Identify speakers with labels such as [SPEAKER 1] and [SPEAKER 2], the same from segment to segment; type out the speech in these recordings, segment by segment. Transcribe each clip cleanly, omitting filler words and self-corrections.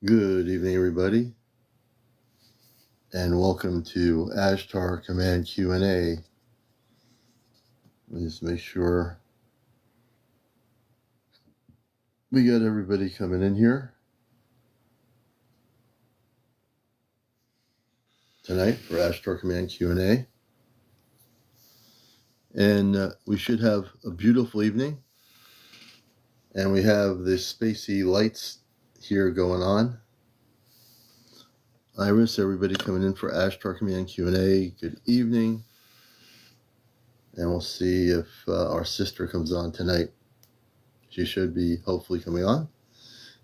[SPEAKER 1] Good evening, everybody, and welcome to Ashtar Command Q&A. Let me just make sure we got everybody coming in here tonight for Ashtar Command Q&A. And we should have a beautiful evening. And we have the spacey lights here going on. Iris, everybody coming in for Ashtar Command Q&A. Good evening. And we'll see if our sister comes on tonight. She should be hopefully coming on.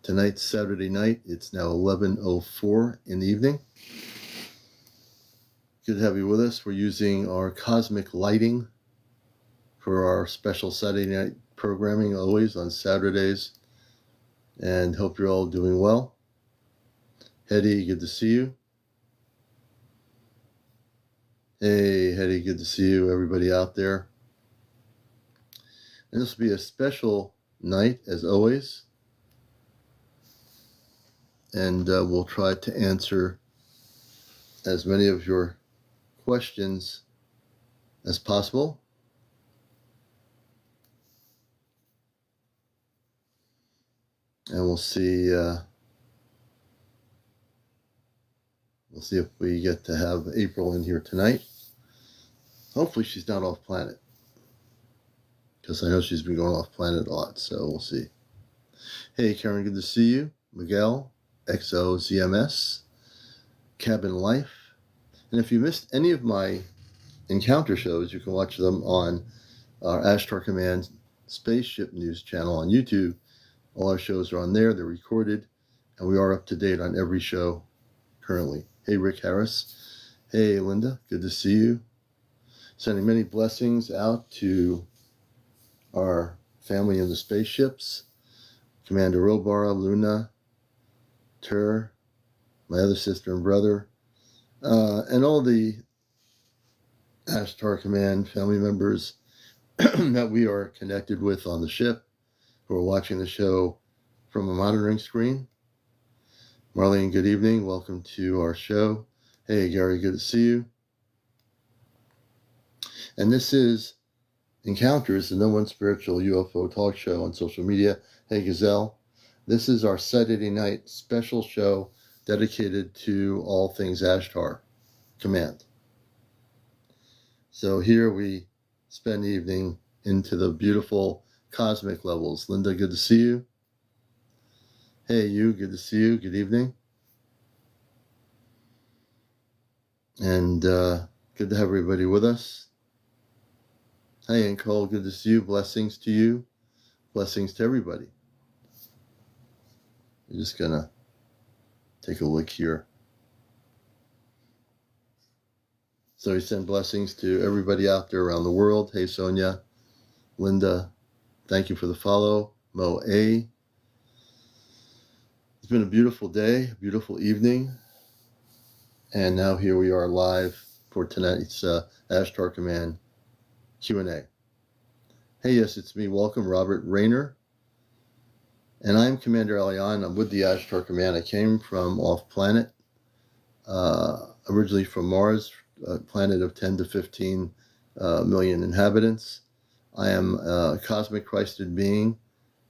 [SPEAKER 1] Tonight's Saturday night. It's now 11:04 in the evening. Good to have you with us. We're using our cosmic lighting for our special Saturday night programming, always on Saturdays. And hope you're all doing well. Hetty, good to see you. Hey, Hetty, good to see you, everybody out there. And this will be a special night, as always. And we'll try to answer as many of your questions as possible. And we'll see if we get to have April in here tonight. Hopefully she's not off planet, because I know she's been going off planet a lot, so we'll see. Hey, Karen, good to see you. Miguel, XOZMS, Cabin Life. And if you missed any of my encounter shows, you can watch them on our Ashtar Command Spaceship News channel on YouTube. All our shows are on there. They're recorded, and we are up to date on every show currently. Hey, Rick Harris. Hey, Linda. Good to see you. Sending many blessings out to our family in the spaceships. Commander Robara, Luna, Tur, my other sister and brother, and all the Ashtar Command family members that we are connected with on the ship, who are watching the show from a monitoring screen. Marlene, good evening. Welcome to our show. Hey, Gary, good to see you. And this is Encounters, the No One Spiritual UFO talk show on social media. Hey, Gazelle. This is our Saturday night special show dedicated to all things Ashtar Command. So here we spend the evening into the beautiful cosmic levels. Linda, good to see you. Hey, you, good to see you. Good evening. And good to have everybody with us. Hey, Aunt Cole, good to see you. Blessings to you. Blessings to everybody. I'm just going to take a look here. So we send blessings to everybody out there around the world. Hey, Sonia. Linda, thank you for the follow. Mo A. It's been a beautiful day, a beautiful evening. And now here we are live for tonight's Ashtar Command Q&A. Hey, yes, it's me. Welcome, Robert Rayner. And I'm Commander Elian. I'm with the Ashtar Command. I came from off planet, originally from Mars, a planet of 10 to 15 million inhabitants. I am a cosmic Christed being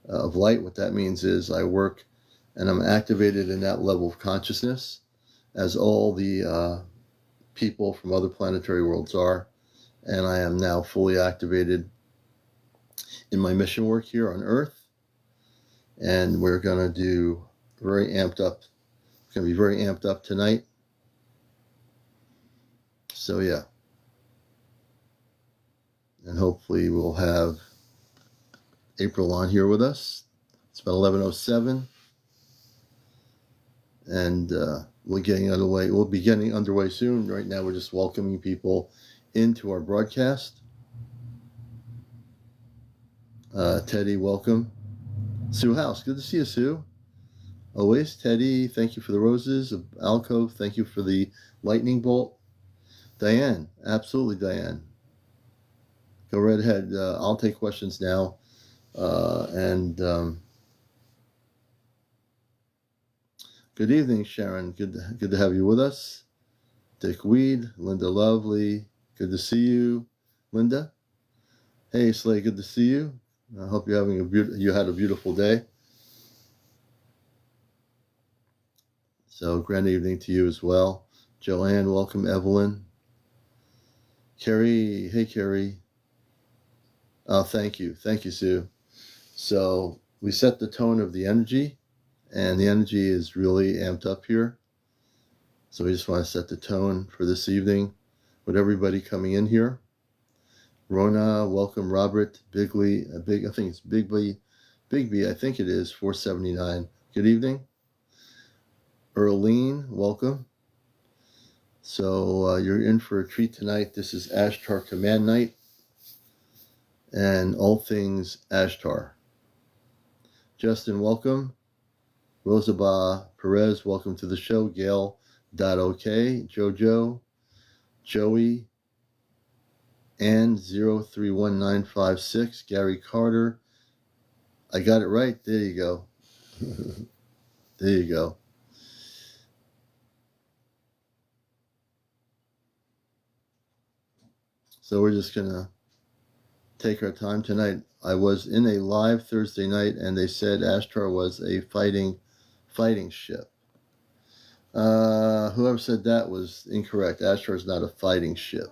[SPEAKER 1] of light. What that means is I work and I'm activated in that level of consciousness, as all the people from other planetary worlds are. And I am now fully activated in my mission work here on Earth. And we're going to do very amped up. It's going to be very amped up tonight. So yeah. And hopefully we'll have April on here with us. It's about 11:07. And we're getting underway. We'll be getting underway soon. Right now we're just welcoming people into our broadcast. Teddy, welcome. Sue House, good to see you, Sue. Always. Teddy, thank you for the roses. Alcove, thank you for the lightning bolt. Diane, absolutely, Diane. Go right ahead. I'll take questions now. Go Good evening, Sharon. Good to have you with us. Dick Weed, Linda Lovely. Good to see you, Linda. Hey, Slay. Good to see you. I hope you're having you had a beautiful day. So, grand evening to you as well. Joanne, welcome. Evelyn. Carrie, hey, Carrie. Oh, thank you. Thank you, Sue. So, we set the tone of the energy, and the energy is really amped up here. So, we just want to set the tone for this evening with everybody coming in here. Rona, welcome. Robert, Bigley, I think it's Bigby, I think it is, 479. Good evening. Earlene, welcome. So you're in for a treat tonight. This is Ashtar Command Night and all things Ashtar. Justin, welcome. Rosaba Perez, welcome to the show. Gail.OK, Jojo, Joey, and 031956, Gary Carter. I got it right. There you go. There you go. So we're just going to take our time tonight. I was in a live Thursday night, and they said Ashtar was a fighting ship. Whoever said that was incorrect. Ashtar is not a fighting ship.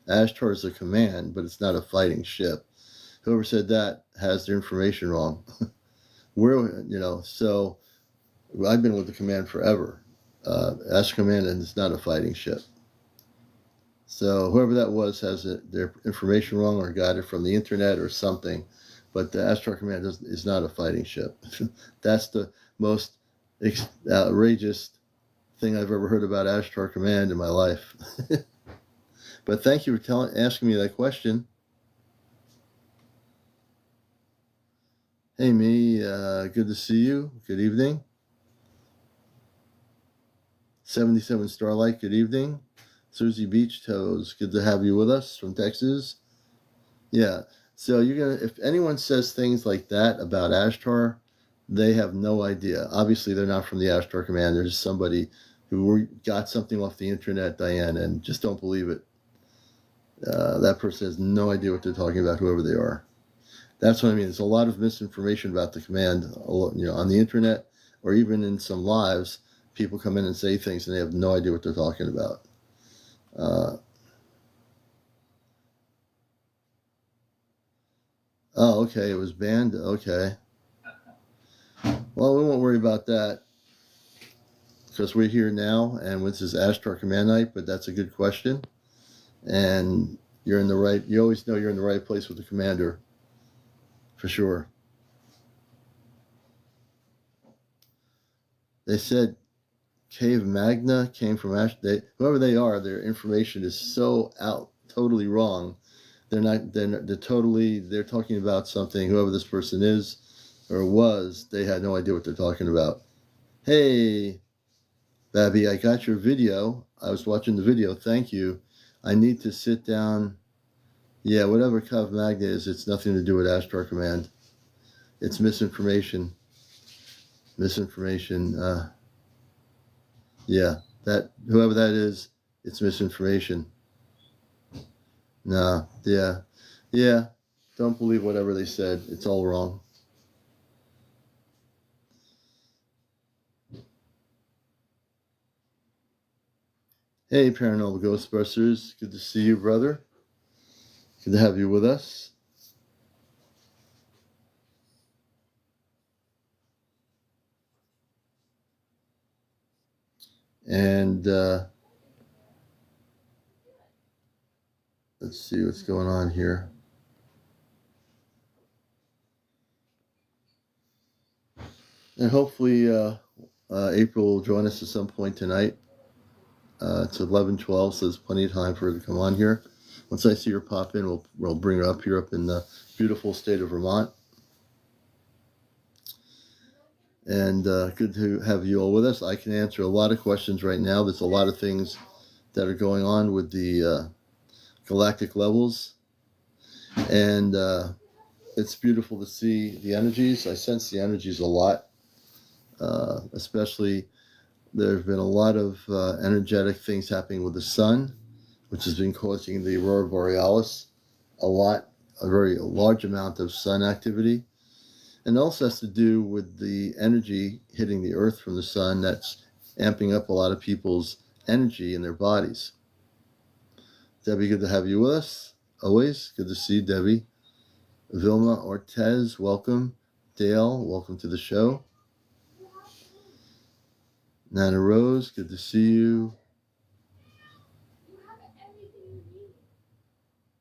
[SPEAKER 1] Ashtar is a command, but it's not a fighting ship. Whoever said that has their information wrong. So I've been with the command forever. Ashtar Command is not a fighting ship. So whoever that was has their information wrong or got it from the internet or something. But the Ashtar Command is not a fighting ship. That's the most outrageous thing I've ever heard about Ashtar Command in my life. But thank you for asking me that question. Hey, me, good to see you. Good evening. 77 Starlight, good evening. Susie Beach Toes, good to have you with us from Texas. Yeah, so if anyone says things like that about Ashtar, they have no idea. Obviously, they're not from the Ashtar Command. They're just somebody who got something off the internet, Diane, and just don't believe it. That person has no idea what they're talking about, whoever they are. That's what I mean. There's a lot of misinformation about the command, on the internet or even in some lives. People come in and say things and they have no idea what they're talking about. Oh, okay. It was banned. Okay. Well, we won't worry about that because we're here now, and this is Ashtar Command Night. But that's a good question, and you're in the right. You always know you're in the right place with the commander, for sure. They said Cave Magna came from whoever they are, their information is so totally wrong. They're talking about something, whoever this person is or was, they had no idea what they're talking about. Hey, Babby, I got your video. I was watching the video. Thank you. I need to sit down. Yeah, whatever Cave Magna is, it's nothing to do with Ashtar Command. It's misinformation. Yeah, whoever that is, it's misinformation. Nah, yeah. Don't believe whatever they said. It's all wrong. Hey, Paranormal Ghostbusters. Good to see you, brother. Good to have you with us. And let's see what's going on here. And hopefully April will join us at some point tonight. It's 11:12, so there's plenty of time for her to come on here. Once I see her pop in, we'll bring her up here up in the beautiful state of Vermont. And good to have you all with us. I can answer a lot of questions right now. There's a lot of things that are going on with the galactic levels. And it's beautiful to see the energies. I sense the energies a lot, especially There have been a lot of energetic things happening with the sun, which has been causing the aurora borealis a very large amount of sun activity. And also has to do with the energy hitting the earth from the sun that's amping up a lot of people's energy in their bodies. Debbie, good to have you with us. Always good to see you, Debbie. Vilma Ortez, welcome. Dale, welcome to the show. Nana Rose, good to see you.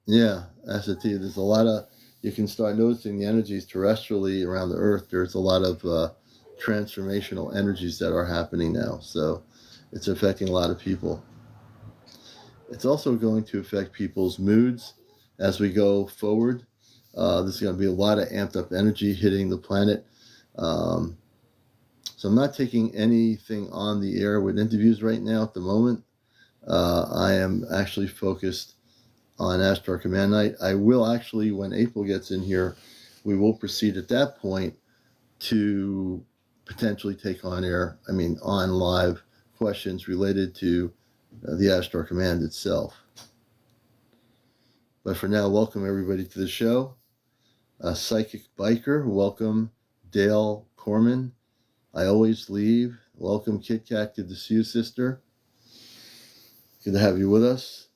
[SPEAKER 1] Yeah, that's the tea. There's a lot of, you can start noticing the energies terrestrially around the earth. There's a lot of transformational energies that are happening now. So it's affecting a lot of people. It's also going to affect people's moods as we go forward. There's going to be a lot of amped up energy hitting the planet. So I'm not taking anything on the air with interviews right now at the moment. I am actually focused on Ashtar Command Night. I will actually, when April gets in here, we will proceed at that point to potentially take on live questions related to the Ashtar Command itself. But for now, welcome everybody to the show. Psychic Biker, welcome. Dale Corman, I always leave. Welcome, Kit Kat, good to see you, sister. Good to have you with us.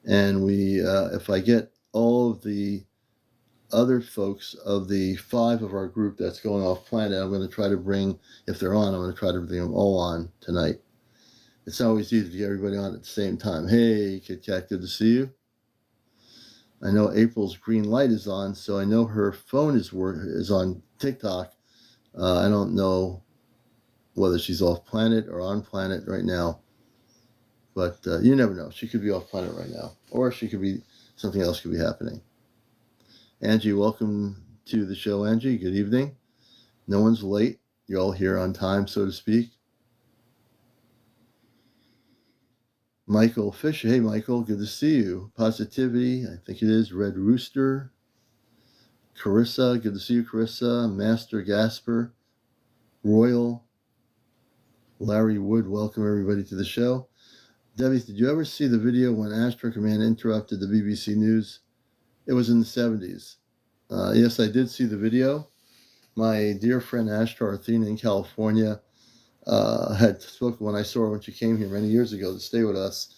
[SPEAKER 1] And if I get all of the other folks of the 5 of our group that's going off planet, I'm going to try to bring, if they're on, I'm going to try to bring them all on tonight. It's always easy to get everybody on at the same time. Hey, Kit Kat, good to see you. I know April's green light is on, so I know her phone is on TikTok. I don't know whether she's off planet or on planet right now. But you never know. She could be off planet right now. Or she could be, something else could be happening. Angie, welcome to the show, Angie. Good evening. No one's late. You're all here on time, so to speak. Michael Fisher. Hey, Michael. Good to see you. Positivity. I think it is. Red Rooster. Carissa. Good to see you, Carissa. Master Gasper. Royal. Larry Wood. Welcome, everybody, to the show. Debbie, did you ever see the video when Ashtar Command interrupted the BBC News? It was in the 70s. Yes, I did see the video. My dear friend Ashtar Athena in California had spoken when I saw her when she came here many years ago to stay with us.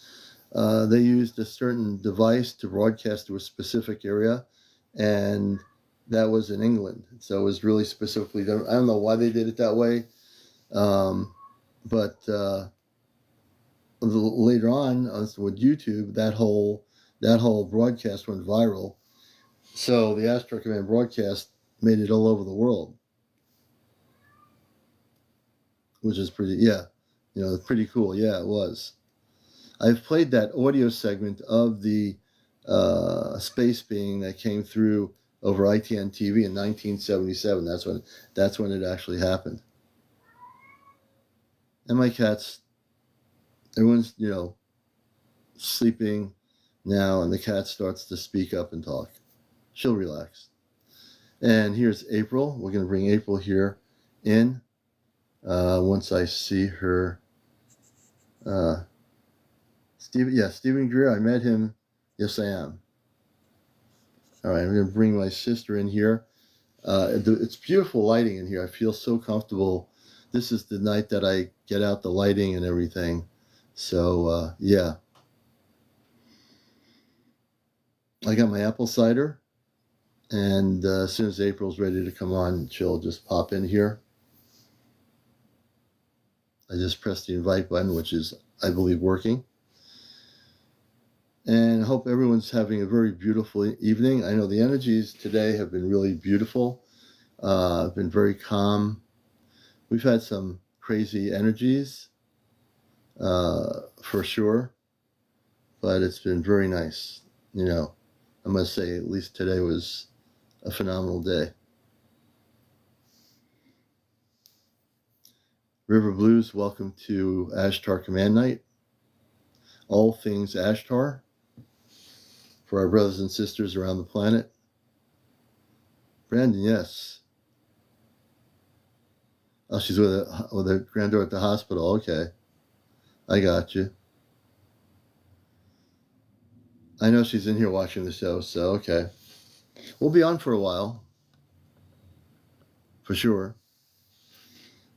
[SPEAKER 1] They used a certain device to broadcast to a specific area, and that was in England. So it was really specifically done. I don't know why they did it that way, but later on with YouTube, that whole broadcast went viral. So the Ashtar Command broadcast made it all over the world, which is pretty cool. Yeah, it was. I've played that audio segment of the space being that came through over ITN TV in 1977. That's when it actually happened. And my cats, everyone's sleeping now, and the cat starts to speak up and talk. She'll relax. And here's April. We're going to bring April here in once I see her. Stephen Greer, I met him. Yes, I am. All right, I'm going to bring my sister in here. It's beautiful lighting in here. I feel so comfortable. This is the night that I get out the lighting and everything. So, yeah. I got my apple cider. And as soon as April's ready to come on, she'll just pop in here. I just pressed the invite button, which is, I believe, working. And I hope everyone's having a very beautiful evening. I know the energies today have been really beautiful. Been very calm. We've had some crazy energies, for sure. But it's been very nice. I must say, at least today was a phenomenal day. River Blues, welcome to Ashtar Command Night. All things Ashtar for our brothers and sisters around the planet. Brandon, yes. Oh, she's with her granddaughter at the hospital. Okay, I got you. I know she's in here watching the show, so okay. We'll be on for a while, for sure.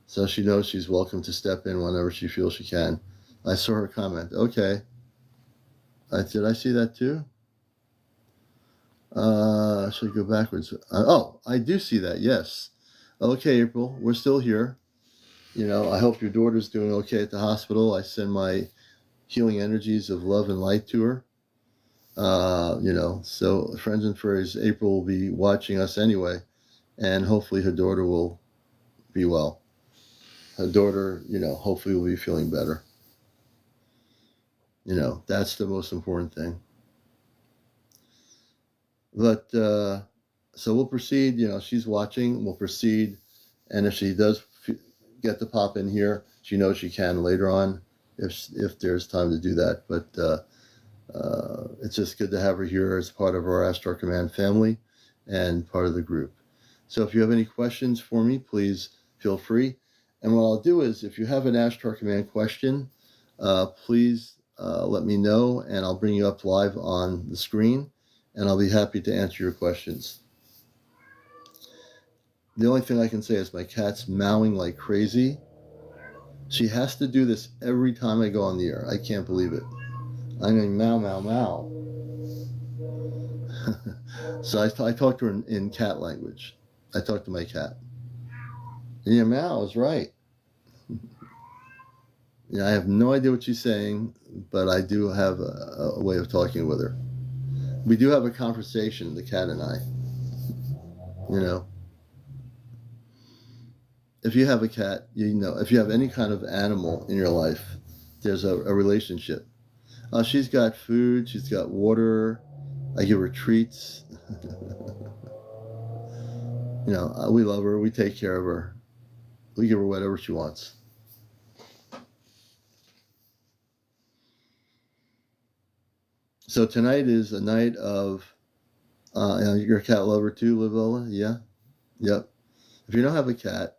[SPEAKER 1] So she knows she's welcome to step in whenever she feels she can. I saw her comment. Okay. Did I see that too? Should I go backwards? Oh, I do see that. Yes. Okay, April, we're still here. I hope your daughter's doing okay at the hospital. I send my healing energies of love and light to her. So friends and furries, April will be watching us anyway, and hopefully her daughter will be well. Her daughter, hopefully will be feeling better. That's the most important thing. But so we'll proceed. She's watching. We'll proceed, and if she does get to pop in here, she knows she can later on, if there's time to do that. But it's just good to have her here as part of our Ashtar Command family and part of the group. So if you have any questions for me, please feel free. And what I'll do is, if you have an Ashtar Command question, please let me know, and I'll bring you up live on the screen, and I'll be happy to answer your questions. The only thing I can say is my cat's meowing like crazy. She has to do this every time I go on the air. I can't believe it. I'm going meow, meow, meow. So I talk to her in cat language. I talk to my cat. Yeah, meow is right. I have no idea what she's saying, but I do have a way of talking with her. We do have a conversation, the cat and I. If you have a cat, if you have any kind of animal in your life, there's a relationship. She's got food, she's got water, I give her treats. We love her, we take care of her, we give her whatever she wants. So tonight is a night of, you're a cat lover too, Livola? Yeah? Yep. If you don't have a cat,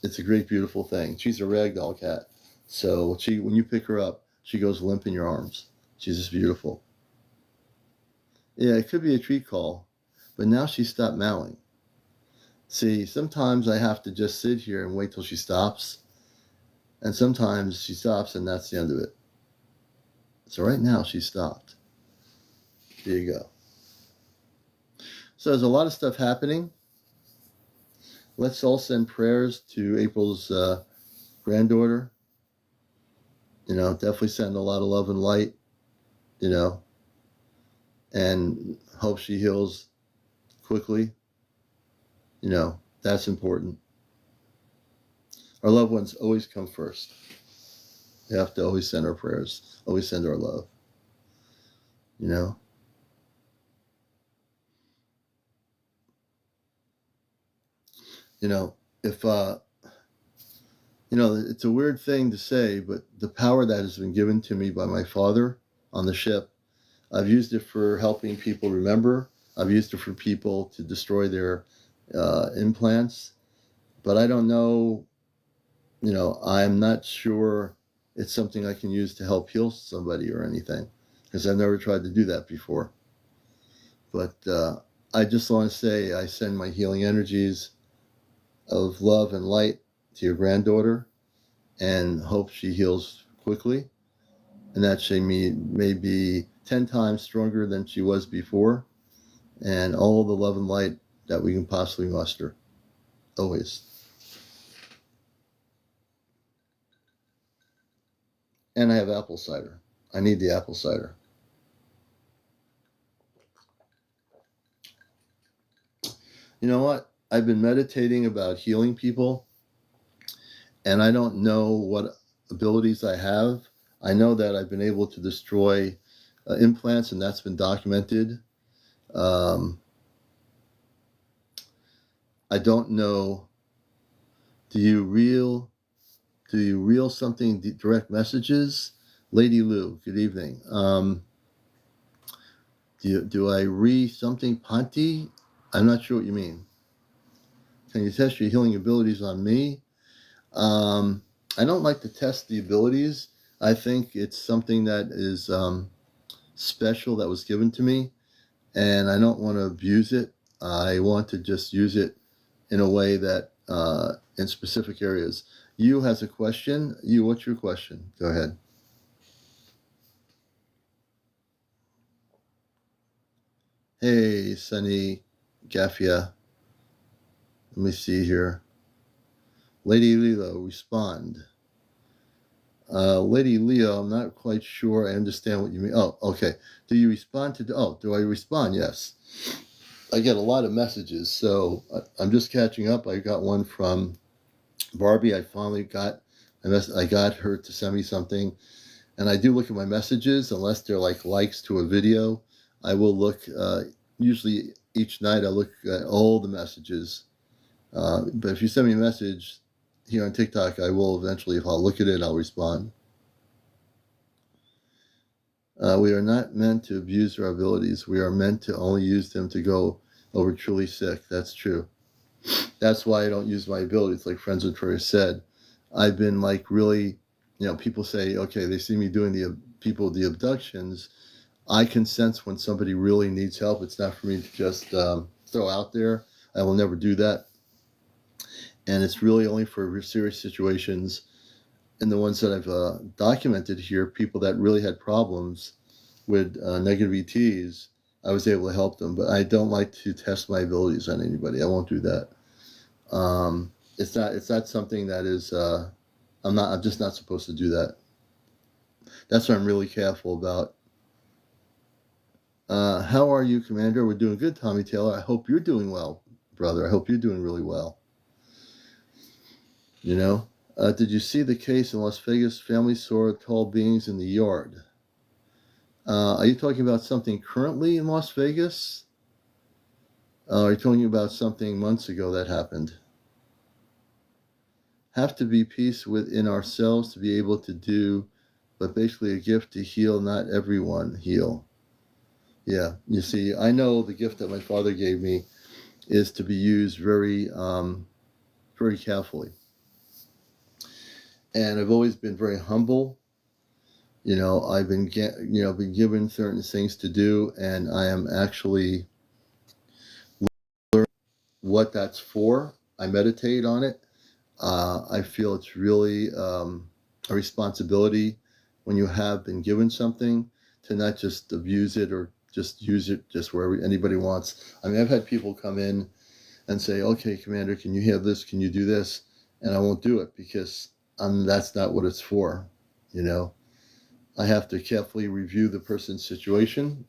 [SPEAKER 1] it's a great, beautiful thing. She's a ragdoll cat. So when you pick her up, she goes limp in your arms. She's just beautiful. Yeah, it could be a treat call, but now she stopped meowing. See, sometimes I have to just sit here and wait till she stops, and sometimes she stops and that's the end of it. So right now she stopped. There you go. So there's a lot of stuff happening. Let's all send prayers to April's granddaughter. Definitely send a lot of love and light, and hope she heals quickly. That's important. Our loved ones always come first. You have to always send our prayers, always send our love. If it's a weird thing to say, but the power that has been given to me by my father on the ship, I've used it for helping people remember. I've used it for people to destroy their implants. But I don't know, I'm not sure it's something I can use to help heal somebody or anything, because I've never tried to do that before. But I just want to say I send my healing energies of love and light to your granddaughter, and hope she heals quickly, and that she may be 10 times stronger than she was before, and all the love and light that we can possibly muster, always. And I have apple cider. I need the apple cider. You know what? I've been meditating about healing people, and I don't know what abilities I have. I know that I've been able to destroy implants, and that's been documented. I don't know. Do you reel something, direct messages? Lady Lou, good evening. Do I re something Panti? I'm not sure what you mean. can you test your healing abilities on me? I don't like to test the abilities. I think it's something that is special that was given to me, and I don't want to abuse it. I want to just use it in a way that in specific areas. You has a question. You, what's your question? Go ahead. Hey, Sunny Gaffia. Let me see here. Lady Lilo, respond. Lady Leo, I'm not quite sure I understand what you mean. Oh, okay. Do you respond to, do I respond? Yes. I get a lot of messages, so I'm just catching up. I got one from Barbie. I finally got, I got her to send me something, and I do look at my messages, unless they're like likes to a video. I will look, usually each night I look at all the messages. But if you send me a message here on TikTok, I will eventually, if I'll look at it, I'll respond. We are not meant to abuse our abilities. We are meant to only use them to go over truly sick. That's true. That's why I don't use my abilities, like Friends with Troy said. I've been like really, people say, okay, they see me doing the abductions. I can sense when somebody really needs help. It's not for me to just throw out there. I will never do that. And it's really only for serious situations. And the ones that I've documented here, people that really had problems with negative ETs, I was able to help them. But I don't like to test my abilities on anybody. I won't do that. It's not something that is. I'm just not supposed to do that. That's what I'm really careful about. How are you, Commander? We're doing good, Tommy Taylor. I hope you're doing well, brother. I hope you're doing really well. Did you see the case in Las Vegas? Family saw tall beings in the yard. Are you talking about something currently in Las Vegas? Are you talking about something months ago that happened? Have to be peace within ourselves to be able to do, but basically a gift to heal, not everyone heal. Yeah, you see, I know the gift that my father gave me is to be used very, very carefully. And I've always been very humble. I've been given certain things to do, and I am actually learning what that's for. I meditate on it. I feel it's really a responsibility when you have been given something to not just abuse it or just use it just wherever anybody wants. I mean, I've had people come in and say, okay, Commander, can you have this? Can you do this? And I won't do it because that's not what it's for. I have to carefully review the person's situation.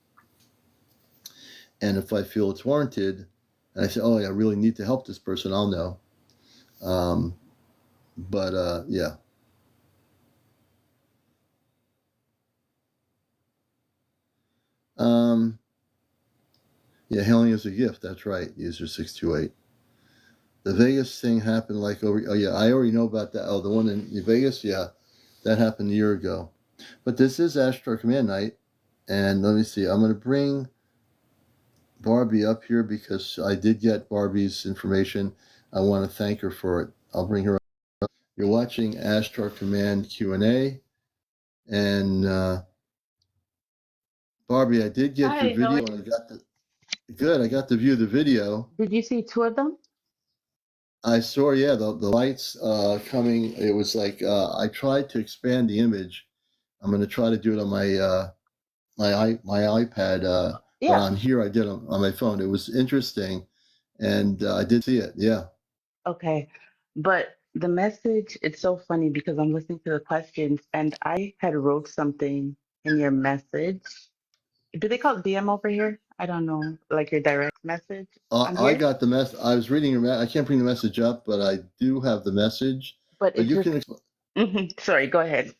[SPEAKER 1] And if I feel it's warranted, and I say, oh, I really need to help this person, I'll know. Yeah. Yeah, healing is a gift. That's right, user 628. The Vegas thing happened like over, oh yeah, I already know about that. Oh, the one in Vegas? Yeah, that happened a year ago. But this is Ashtar Command night. And let me see, I'm going to bring Barbie up here because I did get Barbie's information. I want to thank her for it. I'll bring her up. You're watching Ashtar Command Q&A. And Barbie, I did get your video and I got to view the video.
[SPEAKER 2] Did you see two of them?
[SPEAKER 1] I saw, yeah, the lights coming. It was like I tried to expand the image. I'm going to try to do it on my my iPad.
[SPEAKER 2] Yeah.
[SPEAKER 1] But on here, I did on my phone. It was interesting, and I did see it. Yeah.
[SPEAKER 2] Okay. But the message, it's so funny because I'm listening to the questions and I had wrote something in your message. Do they call it DM over here? I don't know, like your direct message.
[SPEAKER 1] I got the mess. I was reading your. I can't bring the message up, but I do have the message.
[SPEAKER 2] But
[SPEAKER 1] But you can.
[SPEAKER 2] Sorry, go ahead.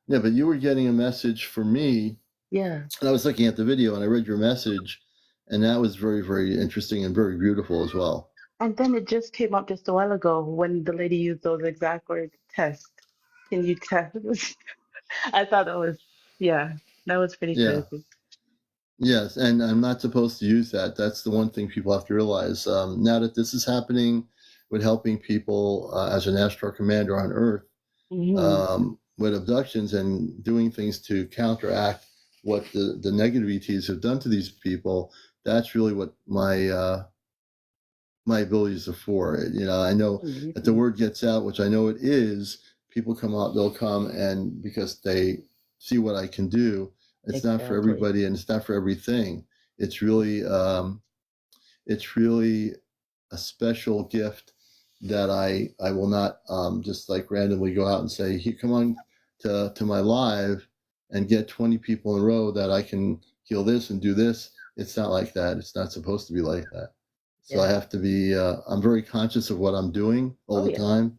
[SPEAKER 1] Yeah, but you were getting a message for me.
[SPEAKER 2] Yeah.
[SPEAKER 1] And I was looking at the video and I read your message, and that was very, very interesting and very beautiful as well.
[SPEAKER 2] And then it just came up just a while ago when the lady used those exact words, test. Can you test? I thought that was, yeah, that was pretty crazy.
[SPEAKER 1] Yes, and I'm not supposed to use that. That's the one thing people have to realize. Now that this is happening, with helping people as an Ashtar commander on Earth with abductions and doing things to counteract what the negative ETs have done to these people. That's really what my my abilities are for. You know, I know that the word gets out, which I know it is. People come out, they'll come, and because they see what I can do, it's not for everybody and it's not for everything. It's really a special gift that I will not just like randomly go out and say, here, come on to my live and get 20 people in a row that I can heal this and do this. It's not like that. It's not supposed to be like that. So I have to be, I'm very conscious of what I'm doing all the time.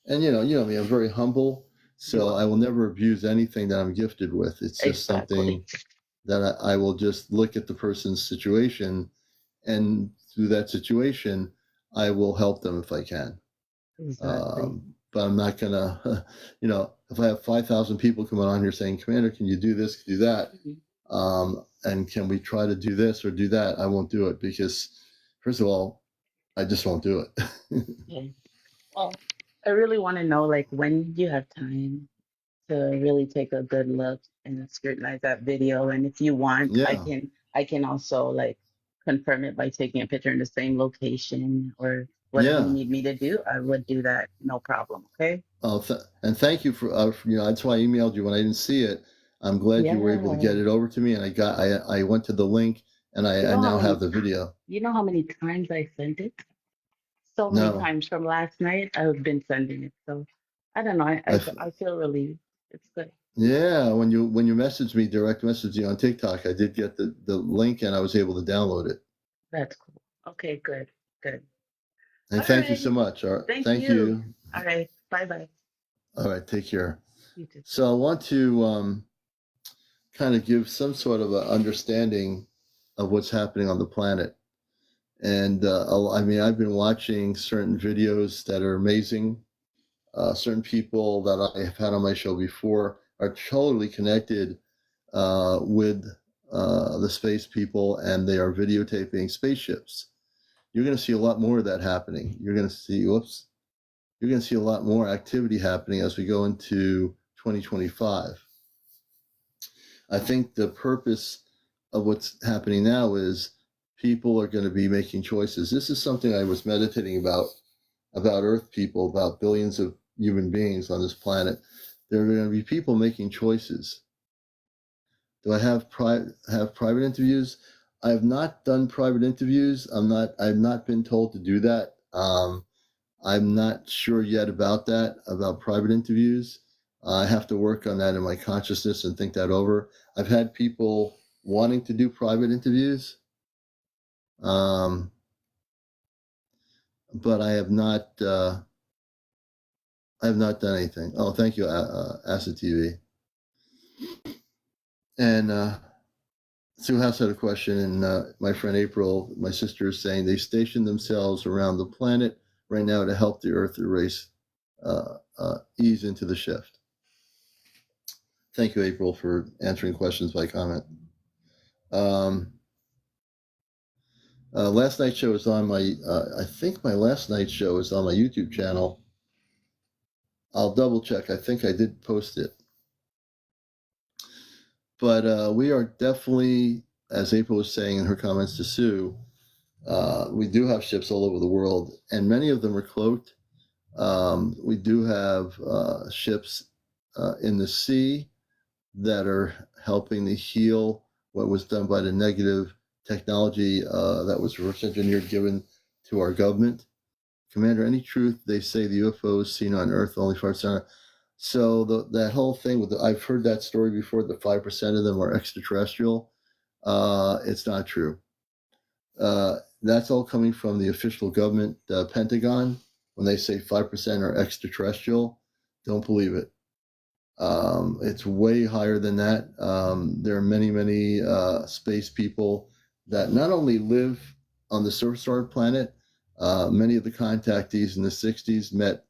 [SPEAKER 1] And you know me, I'm very humble. So I will never abuse anything that I'm gifted with. It's just something that I will just look at the person's situation, and through that situation, I will help them if I can. But I'm not gonna, you know, if I have 5,000 people coming on here saying, Commander, can you do this, do that? And can we try to do this or do that? I won't do it because, first of all, I just won't do it.
[SPEAKER 2] Okay. Well, I really want to know, like, when you have time to really take a good look and scrutinize that video. And if you want, I can also like confirm it by taking a picture in the same location or whatever you need me to do. I would do that, no problem. Okay.
[SPEAKER 1] Oh, and thank you for you know, that's why I emailed you when I didn't see it. I'm glad you were able to get it over to me, and I went to the link, and I now have the video.
[SPEAKER 2] You know how many times I sent it? So many times from last night. I've been sending it, so I don't know. I feel relieved. It's good.
[SPEAKER 1] Yeah, when you messaged me, direct messaged you on TikTok, I did get the link and I was able to download it.
[SPEAKER 2] That's cool. Okay, good.
[SPEAKER 1] And thank you so much. All right. Thank you.
[SPEAKER 2] All right. Bye.
[SPEAKER 1] All right. Take care.
[SPEAKER 2] You too.
[SPEAKER 1] So I want to kind of give some sort of an understanding of what's happening on the planet. And I mean, I've been watching certain videos that are amazing. Certain people that I have had on my show before are totally connected with the space people, and they are videotaping spaceships. You're going to see a lot more of that happening. You're going to see a lot more activity happening as we go into 2025. I think the purpose of what's happening now is people are going to be making choices. This is something I was meditating about Earth people, about billions of human beings on this planet. There are going to be people making choices. Do I have private interviews? I have not done private interviews. I've not been told to do that. I'm not sure yet about that, about private interviews. I have to work on that in my consciousness and think that over. I've had people wanting to do private interviews, but I have not done anything. Oh, thank you, Acid TV. And Sue House had a question, and my friend April, my sister, is saying they station themselves around the planet right now to help the Earth race ease into the shift. Thank you, April, for answering questions by comment. Last night's show is on my, I think my last night's show is on my YouTube channel. I'll double check. I think I did post it. But we are definitely, as April was saying in her comments to Sue, we do have ships all over the world, and many of them are cloaked. We do have ships in the sea that are helping to heal what was done by the negative technology that was reverse engineered given to our government. Commander, any truth they say the UFOs seen on Earth only 5%? So that whole thing with I've heard that story before, that 5% of them are extraterrestrial. It's not true. That's all coming from the official government, Pentagon. When they say 5% are extraterrestrial, don't believe it. It's way higher than that. There are many space people that not only live on the surface of our planet. Many of the contactees in the 60s met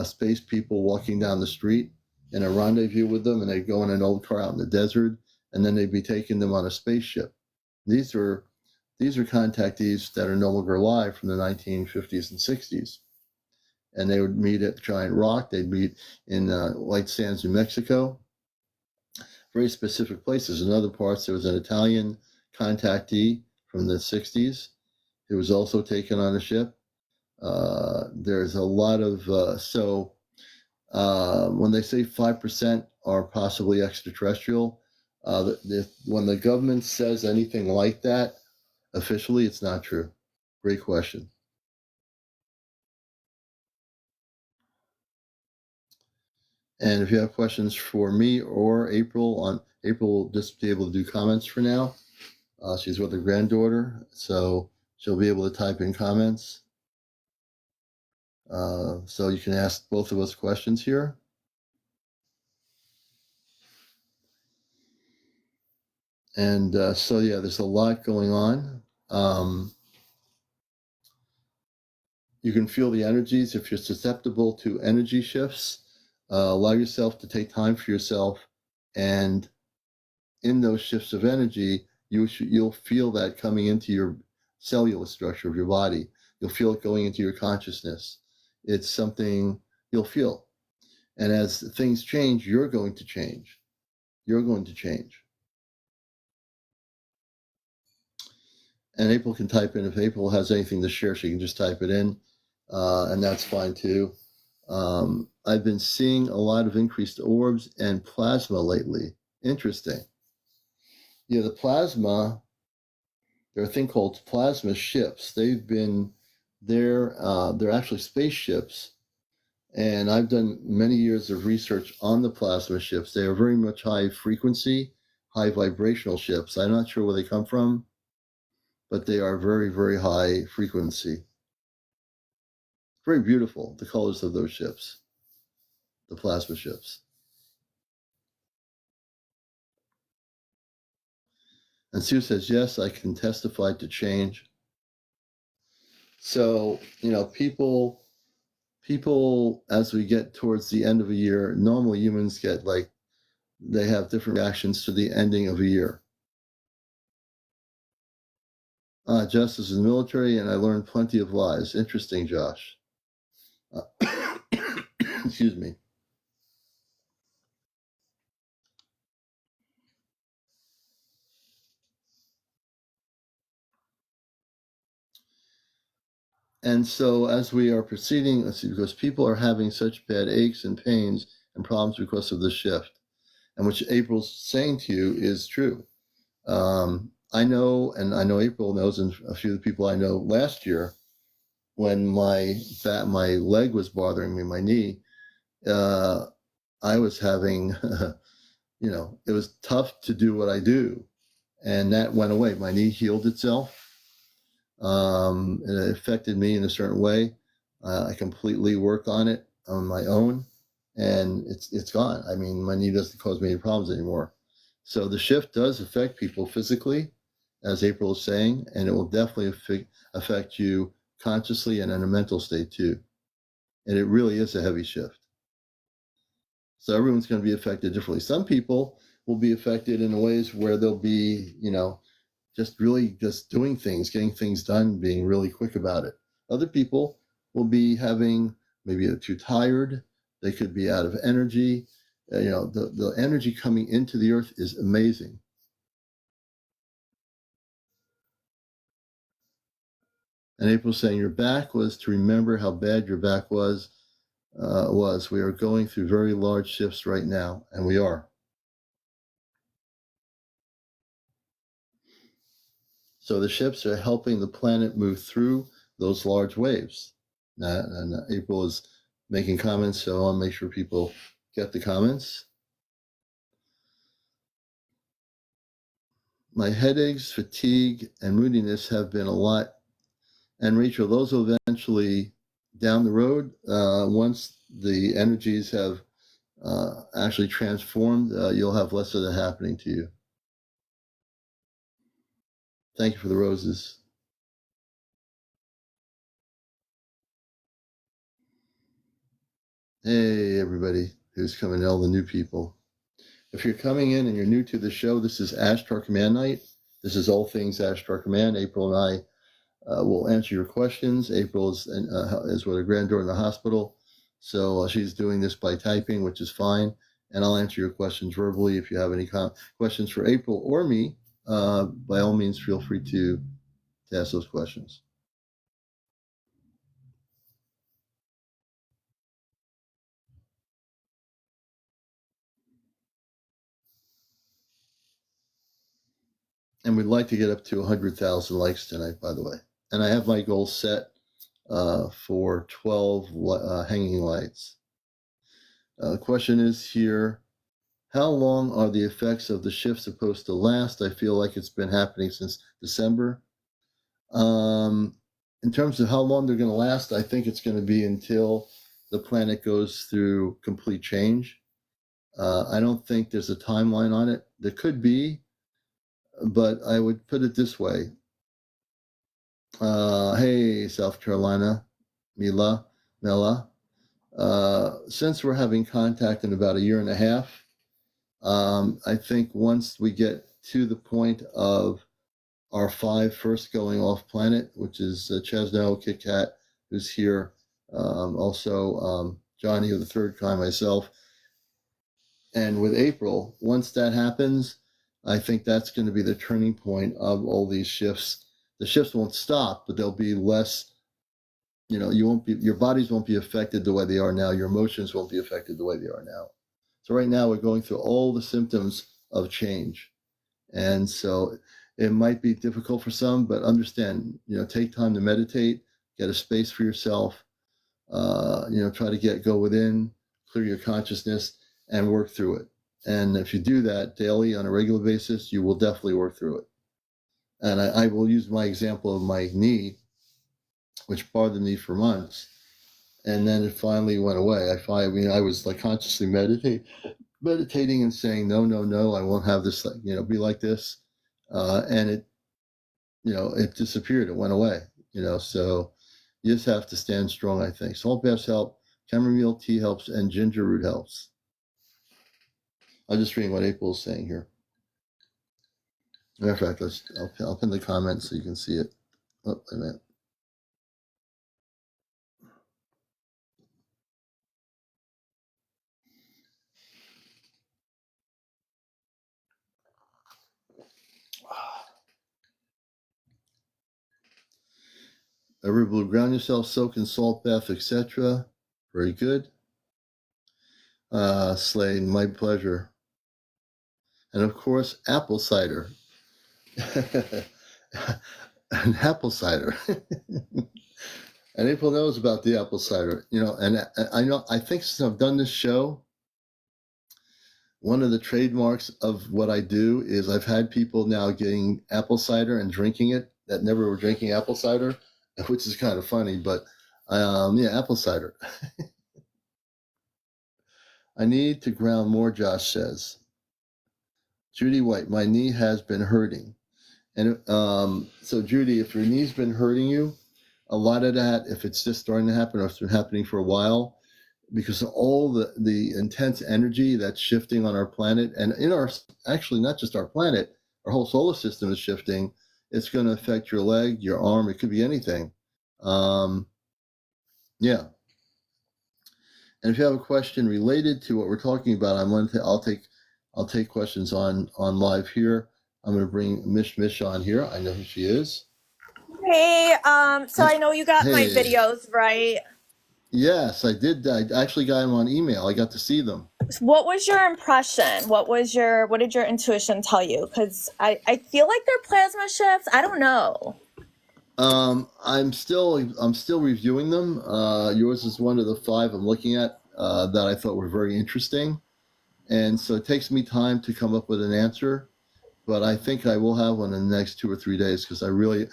[SPEAKER 1] space people walking down the street in a rendezvous with them, and they'd go in an old car out in the desert, and then they'd be taking them on a spaceship. These are contactees that are no longer alive from the 1950s and 60s. and they would meet at Giant Rock. They'd meet in White Sands, New Mexico. Very specific places. In other parts, there was an Italian contactee from the 60s who was also taken on a ship. There's a lot of, when they say 5% are possibly extraterrestrial, when the government says anything like that, officially, it's not true. Great question. And if you have questions for me or April, April will just be able to do comments for now. She's with her granddaughter, so she'll be able to type in comments. So you can ask both of us questions here. And so, yeah, there's a lot going on. You can feel the energies. If you're susceptible to energy shifts, allow yourself to take time for yourself. And in those shifts of energy, you'll feel that coming into your cellular structure of your body. You'll feel it going into your consciousness. It's something you'll feel. And as things change, you're going to change. You're going to change. And April can type in. If April has anything to share, she can just type it in. And that's fine too. I've been seeing a lot of increased orbs and plasma lately. Interesting. Yeah, the plasma, there are a thing called plasma ships. They're actually spaceships. And I've done many years of research on the plasma ships. They are very much high frequency, high vibrational ships. I'm not sure where they come from, but they are very, very high frequency. Very beautiful, the colors of those ships, the plasma ships. And Sue says, yes, I can testify to change. So, people, as we get towards the end of a year, normally humans get they have different reactions to the ending of a year. Justice in the military, and I learned plenty of lies. Interesting, Josh. Excuse me. And so as we are proceeding, let's see, because people are having such bad aches and pains and problems because of the shift, and which April's saying to you is true. I know, and I know April knows, and a few of the people I know last year, when my leg was bothering me, my knee, I was having, it was tough to do what I do, and that went away. My knee healed itself. It affected me in a certain way. I completely worked on it on my own, and it's gone. I mean, my knee doesn't cause me any problems anymore. So the shift does affect people physically, as April is saying, and it will definitely affect you consciously and in a mental state too. And it really is a heavy shift. So everyone's going to be affected differently. Some people will be affected in ways where they'll be, just really just doing things, getting things done, being really quick about it. Other people will be having, maybe they're too tired. They could be out of energy. The energy coming into the earth is amazing. And April's saying your back was to remember how bad your back was. We are going through very large shifts right now, and we are. So the ships are helping the planet move through those large waves. And April is making comments, so I'll make sure people get the comments. My headaches, fatigue, and moodiness have been a lot. And Rachel, those will eventually, down the road, once the energies have actually transformed, you'll have less of that happening to you. Thank you for the roses. Hey, everybody who's coming, all the new people. If you're coming in and you're new to the show, this is Ashtar Command Night. This is all things Ashtar Command. April and will answer your questions. April is with her granddaughter in the hospital, so she's doing this by typing, which is fine. And I'll answer your questions verbally. If you have any questions for April or me, by all means, feel free to ask those questions. And we'd like to get up to 100,000 likes tonight, by the way. And I have my goal set for 12 hanging lights. The question is here, how long are the effects of the shift supposed to last? I feel like it's been happening since December. In terms of how long they're going to last, I think it's going to be until the planet goes through complete change. I don't think there's a timeline on it. There could be, but I would put it this way. Hey, South Carolina, Mela. Since we're having contact in about a year and a half, I think once we get to the point of our 5 first going off planet, which is Chesno, Kit Kat, who's here, also Johnny of the third kind, myself, and with April, once that happens, I think that's going to be the turning point of all these shifts. The shifts won't stop, but they'll be less, your bodies won't be affected the way they are now. Your emotions won't be affected the way they are now. So right now we're going through all the symptoms of change. And so it might be difficult for some, but understand, take time to meditate, get a space for yourself, try to go within, clear your consciousness, and work through it. And if you do that daily on a regular basis, you will definitely work through it. And I will use my example of my knee, which bothered me for months. And then it finally went away. I was like consciously meditating and saying, no, I won't have this, be like this. And it disappeared. It went away, so you just have to stand strong, I think. Salt baths help, chamomile tea helps, and ginger root helps. I'm just reading what April's saying here. Matter of fact, I'll pin the comment so you can see it. Oh, wait a minute. Every blue, ground yourself, soak in salt bath, etc. Very good. Slade, my pleasure. And of course, apple cider. And apple cider. And April knows about the apple cider, and I think since I've done this show, one of the trademarks of what I do is I've had people now getting apple cider and drinking it that never were drinking apple cider, which is kind of funny, but apple cider. I need to ground more, Josh says. Judy White, my knee has been hurting. And so Judy, if your knee's been hurting you, a lot of that, if it's just starting to happen or it's been happening for a while, because of all the intense energy that's shifting on our planet, and actually not just our planet, our whole solar system is shifting, it's going to affect your leg, your arm, it could be anything. Yeah. And if you have a question related to what we're talking about, I'll take questions on live here. I'm going to bring Mish on here. I know who she is.
[SPEAKER 3] Hey, so I know you got my videos, right?
[SPEAKER 1] Yes, I did. I actually got them on email. I got to see them.
[SPEAKER 3] What was your impression? What did your intuition tell you? Because I feel like they're plasma shifts. I don't know.
[SPEAKER 1] I'm still reviewing them. Yours is one of the 5 I'm looking at that I thought were very interesting, and so it takes me time to come up with an answer. But I think I will have one in the next 2 or 3 days because I really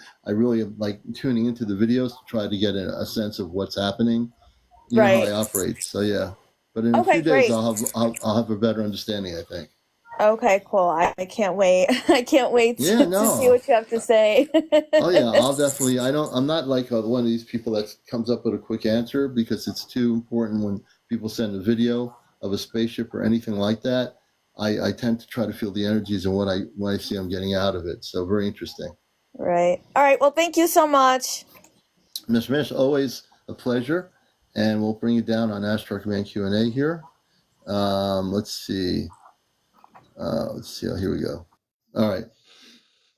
[SPEAKER 1] like tuning into the videos to try to get a sense of what's happening. You know how I operate. So yeah, but in a few days I'll have a better understanding, I think.
[SPEAKER 3] Okay, cool. I can't wait. I can't wait to see what you have to say.
[SPEAKER 1] Oh yeah, I'll definitely. I'm not like one of these people that comes up with a quick answer because it's too important when people send a video of a spaceship or anything like that. I tend to try to feel the energies and what I see I'm getting out of it. So very interesting.
[SPEAKER 3] Right. All right. Well, thank you so much.
[SPEAKER 1] Miss Mish, always a pleasure. And we'll bring it down on Ashtar Command Q&A here. Let's see. Oh, here we go. All right.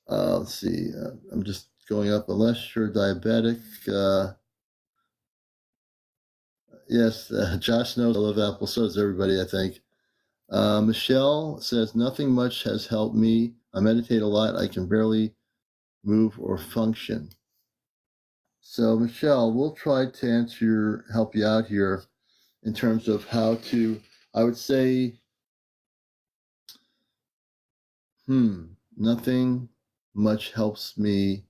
[SPEAKER 1] Let's see. I'm just going up. Unless you're diabetic. Yes, Josh knows I love apple. So does everybody, I think. Michelle says, nothing much has helped me. I meditate a lot. I can barely move or function. So, Michelle, we'll try to help you out here in terms of how to, I would say, nothing much helps me.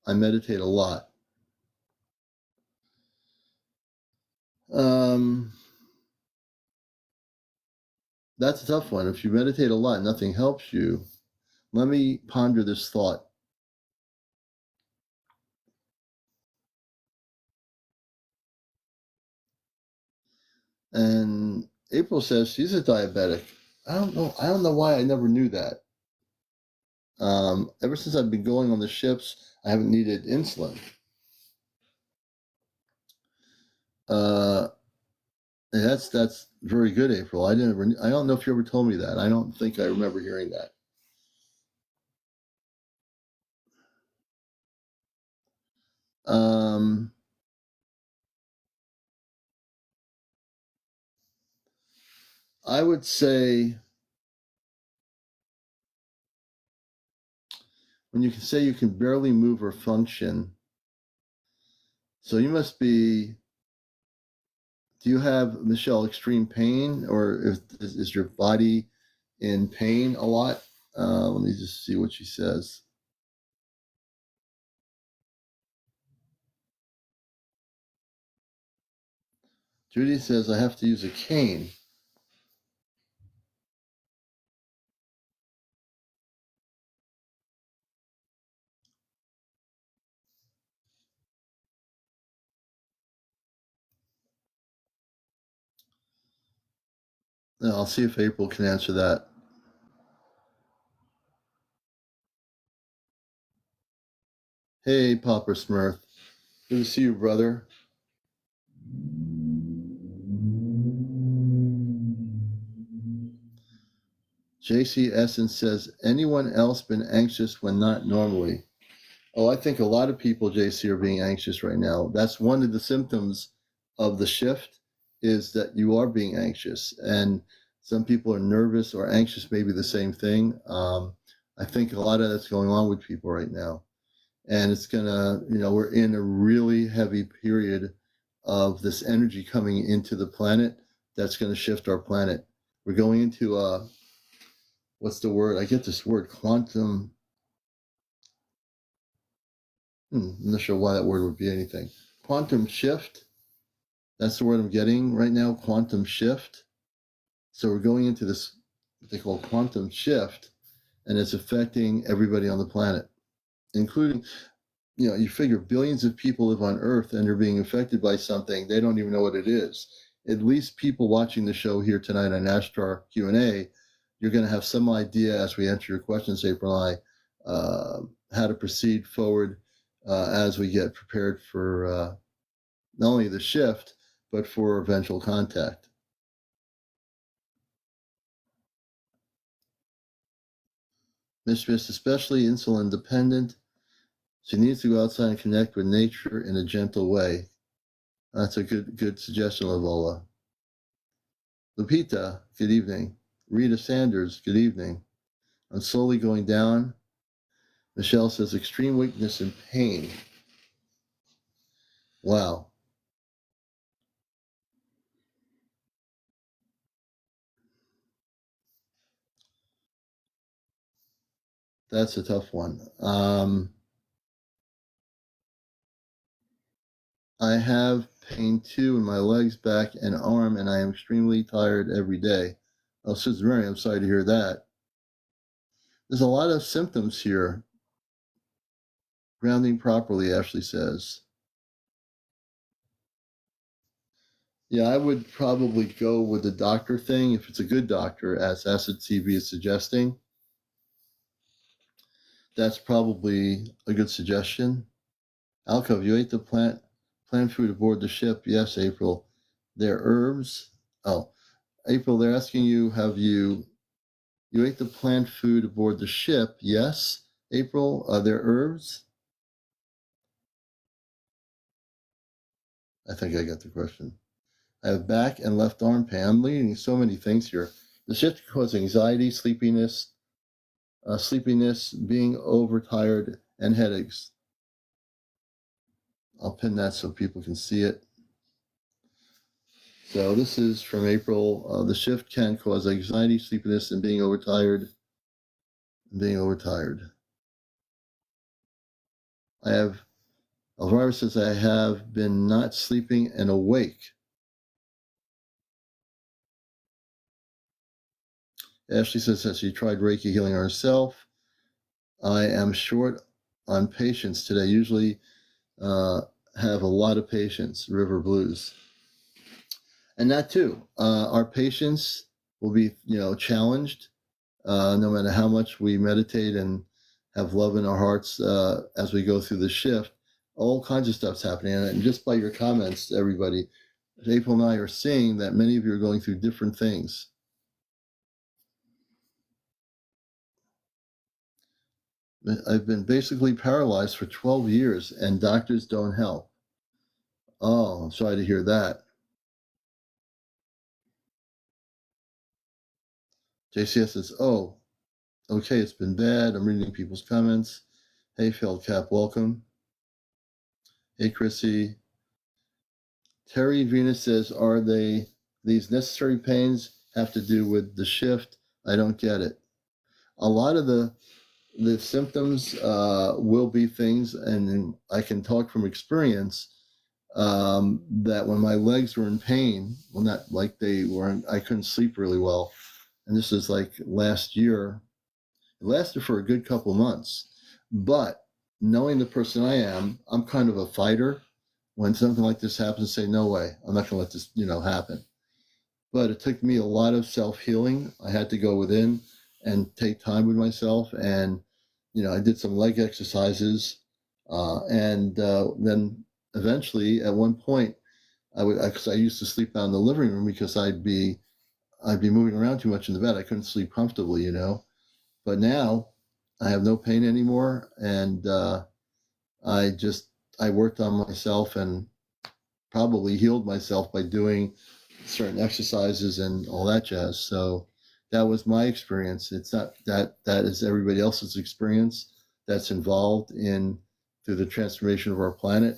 [SPEAKER 1] I meditate a lot. That's a tough one. If you meditate a lot, nothing helps you. Let me ponder this thought. And April says she's a diabetic. I don't know. I don't know why I never knew that. Ever since I've been going on the ships, I haven't needed insulin. That's very good, April. I don't know if you ever told me that. I don't think I remember hearing that. I would say when you can say you can barely move or function, so you must be. Do you have, Michelle, extreme pain, or is your body in pain a lot? Let me just see what she says. Judy says, I have to use a cane. Now, I'll see if April can answer that. Hey, Papa Smurf. Good to see you, brother. JC Essence says, anyone else been anxious when not normally? Oh, I think a lot of people, JC, are being anxious right now. That's one of the symptoms of the shift, is that you are being anxious. And some people are nervous or anxious, maybe the same thing. I think a lot of that's going on with people right now. And it's gonna, we're in a really heavy period of this energy coming into the planet that's gonna shift our planet. We're going into what's the word? I get this word, quantum. I'm not sure why that word would be anything. Quantum shift. That's the word I'm getting right now, quantum shift. So we're going into this, what they call quantum shift, and it's affecting everybody on the planet, including, you figure billions of people live on Earth and they're being affected by something. They don't even know what it is. At least people watching the show here tonight on Ashtar Q&A, you're going to have some idea as we answer your questions, April and I, how to proceed forward as we get prepared for not only the shift, but for eventual contact. Miss, especially insulin dependent. She needs to go outside and connect with nature in a gentle way. That's a good suggestion, Lavola. Lupita, good evening. Rita Sanders, good evening. I'm slowly going down. Michelle says extreme weakness and pain. Wow. That's a tough one. I have pain too in my legs, back, and arm, and I am extremely tired every day. Oh, Susan Mary, I'm sorry to hear that. There's a lot of symptoms here. Grounding properly, Ashley says. Yeah, I would probably go with the doctor thing if it's a good doctor, as Acid TV is suggesting. That's probably a good suggestion. Alcove, you ate the plant food aboard the ship? Yes, April. They're herbs. Oh, April, they're asking you, you ate the plant food aboard the ship? Yes, April. Are there herbs? I think I got the question. I have back and left arm pain. I'm leading so many things here. The shift can cause anxiety, sleepiness, being overtired, and headaches. I'll pin that so people can see it. So this is from April. The shift can cause anxiety, sleepiness, and being overtired. I have, Elvira says, I have been not sleeping and awake. Ashley says that she tried Reiki healing herself. I am short on patience today. Usually have a lot of patience, River Blues. And that too, our patience will be, challenged no matter how much we meditate and have love in our hearts as we go through the shift. All kinds of stuff's happening. And just by your comments, everybody, April and I are seeing that many of you are going through different things. I've been basically paralyzed for 12 years and doctors don't help. Oh, I'm sorry to hear that. JCS says, oh, okay, it's been bad. I'm reading people's comments. Hey, Feldcap, welcome. Hey, Chrissy. Terry Venus says, are these necessary pains have to do with the shift? I don't get it. A lot of the symptoms will be things, and I can talk from experience, that when my legs were in pain, well, not like they weren't, I couldn't sleep really well. And this is like last year. It lasted for a good couple months. But knowing the person I am, I'm kind of a fighter. When something like this happens, I say, no way, I'm not going to let this, happen. But it took me a lot of self-healing. I had to go within and take time with myself. And, I did some leg exercises. And then eventually, at one point, because I used to sleep out in the living room because I'd be moving around too much in the bed. I couldn't sleep comfortably, But now I have no pain anymore, and I worked on myself and probably healed myself by doing certain exercises and all that jazz. So that was my experience. It's not that is everybody else's experience that's involved in through the transformation of our planet,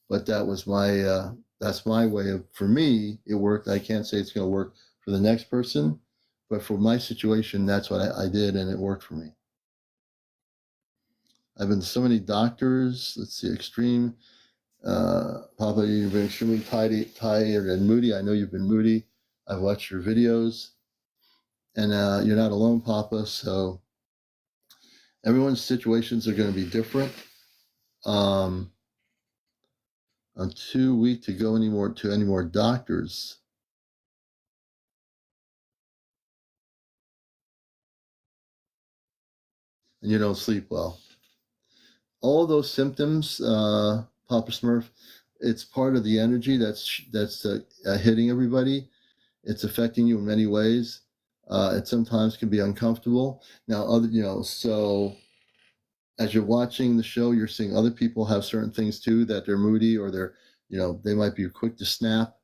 [SPEAKER 1] but that's my way of, for me, it worked. I can't say it's going to work for the next person, but for my situation, that's what I did, and it worked for me. I've been to so many doctors. Let's see, extreme. Papa, you've been extremely tired and moody. I know you've been moody. I've watched your videos. And you're not alone, Papa. So everyone's situations are going to be different. I'm too weak to go to any more doctors. And you don't sleep well. All of those symptoms, Papa Smurf, it's part of the energy that's hitting everybody. It's affecting you in many ways. It sometimes can be uncomfortable. Now, so as you're watching the show, you're seeing other people have certain things too, that they're moody or they're, they might be quick to snap.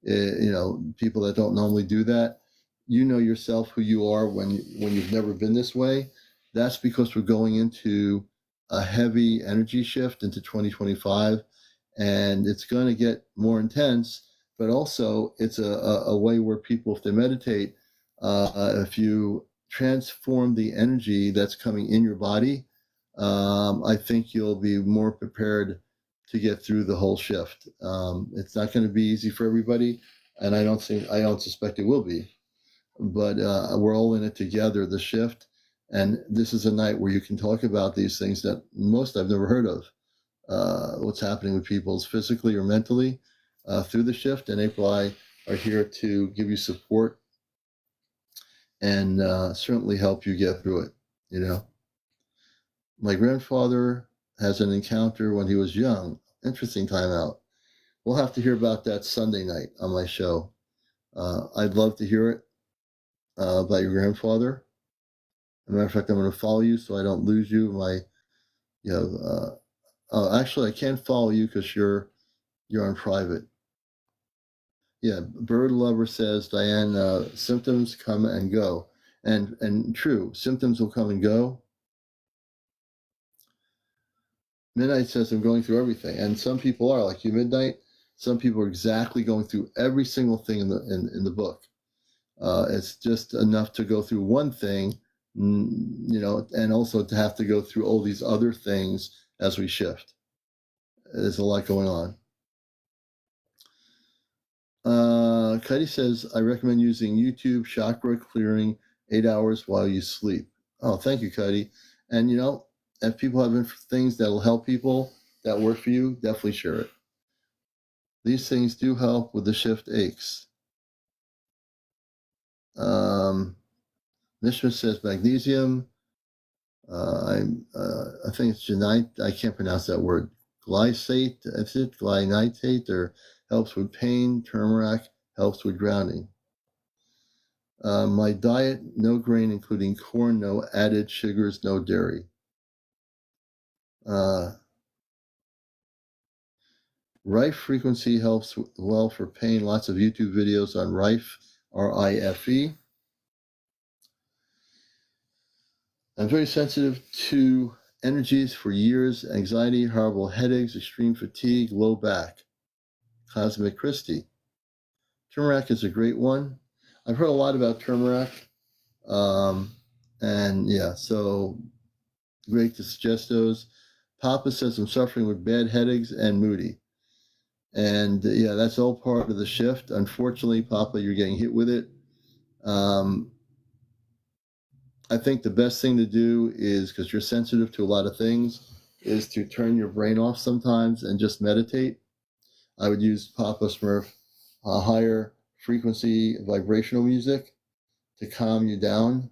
[SPEAKER 1] People that don't normally do that. You know yourself who you are when you've never been this way. That's because we're going into a heavy energy shift into 2025, and it's going to get more intense. But also, it's a way where people, if they meditate, if you transform the energy that's coming in your body, I think you'll be more prepared to get through the whole shift. It's not going to be easy for everybody, and I don't suspect it will be. But we're all in it together, the shift. And this is a night where you can talk about these things that most I've never heard of. What's happening with people physically or mentally through the shift. And April and I are here to give you support and certainly help you get through it, My grandfather has an encounter when he was young. Interesting timeout. We'll have to hear about that Sunday night on my show. I'd love to hear it about your grandfather. As a matter of fact, I'm going to follow you so I don't lose you. Actually, I can't follow you because you're on private. Yeah, Bird Lover says, Diane, symptoms come and go. And true, symptoms will come and go. Midnight says, I'm going through everything. And some people are, like you, Midnight. Some people are exactly going through every single thing in the book. It's just enough to go through one thing, and also to have to go through all these other things as we shift. There's a lot going on. Cuddy says, I recommend using YouTube chakra clearing 8 hours while you sleep. Oh, thank you, Cuddy. And, if people have things that will help people that work for you, definitely share it. These things do help with the shift aches. Mishma says magnesium. I think it's glycinate. I can't pronounce that word. Glycate, is it? Glynitate, or helps with pain. Turmeric helps with grounding. My diet, no grain, including corn, no added sugars, no dairy. Rife frequency helps well for pain. Lots of YouTube videos on Rife, R-I-F-E. I'm very sensitive to energies for years, anxiety, horrible headaches, extreme fatigue, low back. Cosmic Christie. Turmeric is a great one. I've heard a lot about turmeric. So great to suggest those. Papa says I'm suffering with bad headaches and moody. And that's all part of the shift. Unfortunately, Papa, you're getting hit with it. I think the best thing to do is, because you're sensitive to a lot of things, is to turn your brain off sometimes and just meditate. I would use Papa Smurf, higher frequency vibrational music to calm you down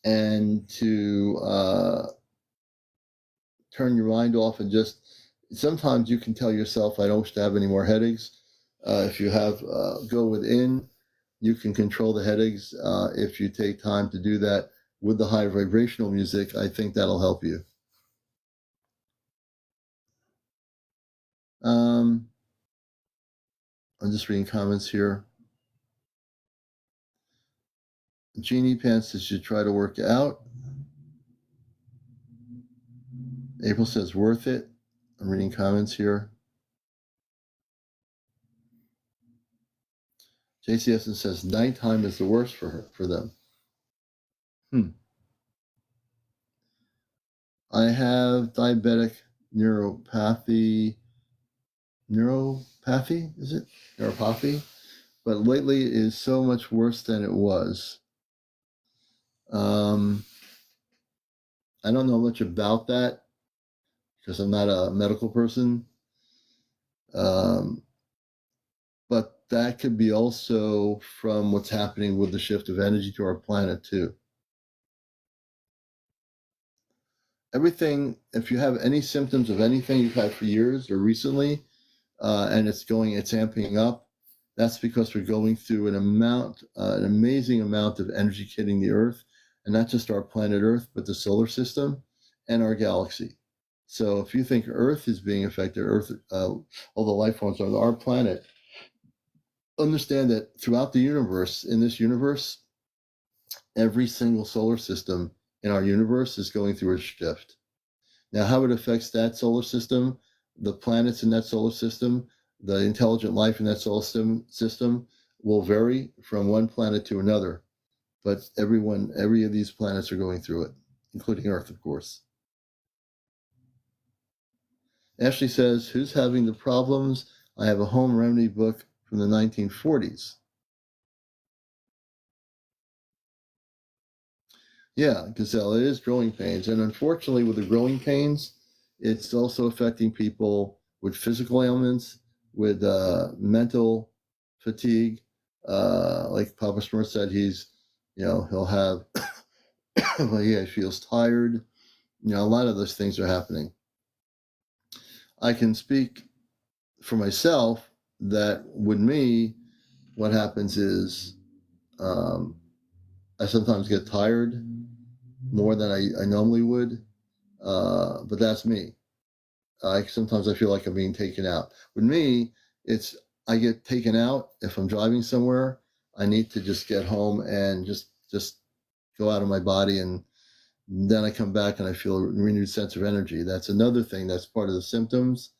[SPEAKER 1] and to turn your mind off, and just sometimes you can tell yourself, I don't wish to have any more headaches. If you have go within, you can control the headaches. If you take time to do that with the high vibrational music, I think that'll help you. I'm just reading comments here. Jeannie Pants says you try to work out. April says worth it. I'm reading comments here. JCSN says nighttime is the worst for them. I have diabetic neuropathy. Is it? Neuropathy? But lately it is so much worse than it was. I don't know much about that because I'm not a medical person. But that could be also from what's happening with the shift of energy to our planet too. Everything, if you have any symptoms of anything you've had for years or recently, and it's amping up, that's because we're going through an amazing amount of energy hitting the Earth, and not just our planet Earth, but the solar system and our galaxy. So if you think Earth is being affected, all the life forms on our planet, understand that throughout the universe, in this universe, every single solar system in our universe is going through a shift. Now, how it affects that solar system, the planets in that solar system, the intelligent life in that solar system will vary from one planet to another. But every of these planets are going through it, including Earth, of course. Ashley says, who's having the problems? I have a home remedy book from the 1940s. Yeah, Gazelle, it is growing pains. And unfortunately, with the growing pains, it's also affecting people with physical ailments, with mental fatigue. Like Papa Smurf said, he'll have But yeah, she feels tired. You know, a lot of those things are happening. I can speak for myself that with me, what happens is I sometimes get tired more than I normally would, but that's me. Sometimes I feel like I'm being taken out. With me, it's I get taken out if I'm driving somewhere. I need to just get home and just go out of my body, and then I come back and I feel a renewed sense of energy. That's another thing that's part of the symptoms.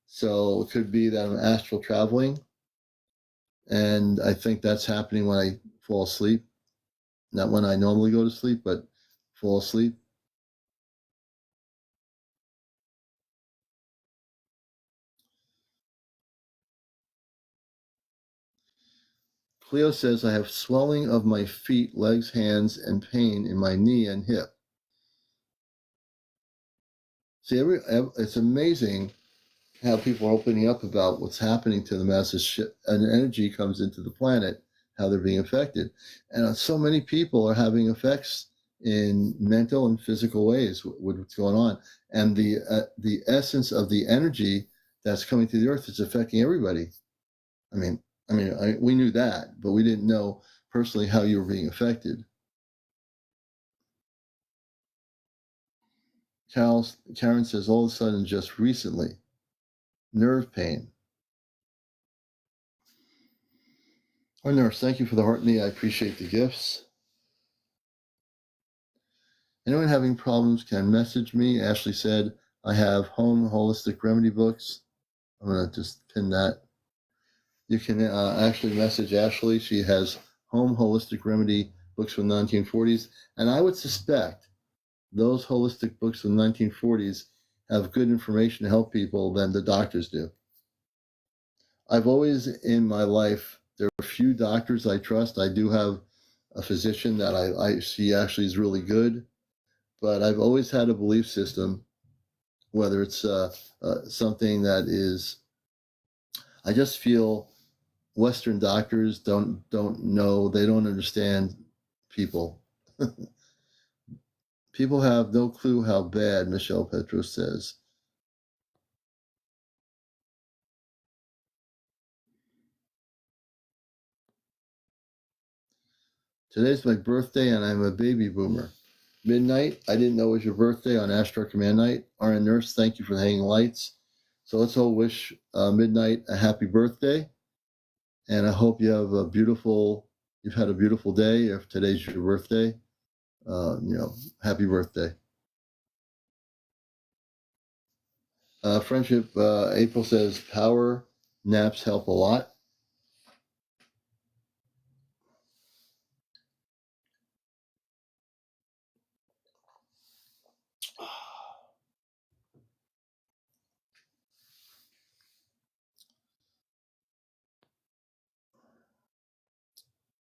[SPEAKER 1] So it could be that I'm astral traveling, and I think that's happening when I fall asleep, not when I normally go to sleep, but fall asleep. Cleo says, I have swelling of my feet, legs, hands, and pain in my knee and hip. See, it's amazing how people are opening up about what's happening to them as an energy comes into the planet, how they're being affected. And so many people are having effects in mental and physical ways with what's going on. And the essence of the energy that's coming to the earth is affecting everybody. I mean, we knew that, but we didn't know personally how you were being affected. Karen says, all of a sudden, just recently, nerve pain. Our nurse, thank you for the heart knee. I appreciate the gifts. Anyone having problems can message me. Ashley said, I have home holistic remedy books. I'm going to just pin that. You can actually message Ashley. She has home holistic remedy books from the 1940s. And I would suspect those holistic books from the 1940s have good information to help people than the doctors do. I've always in my life, there are a few doctors I trust. I do have a physician that I see actually is really good, but I've always had a belief system, whether it's something that is, I just feel Western doctors don't know, they don't understand people. People have no clue how bad, Michelle Petro says. Today's my birthday and I'm a baby boomer. Midnight, I didn't know it was your birthday on Ashtar Command night. RN Nurse, thank you for the hanging lights. So let's all wish Midnight a happy birthday. And I hope you've had a beautiful day. If today's your birthday, happy birthday. Friendship, April says, power naps help a lot.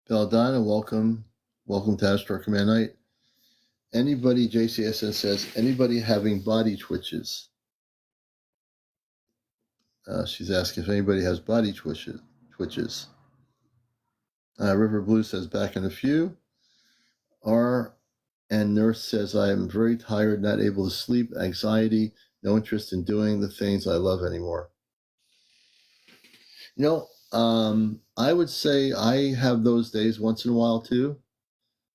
[SPEAKER 1] Belladonna, welcome to Ashtar Command night. Anybody, JCSN says, anybody having body twitches? She's asking if anybody has body twitches. River Blue says, back in a few. And Nurse says, I am very tired, not able to sleep, anxiety, no interest in doing the things I love anymore. I would say I have those days once in a while too.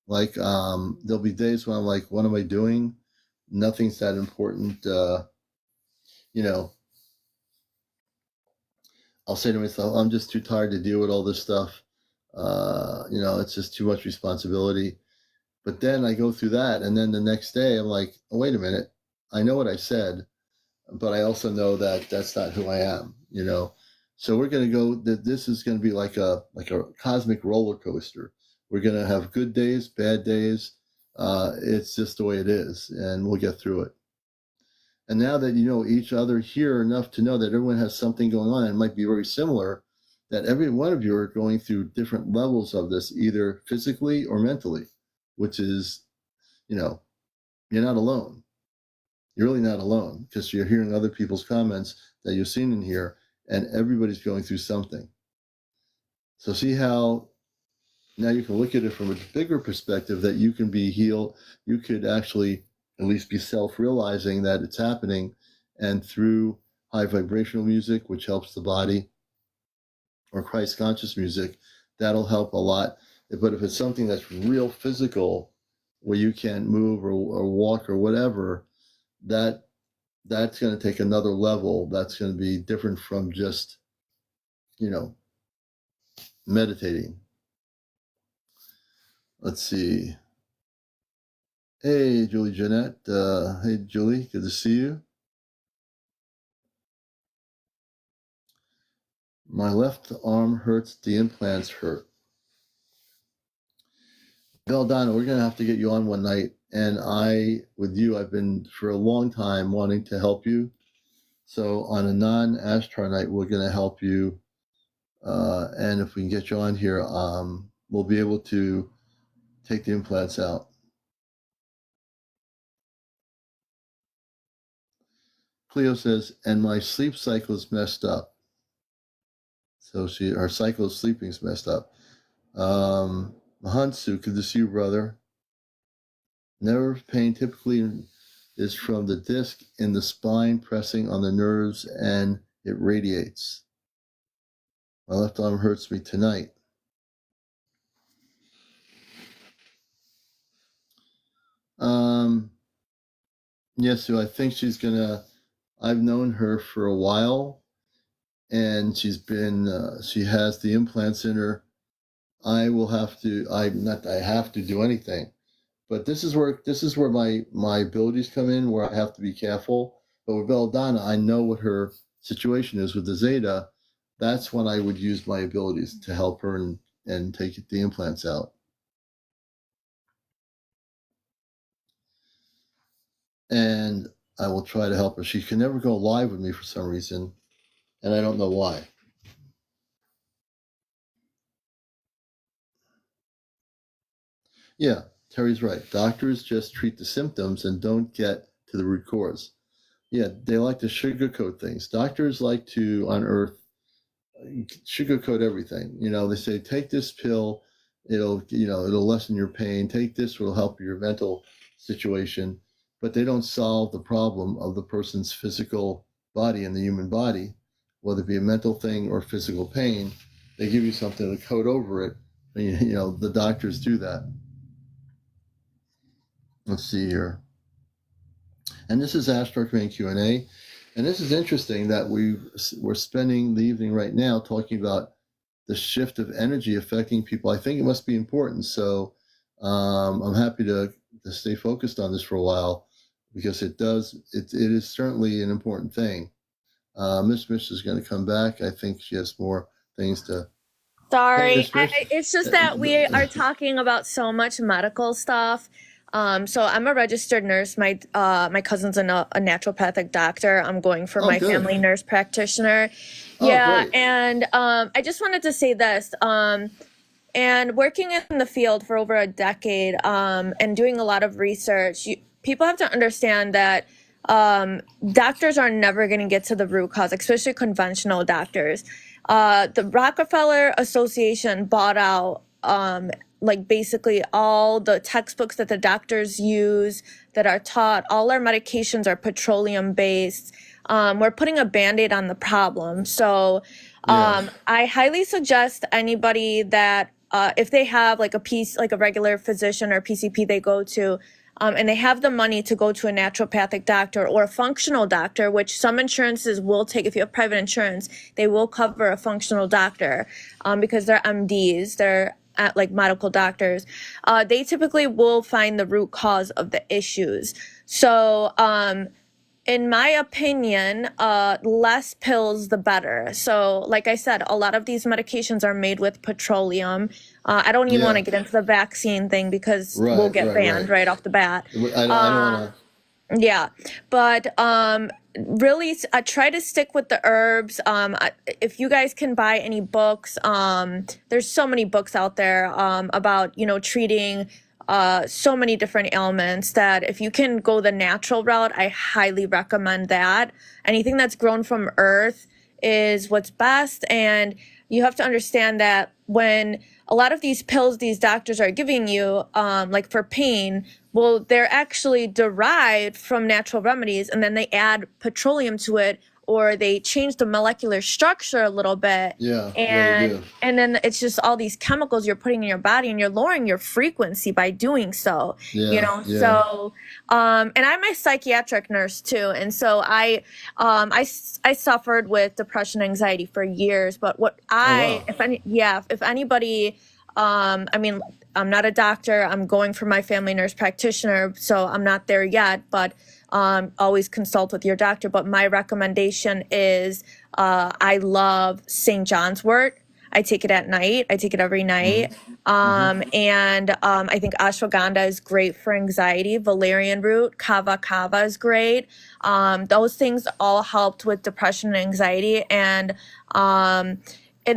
[SPEAKER 1] Like, there'll be days when I'm like, what am I doing? Nothing's that important. I'll say to myself, I'm just too tired to deal with all this stuff. It's just too much responsibility. But then I go through that, and then the next day I'm like, oh, wait a minute. I know what I said, but I also know that that's not who I am, So we're going to go, this is going to be like a cosmic roller coaster. We're going to have good days, bad days. It's just the way it is, and we'll get through it. And now that you know each other here enough to know that everyone has something going on, and it might be very similar, that every one of you are going through different levels of this, either physically or mentally, which is, you're not alone. You're really not alone, because you're hearing other people's comments that you've seen in here, and everybody's going through something. So see how now you can look at it from a bigger perspective that you can be healed. You could actually at least be self-realizing that it's happening, and through high vibrational music, which helps the body, or Christ conscious music, that'll help a lot. But if it's something that's real physical, where you can't move or walk or whatever, that's going to take another level. That's going to be different from just, meditating. Let's see. Hey, Julie Jeanette. Hey, Julie. Good to see you. My left arm hurts. The implants hurt. Belladonna, we're going to have to get you on one night. And I've been for a long time wanting to help you. So on a non-Ashtar night, we're going to help you. And if we can get you on here, we'll be able to take the implants out. Cleo says, and my sleep cycle is messed up. So her cycle of sleeping is messed up. Mahansu, good to see you, brother. Nerve pain typically is from the disc in the spine pressing on the nerves, and it radiates. My left arm hurts me tonight. Yes, so I think she's gonna. I've known her for a while, and she has the implants in her. I have to do anything, but this is where my abilities come in, where I have to be careful. But with Belladonna, I know what her situation is with the Zeta. That's when I would use my abilities to help her and take the implants out. And I will try to help her. She can never go live with me for some reason, and I don't know why. Yeah, Terry's right. Doctors just treat the symptoms and don't get to the root cause. Yeah, they like to sugarcoat things. Doctors like to unearth, sugarcoat everything. They say, take this pill, it'll lessen your pain. Take this, will help your mental situation. But they don't solve the problem of the person's physical body and the human body, whether it be a mental thing or physical pain. They give you something to coat over it. The doctors do that. Let's see here. And this is Ashtar Command Q&A. And this is interesting that we're spending the evening right now talking about the shift of energy affecting people. I think it must be important. So I'm happy to stay focused on this for a while, because it is certainly an important thing. Miss is going to come back. I think she has more things to.
[SPEAKER 3] Sorry,
[SPEAKER 1] Hey,
[SPEAKER 3] it's just that we are talking about so much medical stuff. So I'm a registered nurse. My cousin's a naturopathic doctor. I'm going for my
[SPEAKER 1] good.
[SPEAKER 3] family nurse practitioner.
[SPEAKER 1] Oh,
[SPEAKER 3] Yeah,
[SPEAKER 1] great.
[SPEAKER 3] and I just wanted to say this. And working in the field for over a decade, and doing a lot of research, people have to understand that doctors are never going to get to the root cause, especially conventional doctors. The Rockefeller Association bought out basically all the textbooks that the doctors use that are taught. All our medications are petroleum based. We're putting a Band-Aid on the problem. So I highly suggest anybody that if they have like a regular physician or PCP they go to, and they have the money to go to a naturopathic doctor or a functional doctor, which some insurances will take. If you have private insurance, they will cover a functional doctor because they're MDs. They're medical doctors. They typically will find the root cause of the issues. So in my opinion, less pills, the better. So like I said, a lot of these medications are made with petroleum. I don't even want to get into the vaccine thing because we'll get banned right off the bat.
[SPEAKER 1] I don't want to.
[SPEAKER 3] Yeah, but really try to stick with the herbs. If you guys can buy any books, there's so many books out there about, treating so many different ailments, that if you can go the natural route, I highly recommend that. Anything that's grown from earth is what's best. And you have to understand that when a lot of these pills these doctors are giving you, like for pain, well, they're actually derived from natural remedies, and then they add petroleum to it, or they change the molecular structure a little bit.
[SPEAKER 1] Yeah, they
[SPEAKER 3] And
[SPEAKER 1] do.
[SPEAKER 3] and then it's just all these chemicals you're putting in your body, and you're lowering your frequency by doing so.
[SPEAKER 1] Yeah, yeah.
[SPEAKER 3] So and I'm a psychiatric nurse too, and so I suffered with depression, anxiety for years. But what
[SPEAKER 1] Oh, wow.
[SPEAKER 3] if anybody, I mean, I'm not a doctor. I'm going for my family nurse practitioner, so I'm not there yet. But always consult with your doctor. But my recommendation is, I love St. John's wort. I take it at night. I take it every night. And I think ashwagandha is great for anxiety. Valerian root, kava is great. Those things all helped with depression and anxiety. And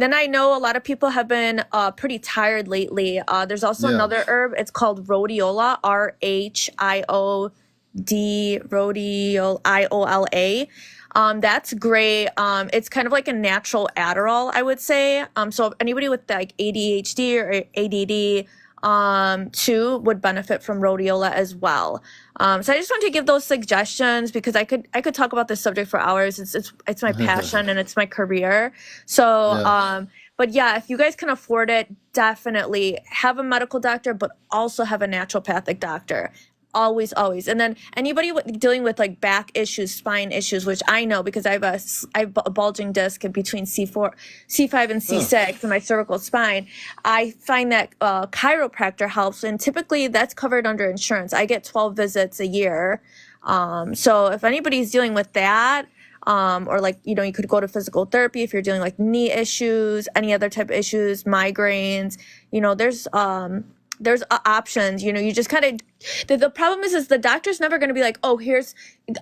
[SPEAKER 3] then I know a lot of people have been pretty tired lately. There's also
[SPEAKER 1] Yeah.
[SPEAKER 3] another herb. It's called rhodiola, rhodiola. That's great. It's kind of like a natural Adderall, I would say. So anybody with like ADHD or ADD too would benefit from rhodiola as well. So I just want to give those suggestions because I could talk about this subject for hours. It's my passion and it's my career. So
[SPEAKER 1] Yeah.
[SPEAKER 3] but yeah, if you guys can afford it, definitely have a medical doctor, but also have a naturopathic doctor. Always. And then anybody dealing with like back issues, spine issues, which I know because I have a bulging disc between C4, C5 and C6 in my cervical spine. I find that chiropractor helps, and typically that's covered under insurance. I get 12 visits a year. So if anybody's dealing with that, or like, you could go to physical therapy if you're dealing like knee issues, any other type of issues, migraines, there's options. You just kind of, the problem is the doctor's never going to be like, oh,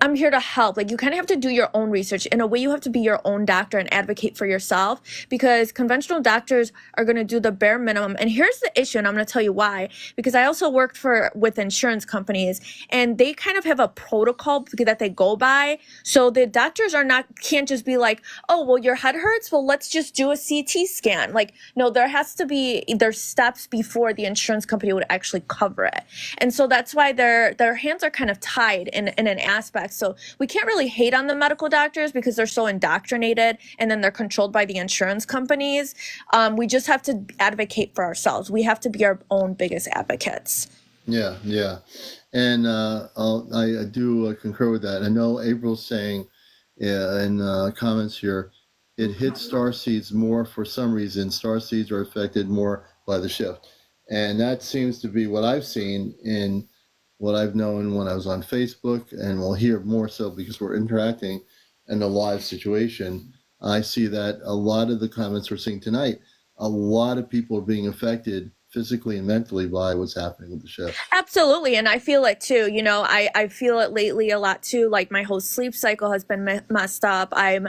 [SPEAKER 3] I'm here to help. Like, you kind of have to do your own research. In a way, you have to be your own doctor and advocate for yourself, because conventional doctors are going to do the bare minimum. And here's the issue, and I'm going to tell you why, because I also worked with insurance companies, and they kind of have a protocol that they go by. So the doctors can't just be like, oh, well, your head hurts, well, let's just do a CT scan. Like, no, there's steps before the insurance company would actually cover it. And so that's why their hands are kind of tied in an aspect. So we can't really hate on the medical doctors because they're so indoctrinated, and then they're controlled by the insurance companies. We just have to advocate for ourselves. We have to be our own biggest advocates.
[SPEAKER 1] Yeah, yeah. And I do concur with that. I know April's saying in comments here, it hits star seeds more for some reason. Star seeds are affected more by the shift. And that seems to be what I've seen in what I've known when I was on Facebook, and we'll hear more so because we're interacting in a live situation. I see that a lot of the comments we're seeing tonight, a lot of people are being affected physically and mentally by what's happening with the shift.
[SPEAKER 3] Absolutely. And I feel it too. I feel it lately a lot too. Like, my whole sleep cycle has been messed up. I'm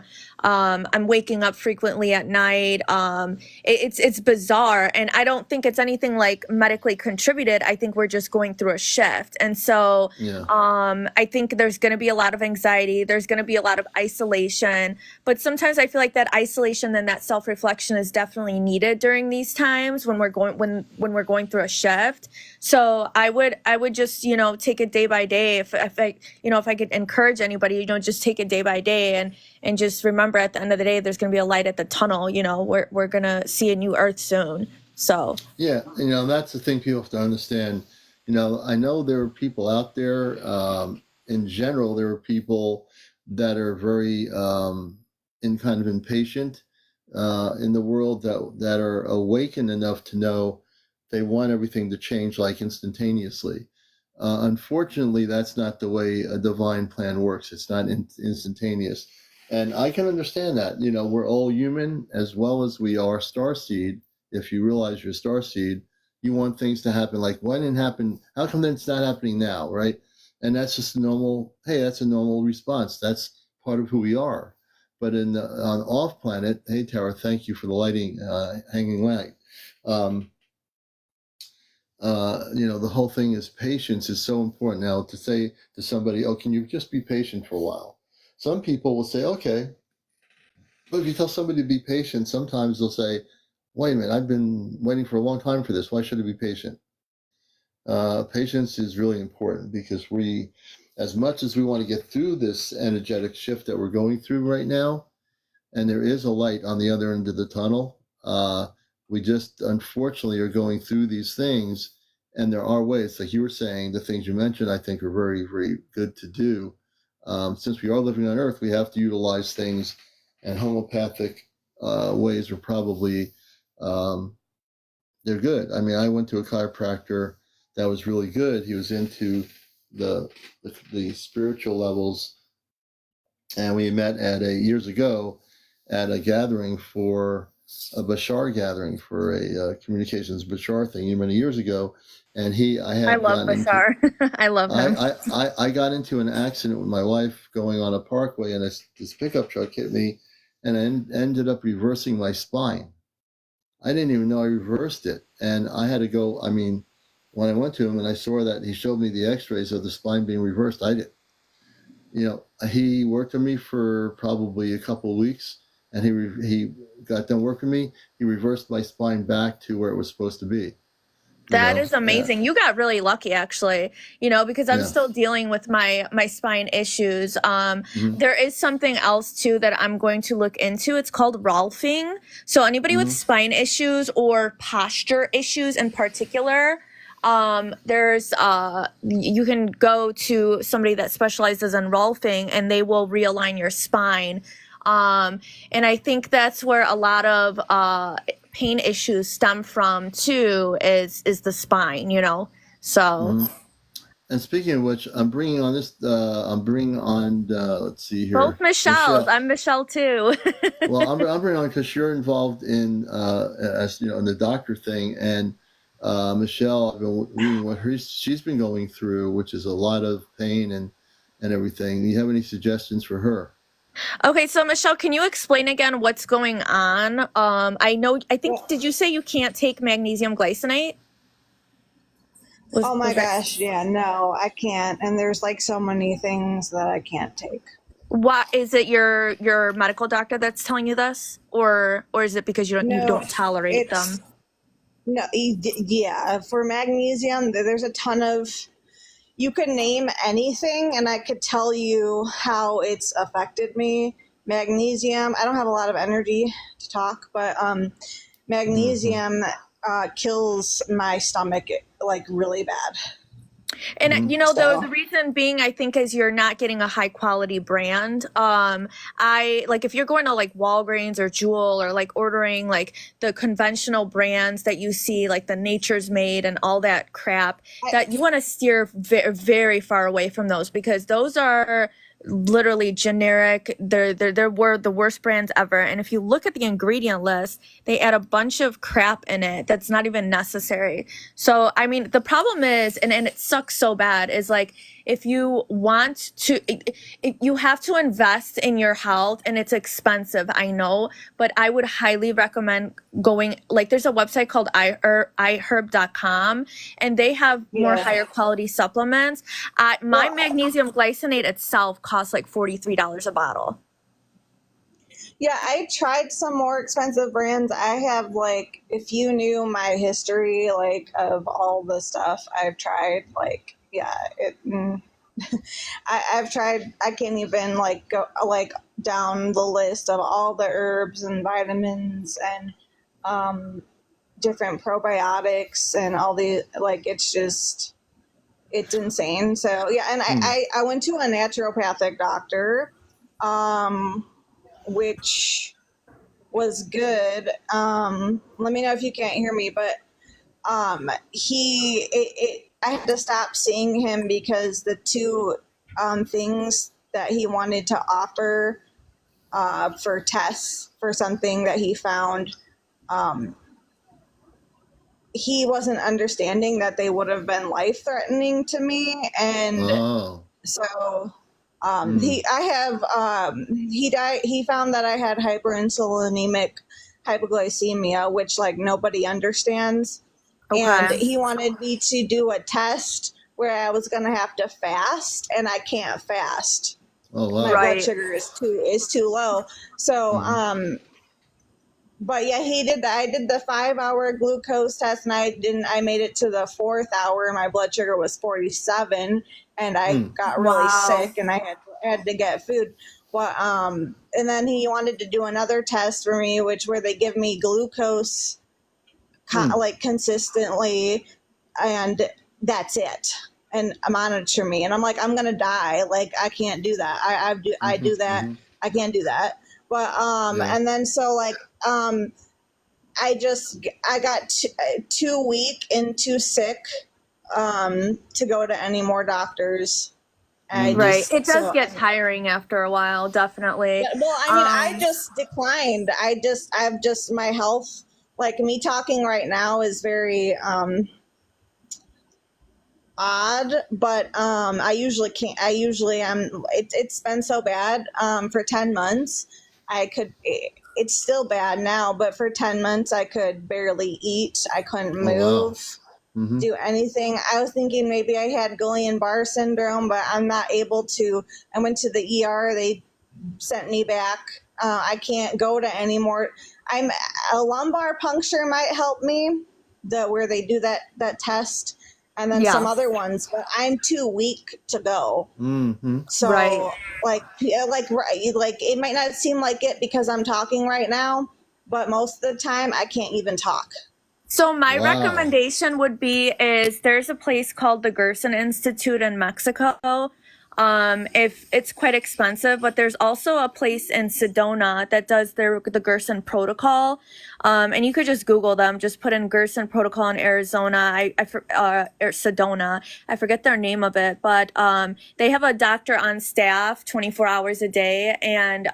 [SPEAKER 3] waking up frequently at night. It's bizarre. And I don't think it's anything like medically contributed. I think we're just going through a shift. And so,
[SPEAKER 1] Yeah.
[SPEAKER 3] I think there's going to be a lot of anxiety. There's going to be a lot of isolation, but sometimes I feel like that isolation and that self-reflection is definitely needed during these times when we're going through a shift. So I would just, take it day by day. If I could encourage anybody, just take it day by day, and just remember at the end of the day, there's going to be a light at the tunnel. We're going to see a new earth soon. So
[SPEAKER 1] Yeah, that's the thing people have to understand. I know there are people out there, in general, there are people that are very kind of impatient in the world, that are awakened enough to know they want everything to change like instantaneously. Unfortunately, that's not the way a divine plan works. It's not instantaneous. And I can understand that. We're all human as well as we are starseed. If you realize you're starseed, you want things to happen. Like, why didn't it happen? How come it's not happening now, right? And that's just that's a normal response. That's part of who we are. But on off planet, hey, Tara, thank you for the lighting, hanging light. The whole thing is patience is so important. Now, to say to somebody, oh, can you just be patient for a while? Some people will say, okay. But if you tell somebody to be patient, sometimes they'll say, wait a minute, I've been waiting for a long time for this. Why should I be patient? Patience is really important because as much as we want to get through this energetic shift that we're going through right now, and there is a light on the other end of the tunnel, we just unfortunately are going through these things, and there are ways, like you were saying, the things you mentioned, I think are very, very good to do. Since we are living on Earth, we have to utilize things, and homeopathic ways are probably, they're good. I mean, I went to a chiropractor that was really good. He was into the spiritual levels, and we met years ago at a gathering for a Bashar gathering for a communications Bashar thing many years ago, and
[SPEAKER 3] I love Bashar. I love him.
[SPEAKER 1] I got into an accident with my wife going on a parkway, and this pickup truck hit me, and I ended up reversing my spine. I didn't even know I reversed it, and I had to go. I mean, when I went to him and I saw that he showed me the X-rays of the spine being reversed, he worked on me for probably a couple of weeks, and he got done working me. He reversed my spine back to where it was supposed to be.
[SPEAKER 3] That is amazing. You got really lucky, actually, because I'm still dealing with my spine issues. There is something else too that I'm going to look into. It's called Rolfing. So anybody with spine issues or posture issues in particular, you can go to somebody that specializes in Rolfing, and they will realign your spine. And I think that's where a lot of pain issues stem from too, is the spine, so.
[SPEAKER 1] And speaking of which, I'm bringing on let's see here,
[SPEAKER 3] both Michelle. I'm Michelle too.
[SPEAKER 1] Well, I'm bringing on because you're involved in in the doctor thing, and Michelle, I've been reading what she's been going through, which is a lot of pain and everything. Do you have any suggestions for her?
[SPEAKER 3] Okay, so Michelle, can you explain again what's going on? Did you say you can't take magnesium glycinate?
[SPEAKER 4] Oh my gosh, yeah, no, I can't. And there's like so many things that I can't take.
[SPEAKER 3] What is it? Your medical doctor that's telling you this, or is it because you don't tolerate them?
[SPEAKER 4] No, yeah, for magnesium, there's a ton of. You could name anything, and I could tell you how it's affected me. Magnesium, I don't have a lot of energy to talk, but magnesium kills my stomach like really bad.
[SPEAKER 3] And the reason being, I think, is you're not getting a high quality brand. If you're going to like Walgreens or Jewel, or like ordering like the conventional brands that you see, like the Nature's Made and all that crap, that you want to steer very far away from those, because those are literally generic. They're the worst brands ever. And if you look at the ingredient list, they add a bunch of crap in it that's not even necessary. So I mean, the problem is, and it sucks so bad, is like, if you want to, you have to invest in your health, and it's expensive, I know, but I would highly recommend going, like, there's a website called iherb.com, and they have more higher quality supplements. My magnesium glycinate itself costs like $43 a bottle.
[SPEAKER 4] Yeah, I tried some more expensive brands. I have, like, if you knew my history, like, of all the stuff I've tried, like, I've tried, I can't even like go like down the list of all the herbs and vitamins and different probiotics and all the, like, it's insane. So yeah, and I went to a naturopathic doctor, which was good. Let me know if you can't hear me, but I had to stop seeing him because the two things that he wanted to offer for tests for something that he found, he wasn't understanding that they would have been life-threatening to me. And so he found that I had hyperinsulinemic hypoglycemia, which like nobody understands. Okay. And he wanted me to do a test where I was going to have to fast, and I can't fast.
[SPEAKER 1] Oh, wow.
[SPEAKER 4] My blood sugar is too low. So but yeah, he did that. I did the 5-hour glucose test, and I made it to the 4th hour. My blood sugar was 47, and I got really
[SPEAKER 3] Wow.
[SPEAKER 4] sick, and I had to get food. But and then he wanted to do another test for me, where they give me glucose like consistently, and that's it, and monitor me. And I'm like, I'm gonna die. Like, I can't do that. I do that. I can't do that. But
[SPEAKER 1] Yeah.
[SPEAKER 4] and then so like I got too weak and too sick to go to any more doctors. I
[SPEAKER 3] Right.
[SPEAKER 4] just
[SPEAKER 3] It does get tiring after a while, definitely.
[SPEAKER 4] well, I mean, I just declined. I've just my health, like me talking right now is very odd, but I usually can't. I usually am. It's been so bad for 10 months. It's still bad now, but for 10 months I could barely eat. I couldn't move. Do anything. I was thinking maybe I had Guillain-Barré syndrome, but I'm not able to. I went to the ER. They sent me back. I can't go to any more. A lumbar puncture might help me, where they do that test, and then some other ones. But I'm too weak to go. So
[SPEAKER 3] Right.
[SPEAKER 4] like it might not seem like it because I'm talking right now, but most of the time I can't even talk.
[SPEAKER 3] So my
[SPEAKER 1] Wow.
[SPEAKER 3] recommendation would be is there's a place called the Gerson Institute in Mexico. If it's quite expensive, but there's also a place in Sedona that does the Gerson protocol. And you could just Google them, just put in Gerson protocol in Arizona, or Sedona. I forget their name of it, but they have a doctor on staff 24 hours a day. And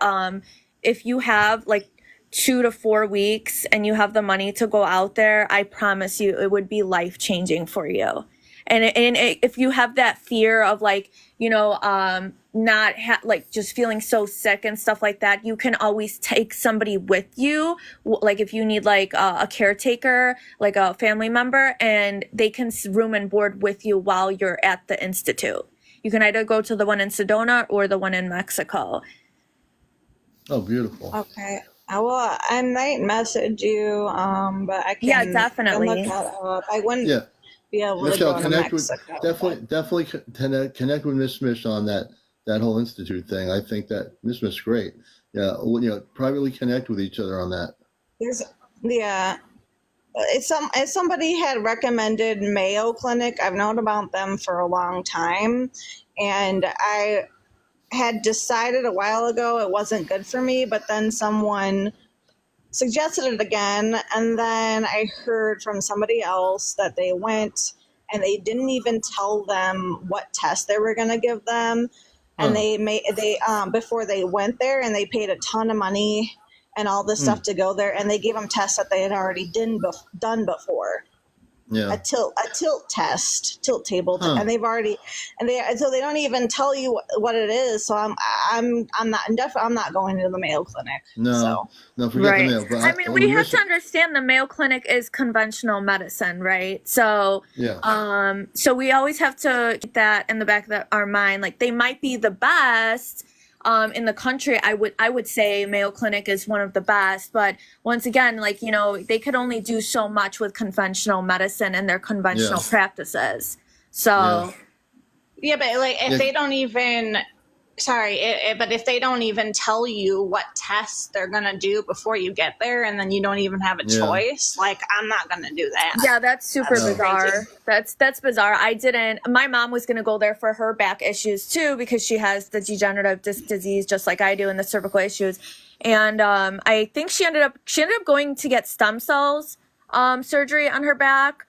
[SPEAKER 3] if you have like 2 to 4 weeks and you have the money to go out there, I promise you it would be life-changing for you. And if you have that fear of like, like just feeling so sick and stuff like that, you can always take somebody with you. Like if you need like a caretaker, like a family member, and they can room and board with you while you're at the institute. You can either go to the one in Sedona or the one in Mexico.
[SPEAKER 1] Oh, beautiful.
[SPEAKER 4] Okay. Well, I might message you, but I can.
[SPEAKER 3] Yeah, definitely.
[SPEAKER 4] Look that up. I wouldn't be able
[SPEAKER 1] Michelle,
[SPEAKER 4] to go
[SPEAKER 1] connect
[SPEAKER 4] to
[SPEAKER 1] with
[SPEAKER 4] Mexico.
[SPEAKER 1] definitely connect with Miss Smith on that whole institute thing. I think that Miss Smith's great. Yeah, privately connect with each other on that.
[SPEAKER 4] If somebody had recommended Mayo Clinic, I've known about them for a long time, and I had decided a while ago it wasn't good for me, but then someone suggested it again, and then I heard from somebody else that they went and they didn't even tell them what test they were going to give them, and they before they went there, and they paid a ton of money and all this stuff to go there, and they gave them tests that they had already done before.
[SPEAKER 1] Yeah.
[SPEAKER 4] A tilt table, and they've already, so they don't even tell you what it is. So I'm not going to the Mayo Clinic.
[SPEAKER 1] No, forget the Mayo. But
[SPEAKER 3] I mean, we have to understand the Mayo Clinic is conventional medicine, right? So so we always have to keep that in the back of our mind. Like they might be the best. In the country, I would say Mayo Clinic is one of the best, but once again, like, they could only do so much with conventional medicine and their conventional practices. So
[SPEAKER 4] but like if they don't even but if they don't even tell you what tests they're gonna do before you get there, and then you don't even have a choice, like I'm not gonna do that.
[SPEAKER 3] Yeah, that's super bizarre. That's bizarre. My mom was gonna go there for her back issues too, because she has the degenerative disc disease just like I do, and the cervical issues. And I think she ended up going to get stem cells surgery on her back,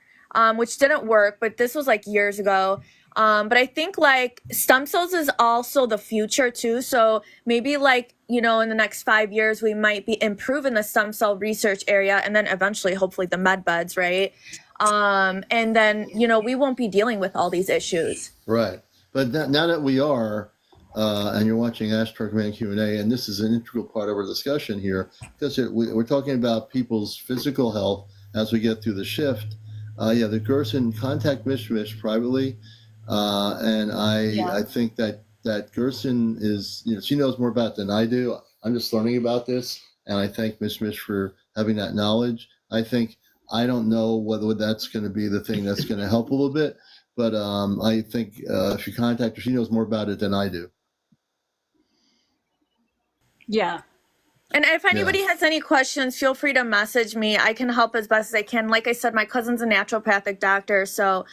[SPEAKER 3] which didn't work, but this was like years ago. But I think like stem cells is also the future too. So maybe like, in the next 5 years, we might be improving the stem cell research area, and then eventually, hopefully the med beds, right? And then, we won't be dealing with all these issues.
[SPEAKER 1] Right. But now that we are, and you're watching Ashtar Command Q&A, and this is an integral part of our discussion here, because we're talking about people's physical health as we get through the shift. The Gerson, contact Miss privately. And I think that Gerson is, she knows more about it than I do. I'm just learning about this, And I thank Ms. Mish for having that knowledge. I don't know whether that's going to be the thing that's going to help a little bit, but I think if you contact her, she knows more about it than I do.
[SPEAKER 5] Yeah.
[SPEAKER 3] And if
[SPEAKER 1] Yeah.
[SPEAKER 3] anybody has any questions, feel free to message me. I can help as best as I can. Like I said, my cousin's a naturopathic doctor. So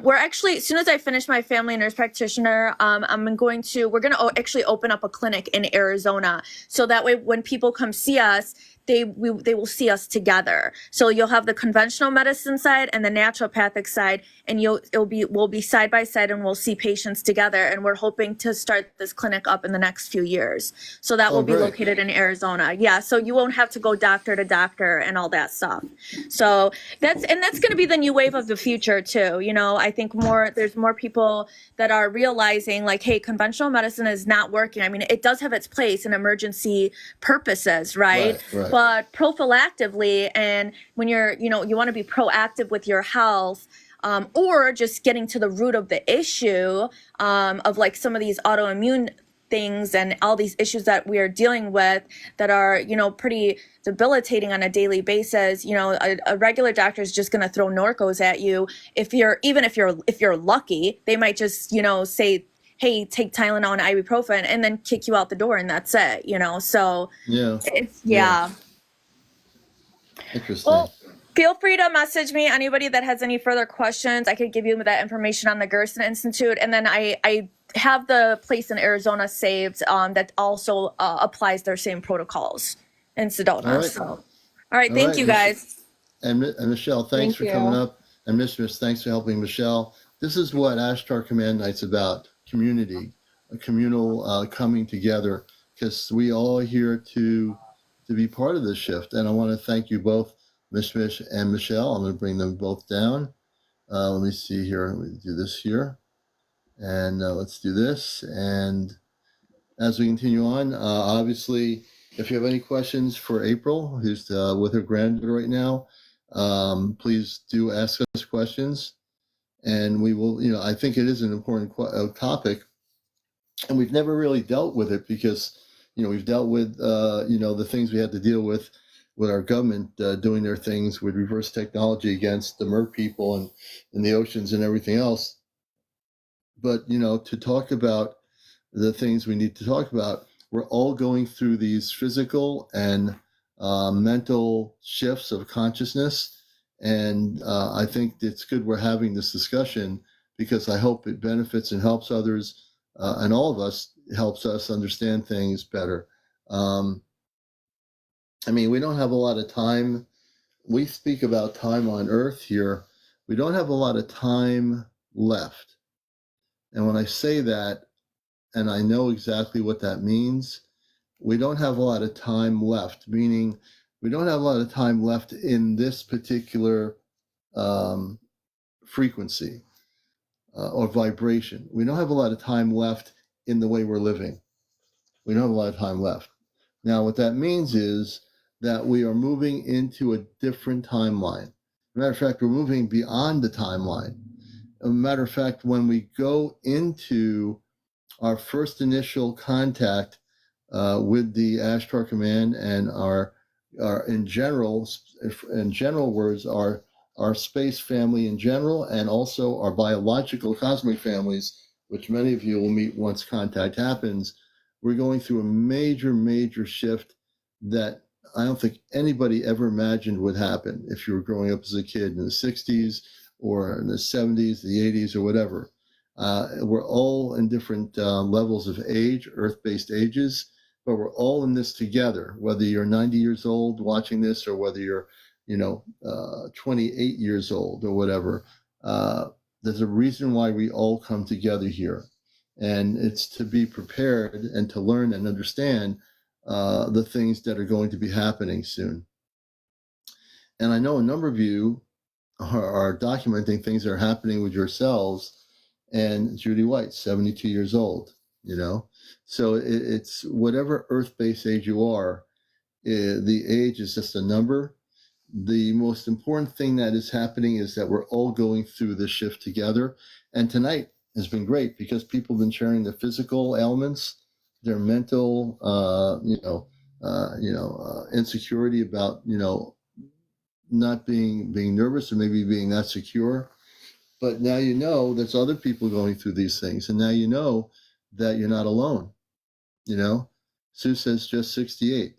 [SPEAKER 3] we're actually, as soon as I finish my family nurse practitioner, we're going to actually open up a clinic in Arizona. So that way when people come see us, they will see us together. So you'll have the conventional medicine side and the naturopathic side, and we'll be side by side, and we'll see patients together. And we're hoping to start this clinic up in the next few years. So that will be
[SPEAKER 1] great.
[SPEAKER 3] located in Arizona. Yeah. So you won't have to go doctor to doctor and all that stuff. So that's going to be the new wave of the future too. You know, I think there's more people that are realizing like, hey, conventional medicine is not working. I mean, it does have its place in emergency purposes, right?
[SPEAKER 1] Right.
[SPEAKER 3] But prophylactively, and when you want to be proactive with your health, or just getting to the root of the issue of like some of these autoimmune things and all these issues that we are dealing with that are, pretty debilitating on a daily basis. A regular doctor is just going to throw Norcos at you. If you're lucky, they might just, say, hey, take Tylenol and ibuprofen, and then kick you out the door, and that's it, so
[SPEAKER 1] Yeah. Interesting.
[SPEAKER 3] Well, feel free to message me. Anybody that has any further questions, I could give you that information on the Gerson Institute. And then I have the place in Arizona saved that also applies their same protocols in Sedona.
[SPEAKER 1] All right.
[SPEAKER 3] So, all right. Thank you, guys.
[SPEAKER 1] And Michelle, thanks for coming up. And Miss, thanks for helping Michelle. This is what Ashtar Command Night's about: community, a communal coming together, because we all are here to be part of this shift. And I want to thank you both, Miss and Michelle. I'm going to bring them both down. Let me see here. Let me do this here. And let's do this. And as we continue on, obviously, if you have any questions for April, who's with her granddaughter right now, please do ask us questions. And we will, I think it is an important topic. And we've never really dealt with it because, we've dealt with, the things we had to deal with our government doing their things with reverse technology against the mer people and in the oceans and everything else. But, to talk about the things we need to talk about, we're all going through these physical and mental shifts of consciousness. And I think it's good we're having this discussion because I hope it benefits and helps others and all of us, helps us understand things better. We don't have a lot of time. We speak about time on Earth here. We don't have a lot of time left. And when I say that, and I know exactly what that means, we don't have a lot of time left, meaning we don't have a lot of time left in this particular frequency or vibration. We don't have a lot of time left in the way we're living. We don't have a lot of time left. Now, what that means is that we are moving into a different timeline. As a matter of fact, we're moving beyond the timeline. As a matter of fact, when we go into our first initial contact with the Ashtar Command and our in general words, our space family in general, and also our biological cosmic families, which many of you will meet once contact happens, we're going through a major, major shift that I don't think anybody ever imagined would happen if you were growing up as a kid in the 60s or in the 70s, the 80s, or whatever. We're all in different levels of age, Earth-based ages, but we're all in this together, whether you're 90 years old watching this or whether you're 28 years old or whatever. There's a reason why we all come together here. And it's to be prepared and to learn and understand the things that are going to be happening soon. And I know a number of you are documenting things that are happening with yourselves. And Judy White, 72 years old, So it's whatever Earth-based age you are, the age is just a number. The most important thing that is happening is that we're all going through this shift together. And tonight has been great because people have been sharing their physical ailments, their mental, insecurity about, not being nervous or maybe being not secure. But now you know there's other people going through these things, and now you know that you're not alone. Sue says just 68.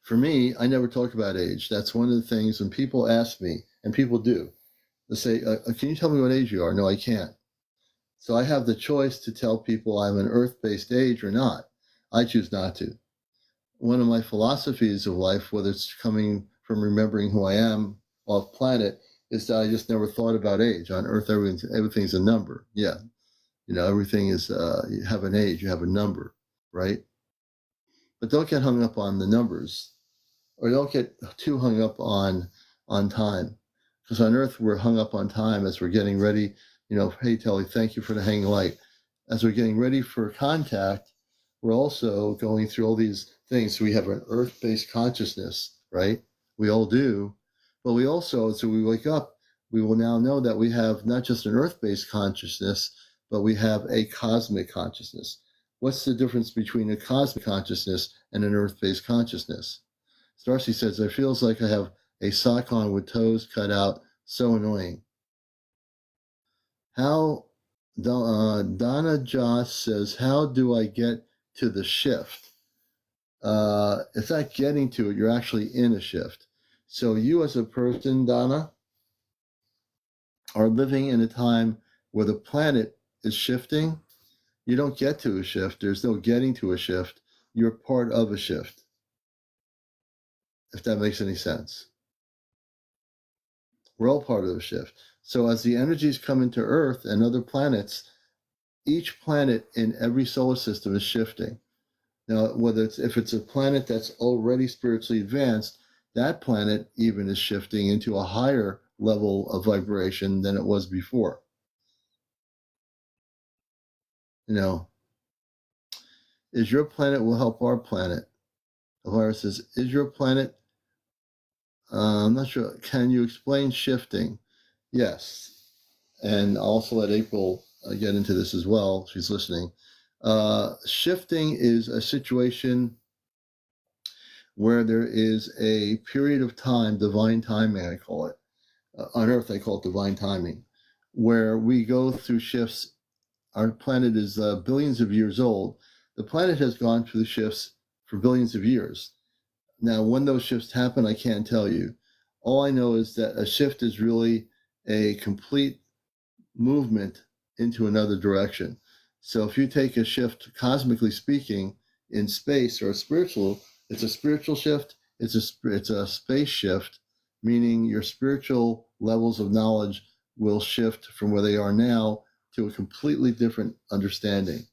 [SPEAKER 1] For me, I never talk about age. That's one of the things when people ask me, and people do, they say, can you tell me what age you are? No, I can't. So I have the choice to tell people I'm an earth-based age or not. I choose not to. One of my philosophies of life, whether it's coming from remembering who I am off planet, is that I just never thought about age. On Earth, everything's a number. Yeah. Everything is, you have an age, you have a number, right? But don't get hung up on the numbers, or don't get too hung up on time. Because on Earth, we're hung up on time as we're getting ready. Hey, Telly, thank you for the hanging light. As we're getting ready for contact, we're also going through all these things. So we have an earth-based consciousness, right? We all do. But we also, so we wake up, we will now know that we have not just an earth-based consciousness, but we have a cosmic consciousness. What's the difference between a cosmic consciousness and an earth-based consciousness? Darcy says, it feels like I have a sock on with toes cut out. So annoying. How Donna Joss says, how do I get to the shift? It's not getting to it. You're actually in a shift. So you as a person, Donna, are living in a time where the planet is shifting. You don't get to a shift. There's no getting to a shift. You're part of a shift, if that makes any sense. We're all part of a shift. So as the energies come into Earth and other planets, each planet in every solar system is shifting. Now, if it's a planet that's already spiritually advanced, that planet even is shifting into a higher level of vibration than it was before. Is your planet will help our planet? Elvira says, is your planet, I'm not sure, can you explain shifting? Yes. And I'll also let April get into this as well. She's listening. Shifting is a situation where there is a period of time, divine timing, I call it. On Earth, I call it divine timing, where we go through shifts. Our planet is billions of years old. The planet has gone through the shifts for billions of years. Now, when those shifts happen, I can't tell you. All I know is that a shift is really a complete movement into another direction. So if you take a shift, cosmically speaking, in space or it's a spiritual shift, it's a space shift, meaning your spiritual levels of knowledge will shift from where they are now to a completely different understanding.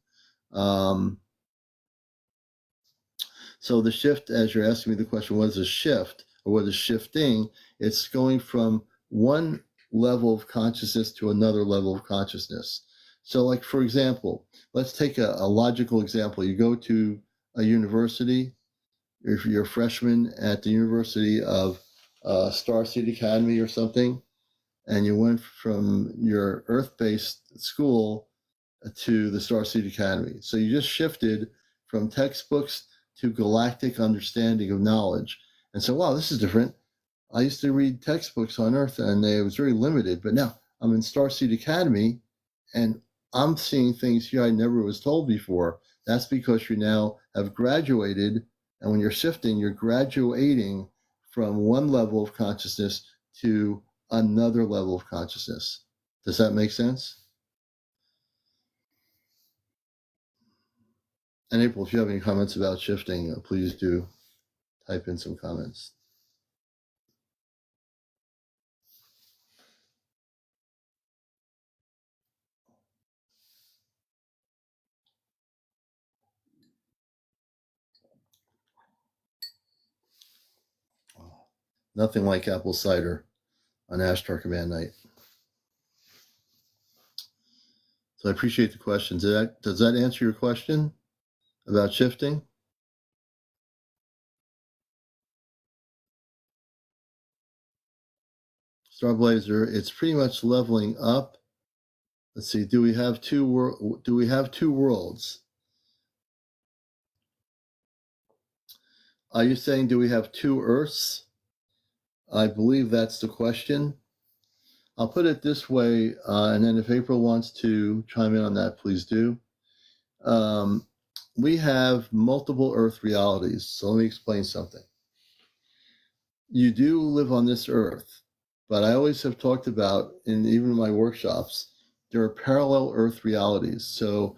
[SPEAKER 1] So the shift, as you're asking me the question, what is a shift or what is shifting? It's going from one level of consciousness to another level of consciousness. So like, for example, let's take a logical example. You go to a university, if you're a freshman at the University of Starseed Academy or something, and you went from your earth-based school to the Starseed Academy. So you just shifted from textbooks to galactic understanding of knowledge. And so, wow, this is different. I used to read textbooks on Earth and it was very limited, but now I'm in Starseed Academy and I'm seeing things here I never was told before. That's because you now have graduated, and when you're shifting, you're graduating from one level of consciousness to another level of consciousness. Does that make sense? And April, if you have any comments about shifting, please do type in some comments. Nothing like apple cider on Ashtar Command night. So I appreciate the question. Does that answer your question about shifting? Starblazer, it's pretty much leveling up. Let's see. Do we have two worlds? Are you saying, do we have two Earths? I believe that's the question. I'll put it this way, and then if April wants to chime in on that, please do. We have multiple Earth realities. So let me explain something. You do live on this Earth, but I always have talked about, in even my workshops, there are parallel Earth realities. So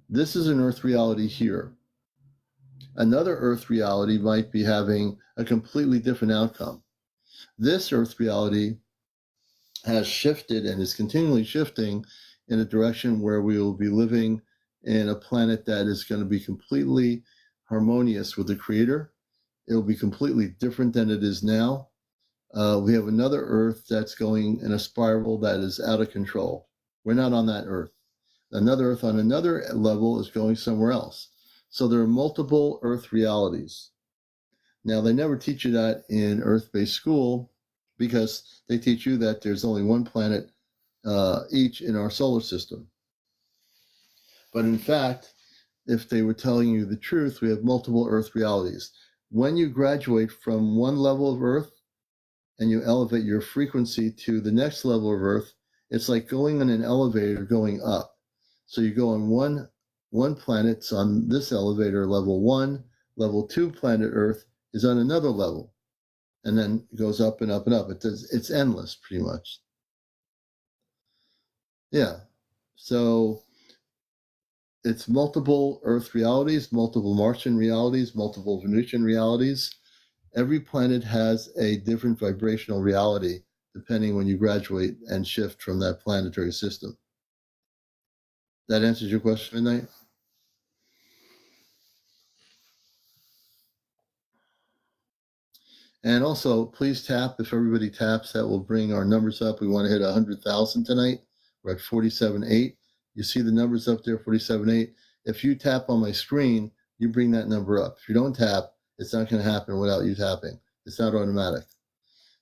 [SPEAKER 1] this is an Earth reality here. Another Earth reality might be having a completely different outcome. This Earth reality has shifted and is continually shifting in a direction where we will be living in a planet that is going to be completely harmonious with the Creator. It will be completely different than it is now. We have another Earth that's going in a spiral that is out of control. We're not on that Earth. Another Earth on another level is going somewhere else. So there are multiple Earth realities. Now, they never teach you that in Earth-based school because they teach you that there's only one planet each in our solar system. But in fact, if they were telling you the truth, we have multiple Earth realities. When you graduate from one level of Earth and you elevate your frequency to the next level of Earth, it's like going on an elevator going up. So you go on one planet's on this elevator, level 1, level 2 planet Earth is on another level, and then it goes up and up and up. It's endless, pretty much. Yeah. So it's multiple Earth realities, multiple Martian realities, multiple Venusian realities. Every planet has a different vibrational reality depending when you graduate and shift from that planetary system. That answers your question, Midnight? And also, please tap. If everybody taps, that will bring our numbers up. We want to hit 100,000 tonight. We're at 47.8. You see the numbers up there, 47.8. If you tap on my screen, you bring that number up. If you don't tap, it's not going to happen without you tapping. It's not automatic.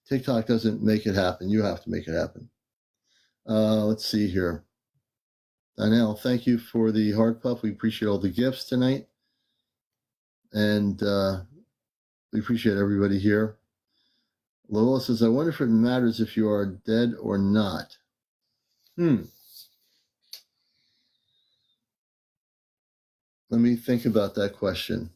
[SPEAKER 1] TikTok doesn't make it happen. You have to make it happen. Let's see here. Donnell, thank you for the heart puff. We appreciate all the gifts tonight. And we appreciate everybody here. Lola says, I wonder if it matters if you are dead or not. Let me think about that question.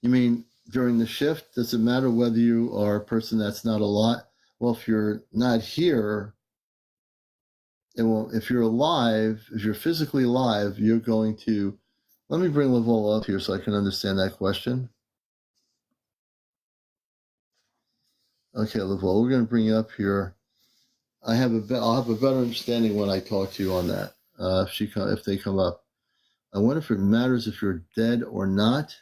[SPEAKER 1] You mean during the shift, does it matter whether you are a person that's not alive? Well, if you're not here, it won't. If you're alive, if you're physically alive, you're going to. Let me bring Lavola up here so I can understand that question. Okay, Lavola, we're going to bring you up here. I'll have a better understanding when I talk to you on that. If they come up, I wonder if it matters if you're dead or not.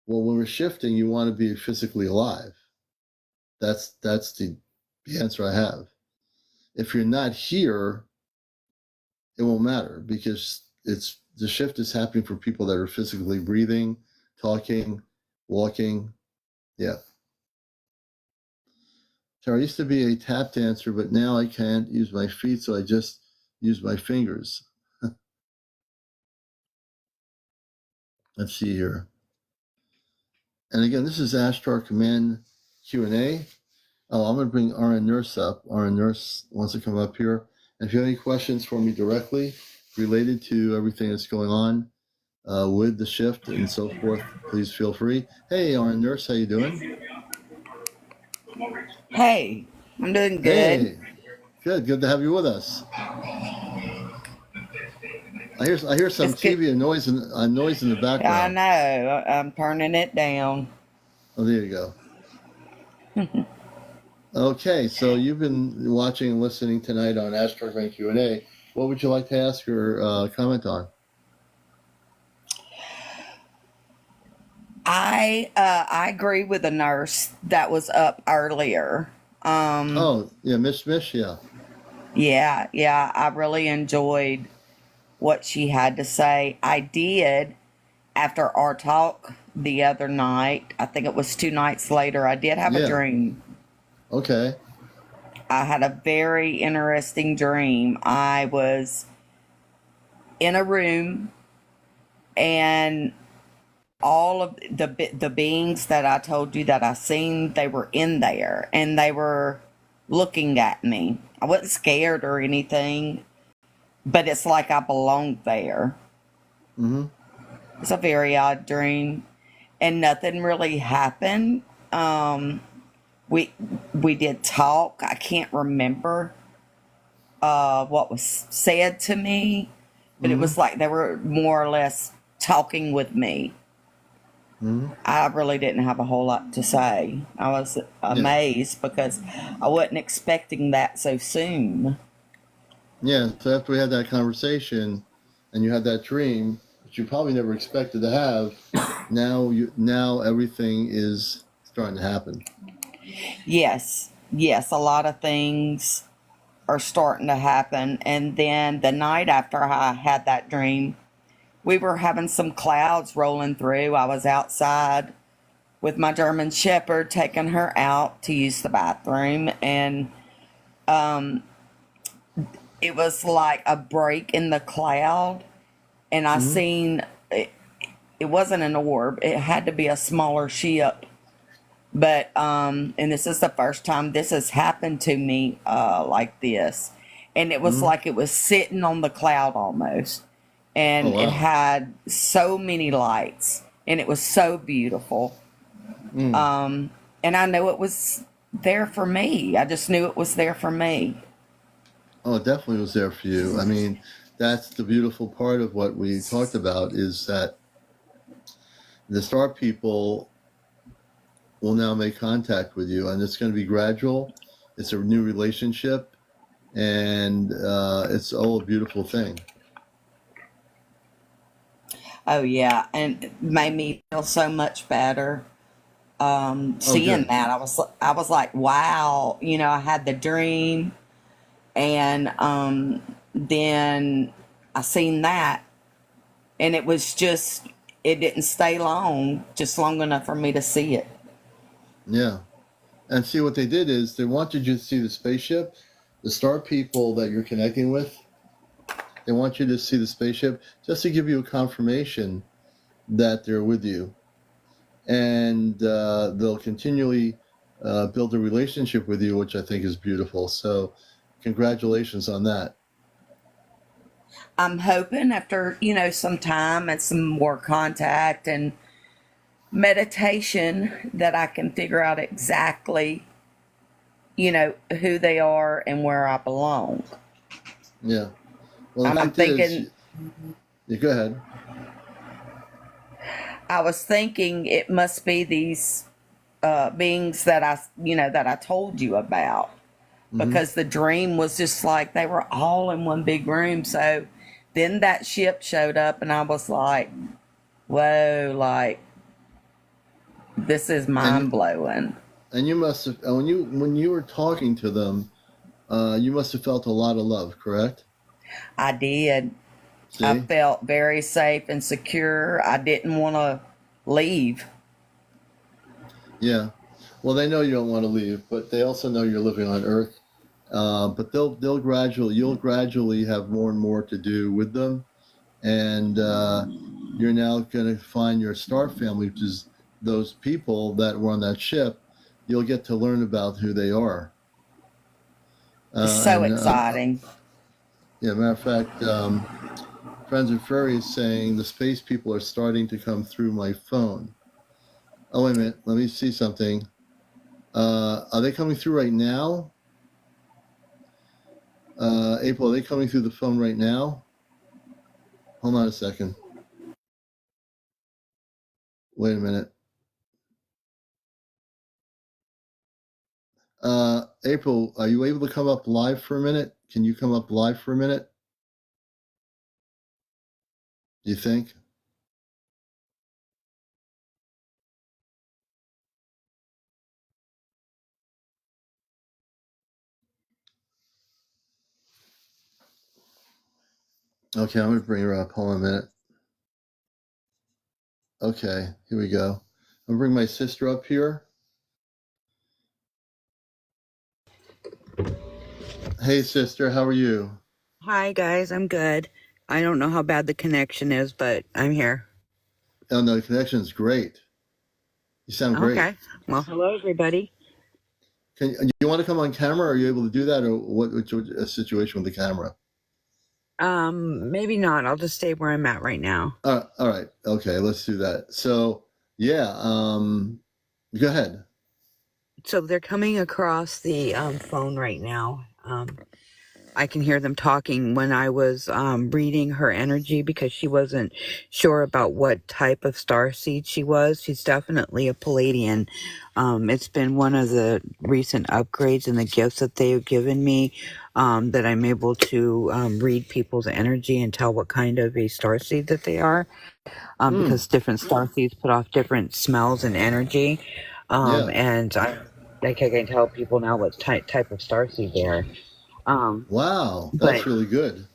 [SPEAKER 1] Well, when we're shifting, you want to be physically alive. That's the answer I have. If you're not here, it won't matter because the shift is happening for people that are physically breathing, talking, walking. Yeah. So I used to be a tap dancer, but now I can't use my feet, so I just use my fingers. Let's see here. And again, this is Ashtar Command Q&A. Oh, I'm going to bring RN Nurse up. RN Nurse wants to come up here. And if you have any questions for me directly related to everything that's going on with the shift and so forth, please feel free. Hey, RN Nurse, how you doing?
[SPEAKER 5] Hey, I'm doing good.
[SPEAKER 1] Hey, good to have you with us. I hear some
[SPEAKER 5] It's good.
[SPEAKER 1] TV and noise in the
[SPEAKER 5] I
[SPEAKER 1] background.
[SPEAKER 5] know. I'm turning it down.
[SPEAKER 1] Oh, there you go. Okay, so you've been watching and listening tonight on Ashtar Command Q&A. What would you like to ask or comment on?
[SPEAKER 5] I agree with the nurse that was up earlier.
[SPEAKER 1] Oh, yeah, Mish, yeah.
[SPEAKER 5] Yeah, I really enjoyed what she had to say. I did, after our talk the other night, I think it was 2 nights later, I did have a dream.
[SPEAKER 1] Okay.
[SPEAKER 5] I had a very interesting dream. I was in a room and all of the beings that I told you that I seen, they were in there and they were looking at me. I wasn't scared or anything, but it's like I belonged there.
[SPEAKER 1] Mm-hmm.
[SPEAKER 5] It's a very odd dream, and nothing really happened. We did talk. I can't remember what was said to me, but it
[SPEAKER 1] Mm-hmm.
[SPEAKER 5] was like they were more or less talking with me.
[SPEAKER 1] Mm-hmm.
[SPEAKER 5] I really didn't have a whole lot to say. I was
[SPEAKER 1] Yeah.
[SPEAKER 5] amazed because I wasn't expecting that so soon.
[SPEAKER 1] Yeah. So after we had that conversation, and you had that dream, which you probably never expected to have, now everything is starting to happen.
[SPEAKER 5] Yes, a lot of things are starting to happen. And then the night after I had that dream, we were having some clouds rolling through. I was outside with my German Shepherd, taking her out to use the bathroom, and it was like a break in the cloud, and I
[SPEAKER 1] Mm-hmm.
[SPEAKER 5] seen it. It wasn't an orb. It had to be a smaller ship. But and this is the first time this has happened to me like this, and it was
[SPEAKER 1] Mm-hmm.
[SPEAKER 5] like it was sitting on the cloud almost,
[SPEAKER 1] Oh
[SPEAKER 5] and it
[SPEAKER 1] wow.
[SPEAKER 5] had so many lights, and it was so beautiful.
[SPEAKER 1] Mm.
[SPEAKER 5] And I knew it was there for me. I just knew it was there for me.
[SPEAKER 1] Oh, it definitely was there for you. I mean, that's the beautiful part of what we talked about, is that the star people will now make contact with you, and it's going to be gradual. It's a new relationship, and it's all a beautiful thing.
[SPEAKER 5] Oh yeah, and it made me feel so much better.
[SPEAKER 1] Oh,
[SPEAKER 5] Seeing
[SPEAKER 1] good.
[SPEAKER 5] that, I was like, wow. I had the dream, and then I seen that, and it was just, it didn't stay long, just long enough for me to see it.
[SPEAKER 1] Yeah. And see, what they did is they wanted you to see the spaceship, the star people that you're connecting with. They want you to see the spaceship just to give you a confirmation that they're with you, and they'll continually build a relationship with you, which I think is beautiful. So, congratulations on that.
[SPEAKER 5] I'm hoping after, some time and some more contact and meditation that I can figure out exactly, who they are and where I belong.
[SPEAKER 1] Yeah. Well, the
[SPEAKER 5] I'm
[SPEAKER 1] fact is,
[SPEAKER 5] thinking,
[SPEAKER 1] yeah, go ahead.
[SPEAKER 5] I was thinking it must be these beings that I told you about,
[SPEAKER 1] Mm-hmm.
[SPEAKER 5] because the dream was just like they were all in one big room. So then that ship showed up, and I was like, whoa, like, this is
[SPEAKER 1] And
[SPEAKER 5] mind blowing.
[SPEAKER 1] and you must have, when you were talking to them, you must have felt a lot of love, correct?
[SPEAKER 5] I did. I
[SPEAKER 1] See?
[SPEAKER 5] felt very safe and secure. I didn't want to leave.
[SPEAKER 1] Yeah. Well, they know you don't want to leave, but they also know you're living on Earth. But you'll gradually have more and more to do with them, and you're now going to find your star family, which is those people that were on that ship. You'll get to learn about who they are.
[SPEAKER 5] It's
[SPEAKER 1] Uh,
[SPEAKER 5] so
[SPEAKER 1] and
[SPEAKER 5] exciting.
[SPEAKER 1] yeah, matter of fact, Friends of Furry is saying the space people are starting to come through my phone. Oh, wait a minute. Let me see something. Are they coming through right now? April, are they coming through the phone right now? Hold on a second. Wait a minute. April, are you able to come up live for a minute? Can you come up live for a minute? Do you think? Okay, I'm going to bring her up. Hold on a minute. Okay, here we go. I'm going to bring my sister up here. Hey, sister, how are you?
[SPEAKER 6] Hi, guys. I'm good. I don't know how bad the connection is, but I'm here.
[SPEAKER 1] Oh no, the connection is great. You sound great.
[SPEAKER 6] Okay. Well, hello, everybody.
[SPEAKER 1] You want to come on camera? Are you able to do that, or what's your situation with the camera?
[SPEAKER 6] Maybe not. I'll just stay where I'm at right now.
[SPEAKER 1] All right. Okay, let's do that. So, yeah. Go ahead.
[SPEAKER 6] So they're coming across the phone right now. I can hear them talking. When I was reading her energy, because she wasn't sure about what type of starseed she was. She's definitely a Palladian. It's been one of the recent upgrades and the gifts that they've given me, that I'm able to read people's energy and tell what kind of a starseed that they are, because different starseeds put off different smells and energy.
[SPEAKER 1] Yeah.
[SPEAKER 6] And I can tell people now what type of starseed they are.
[SPEAKER 1] Wow,
[SPEAKER 6] But
[SPEAKER 1] that's really good.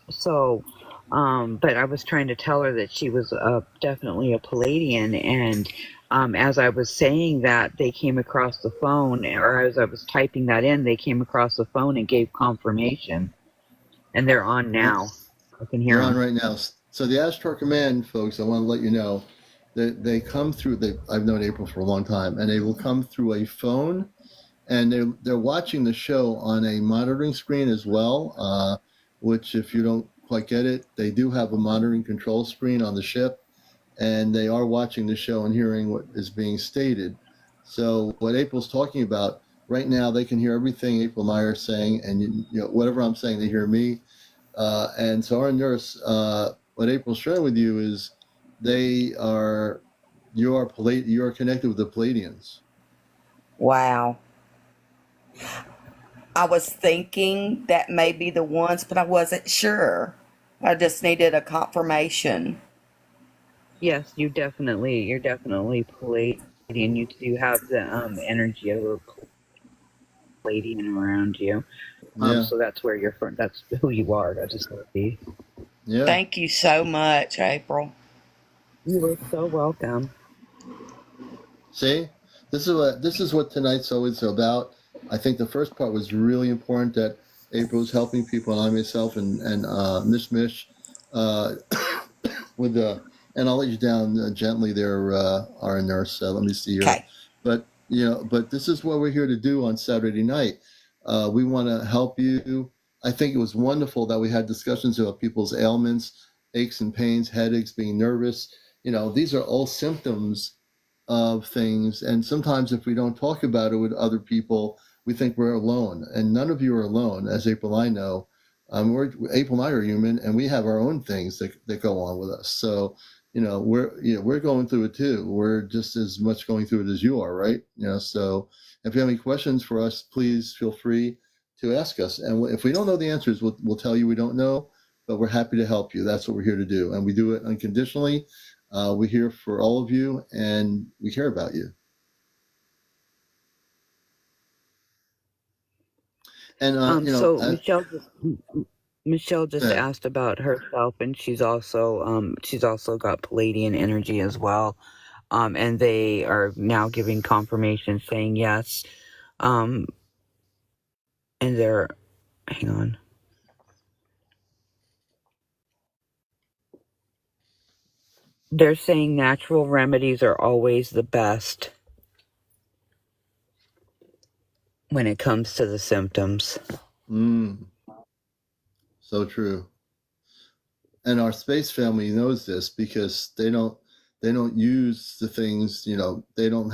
[SPEAKER 6] so, but I was trying to tell her that she was definitely a Palladian, and as I was saying that, they came across the phone, or as I was typing that in, they came across the phone and gave confirmation, and they're on now. I can hear
[SPEAKER 1] They're on
[SPEAKER 6] them.
[SPEAKER 1] right now. So the Ashtar Command folks, I want to let you know that they come through. I've known April for a long time, and they will come through a phone, and they're watching the show on a monitoring screen as well. Which, if you don't quite get it, they do have a monitoring control screen on the ship, and they are watching the show and hearing what is being stated. So what April's talking about right now, they can hear everything April and I are saying, and whatever I'm saying, they hear me. And so our nurse, what April's sharing with you is you are connected with the Palladians.
[SPEAKER 5] Wow. I was thinking that may be the ones, but I wasn't sure. I just needed a confirmation.
[SPEAKER 6] Yes, you're definitely Palladian. You do have the energy of a Palladian around you.
[SPEAKER 1] Yeah.
[SPEAKER 6] So that's where you're from. That's who you are. That's just be.
[SPEAKER 1] Yeah.
[SPEAKER 5] Thank you so much, April.
[SPEAKER 6] You are so welcome.
[SPEAKER 1] See, this is what tonight's always about. I think the first part was really important, that April's helping people, and I myself and Miss Mish with the, and I'll let you down gently there, our nurse. Let me see here.
[SPEAKER 5] Okay.
[SPEAKER 1] But this is what we're here to do on Saturday night. We want to help you. I think it was wonderful that we had discussions about people's ailments, aches and pains, headaches, being nervous. These are all symptoms of things, and sometimes if we don't talk about it with other people, we think we're alone, and none of you are alone. As April and I know, April and I are human, and we have our own things that go on with us. So we're going through it too. We're just as much going through it as you are, right? So if you have any questions for us, please feel free to ask us, and if we don't know the answers, we'll tell you we don't know, but we're happy to help you. That's what we're here to do, and we do it unconditionally. We're here for all of you, and we care about you. And
[SPEAKER 6] so Michelle just asked about herself, and she's also got Palladian energy as well, and they are now giving confirmation saying yes, and they're, hang on. They're saying natural remedies are always the best when it comes to the symptoms.
[SPEAKER 1] So true. And our space family knows this, because they don't use the things, they don't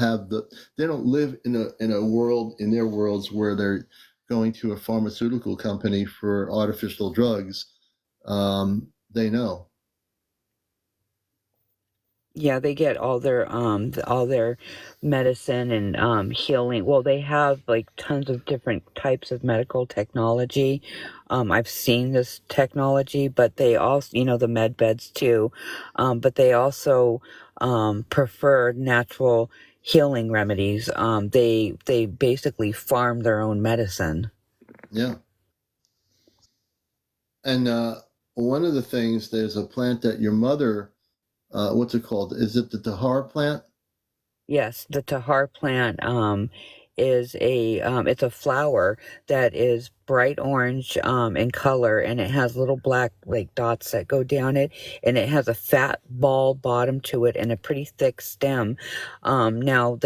[SPEAKER 1] live in a world, in their worlds, where they're going to a pharmaceutical company for artificial drugs. They know.
[SPEAKER 6] Yeah, they get all their medicine and healing. Well, they have like tons of different types of medical technology. I've seen this technology, but they also, the med beds too. But they also prefer natural healing remedies. They basically farm their own medicine.
[SPEAKER 1] Yeah. And one of the things, there's a plant that your mother, what's it called? Is it the Tahar plant?
[SPEAKER 6] Yes, the Tahar plant is it's a flower that is bright orange in color, and it has little black like dots that go down it, and it has a fat ball bottom to it and a pretty thick stem. Now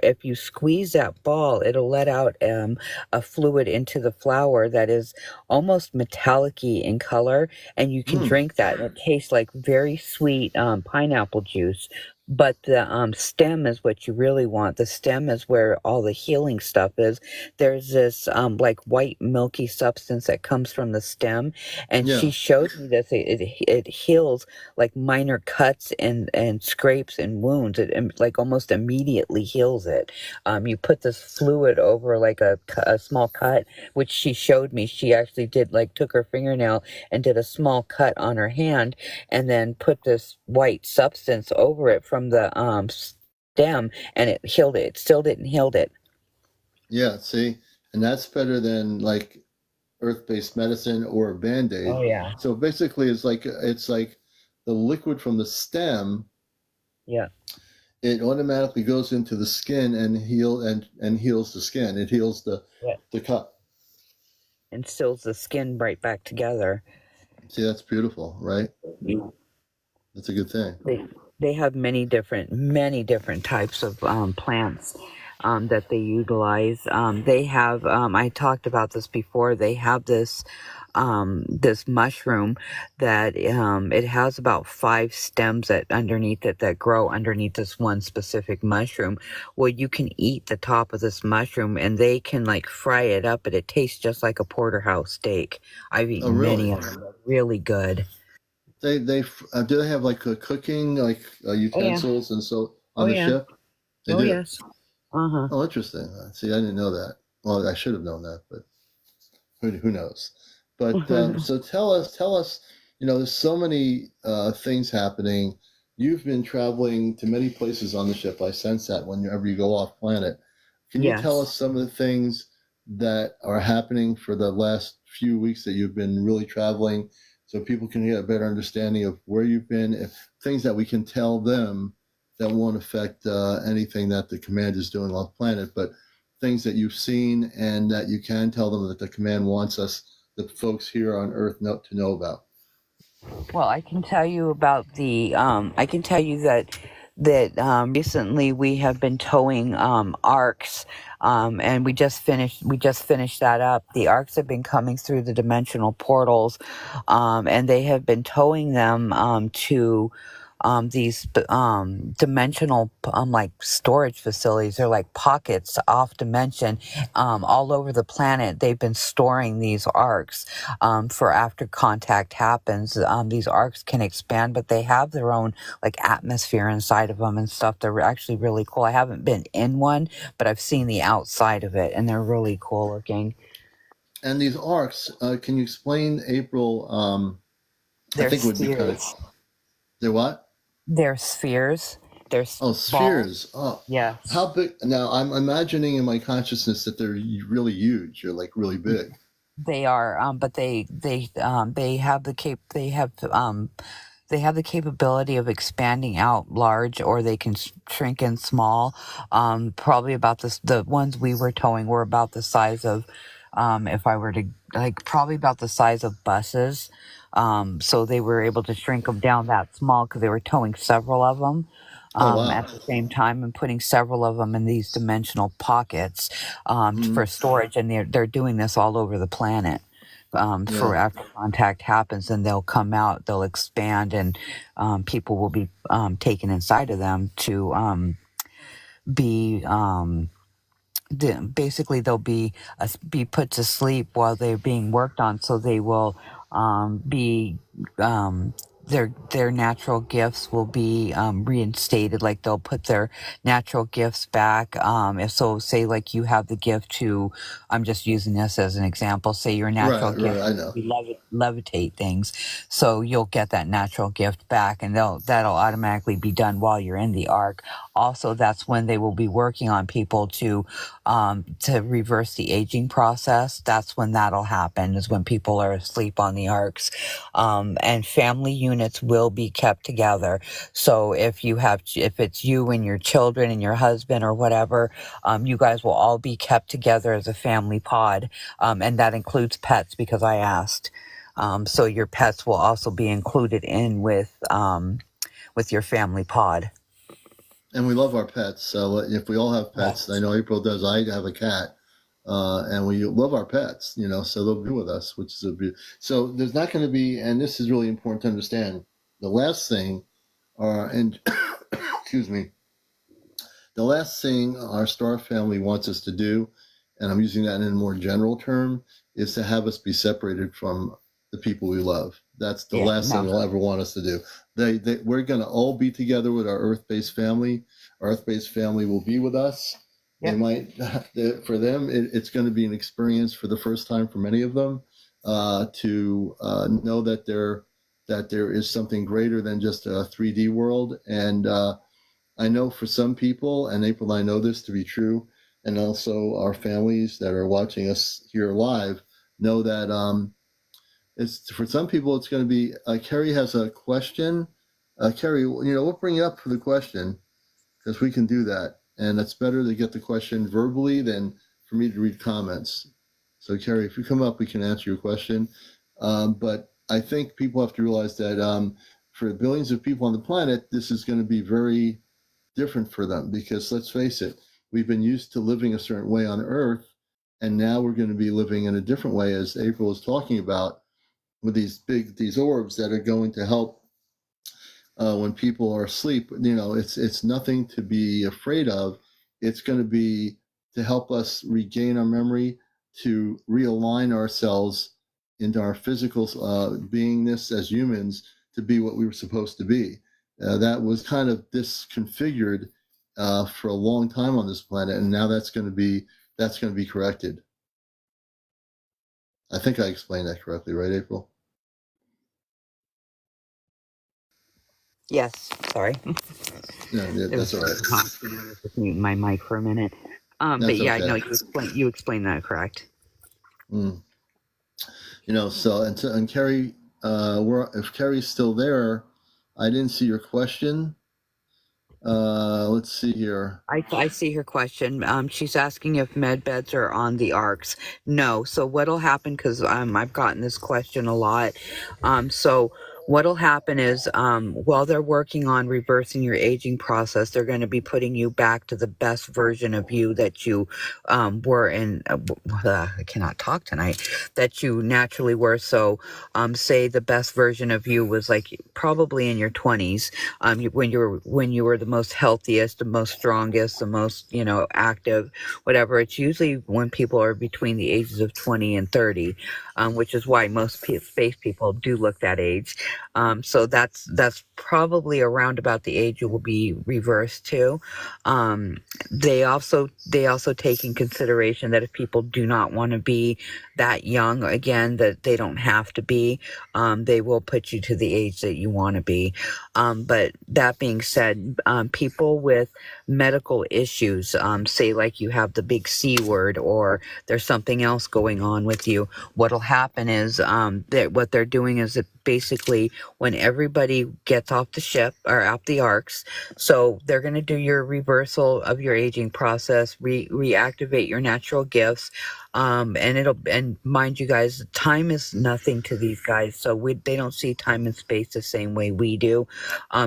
[SPEAKER 6] if you squeeze that ball, it'll let out a fluid into the flower that is almost metallic-y in color, and you can drink that, and it tastes like very sweet pineapple juice. But the stem is what you really want. The stem is where all the healing stuff is. There's this like white milky substance that comes from the stem, and
[SPEAKER 1] Yeah.
[SPEAKER 6] she showed me this. It heals like minor cuts and scrapes and wounds. It like almost immediately heals it. You put this fluid over like a small cut, which she showed me. She actually did, like, took her fingernail and did a small cut on her hand, and then put this white substance over it from the stem, and it healed it. It still didn't heal it.
[SPEAKER 1] Yeah, see, and that's better than like earth-based medicine or a band-aid.
[SPEAKER 6] Oh yeah,
[SPEAKER 1] So basically, it's like the liquid from the stem.
[SPEAKER 6] yeah.
[SPEAKER 1] It automatically goes into the skin and heals the skin. It heals the cut.
[SPEAKER 6] And seals the skin right back together.
[SPEAKER 1] See, that's beautiful, right?
[SPEAKER 6] Yeah.
[SPEAKER 1] That's a good thing.
[SPEAKER 6] They have many different types of plants that they utilize. They have I talked about this before. They have this mushroom that it has about 5 stems that grow underneath this one specific mushroom. Well, you can eat the top of this mushroom, and they can like fry it up, and it tastes just like a porterhouse steak. I've eaten many of them. They're really good.
[SPEAKER 1] They do they have like cooking like utensils and so on the ship? They do.
[SPEAKER 6] Yes.
[SPEAKER 1] Oh, interesting. See, I didn't know that. Well, I should have known that, but who knows? But so tell us. There's so many things happening. You've been traveling to many places on the ship. I sense that whenever you go off planet. Can you tell us some of the things that are happening for the last few weeks that you've been really traveling, so people can get a better understanding of where you've been, if things that we can tell them that won't affect anything that the command is doing off planet, but things that you've seen and that you can tell them that the command wants us, the folks here on Earth, to know about.
[SPEAKER 6] Well, I can tell you about I can tell you that recently we have been towing arcs, and we just finished that up. The arcs have been coming through the dimensional portals, and they have been towing them to these dimensional like storage facilities. They're like pockets off dimension all over the planet. They've been storing these arcs for after contact happens. These arcs can expand, but they have their own like atmosphere inside of them and stuff. They're actually really cool. I haven't been in one, but I've seen the outside of it, and they're really cool looking.
[SPEAKER 1] And these arcs, can you explain, April?
[SPEAKER 6] They're
[SPEAKER 1] I think
[SPEAKER 6] spheres.
[SPEAKER 1] Would be kind of. They're what?
[SPEAKER 6] They're spheres. They're
[SPEAKER 1] spheres. Oh,
[SPEAKER 6] yeah.
[SPEAKER 1] How big? Now I'm imagining in my consciousness that they're really huge. They're like really big.
[SPEAKER 6] They are, but they have the capability of expanding out large, or they can shrink in small. Probably about the ones we were towing were about the size of, if I were to probably about the size of buses. So they were able to shrink them down that small because they were towing several of them. At the same time, and putting several of them in these dimensional pockets for storage, and they're doing this all over the planet. For after contact happens, and they'll come out, they'll expand, and people will be taken inside of them to be basically they'll be put to sleep while they're being worked on, so they will be their natural gifts will be reinstated. Like they'll put their natural gifts back. If so, say like you have the gift to, I'm just using this as an example. Say your natural gift
[SPEAKER 1] I know.
[SPEAKER 6] levitate things, so you'll get that natural gift back, and that'll automatically be done while you're in the ark. Also, that's when they will be working on people to reverse the aging process. That's when that'll happen, is when people are asleep on the arks. And family units units will be kept together. So if it's you and your children and your husband or whatever, you guys will all be kept together as a family pod. And that includes pets because I asked. So your pets will also be included in with your family pod.
[SPEAKER 1] And we love our pets. So if we all have pets,
[SPEAKER 6] Yes.
[SPEAKER 1] I know April does. I have a cat, and we love our pets. So they'll be with us, which is a beauty. So there's not going to be, and this is really important to understand. The last thing, and excuse me, the last thing our star family wants us to do, and I'm using that in a more general term, is to have us be separated from the people we love. That's the last thing they'll ever want us to do. We're going to all be together with our Earth-based family. Our Earth-based family will be with us. Yep. For them, it's going to be an experience for the first time for many of them to know that there is something greater than just a 3D world. And I know for some people, and April and I know this to be true, and also our families that are watching us here live know that it's for some people it's going to be. Carrie has a question. Carrie, we'll bring you up for the question because we can do that, and it's better to get the question verbally than for me to read comments. So Carrie, if you come up, we can answer your question. But I think people have to realize that for billions of people on the planet, this is going to be very different for them because let's face it, we've been used to living a certain way on Earth, and now we're going to be living in a different way, as April was talking about, with these orbs that are going to help when people are asleep. It's nothing to be afraid of. It's going to be to help us regain our memory, to realign ourselves into our physical beingness as humans to be what we were supposed to be. That was kind of disconfigured for a long time on this planet, and now that's going to be corrected. I think I explained that correctly, right, April?
[SPEAKER 6] Yes. Sorry.
[SPEAKER 1] Yeah, that's all right.
[SPEAKER 6] Just mute my mic for a minute. But yeah,
[SPEAKER 1] okay.
[SPEAKER 6] no, you explained that correct.
[SPEAKER 1] Mm. And Carrie, if Carrie's still there, I didn't see your question. Let's see here.
[SPEAKER 6] I see her question. She's asking if med beds are on the arcs. No. So what'll happen? Because I've gotten this question a lot. So what'll happen is while they're working on reversing your aging process, they're going to be putting you back to the best version of you that you were in. I cannot talk tonight. That you naturally were. So say the best version of you was like probably in your 20s. When you were the most healthiest, the most strongest, the most active, whatever. It's usually when people are between the ages of 20 and 30, which is why most space people do look that age. So that's probably around about the age you will be reversed to. They also take in consideration that if people do not want to be that young, again, that they don't have to be, they will put you to the age that you want to be. But that being said, people with medical issues, say like you have the big C word or there's something else going on with you, what'll happen is that what they're doing is that basically when everybody gets off the ship or off the arcs, so they're going to do your reversal of your aging process, reactivate your natural gifts. And mind you guys, time is nothing to these guys. So they don't see time and space the same way we do.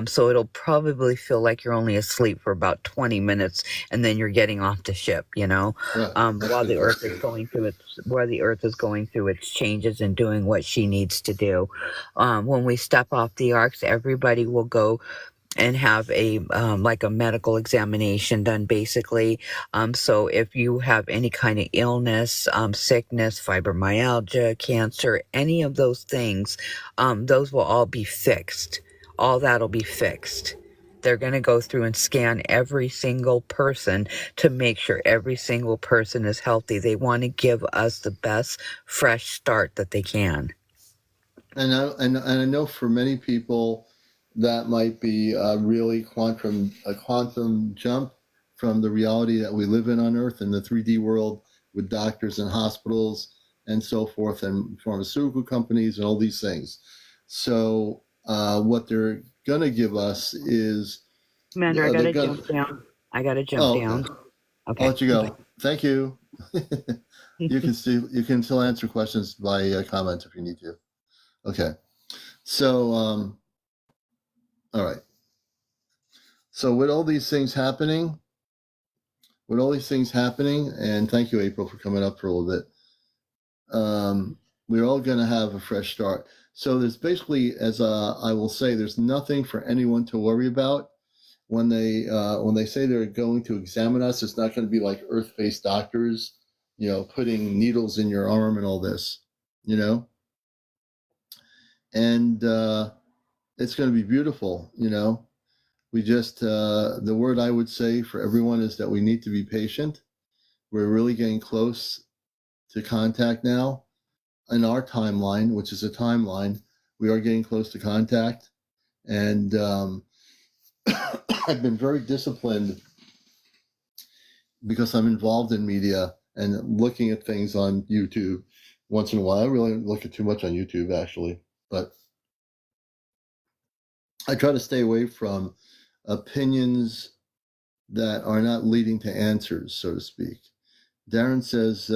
[SPEAKER 6] So it'll probably feel like you're only asleep for about 20 minutes and then you're getting off the ship, while the Earth is going through its changes and doing what she needs to do. When we step off the arcs, everybody will go and have a like a medical examination done basically. So if you have any kind of illness, sickness, fibromyalgia, cancer, any of those things, those will all be fixed. All that'll be fixed. They're going to go through and scan every single person to make sure every single person is healthy. They want to give us the best fresh start that they can.
[SPEAKER 1] And I know for many people that might be really a quantum jump from the reality that we live in on Earth in the 3D world with doctors and hospitals and so forth and pharmaceutical companies and all these things. So what they're gonna give us is
[SPEAKER 6] Commander, I
[SPEAKER 1] they're
[SPEAKER 6] gotta
[SPEAKER 1] gonna.
[SPEAKER 6] jump down. I gotta jump
[SPEAKER 1] Oh, okay.
[SPEAKER 6] down.
[SPEAKER 1] I'll
[SPEAKER 6] Okay.
[SPEAKER 1] let you
[SPEAKER 6] Bye.
[SPEAKER 1] go. Thank you. You can still answer questions by comment if you need to. Okay. So all right. So with all these things happening, and thank you, April, for coming up for a little bit. We're all going to have a fresh start. So there's basically, as I will say, there's nothing for anyone to worry about when they say they're going to examine us. It's not going to be like Earth-based doctors, putting needles in your arm and all this, and it's going to be beautiful. We just the word I would say for everyone is that we need to be patient. We're really getting close to contact now. In our timeline, which is a timeline, we are getting close to contact. And I've been very disciplined because I'm involved in media and looking at things on YouTube once in a while. I really don't look at too much on YouTube, actually, but I try to stay away from opinions that are not leading to answers, so to speak. Darren says,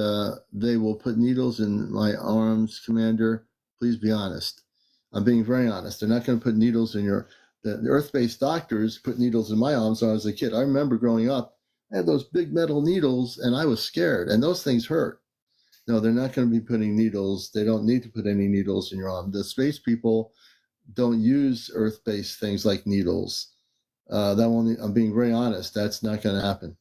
[SPEAKER 1] they will put needles in my arms, Commander. Please be honest. I'm being very honest. They're not going to put needles in the Earth-based doctors put needles in my arms when I was a kid. I remember growing up, I had those big metal needles and I was scared, and those things hurt. No, they're not going to be putting needles. They don't need to put any needles in your arm. The space people don't use Earth-based things like needles. I'm being very honest. That's not going to happen.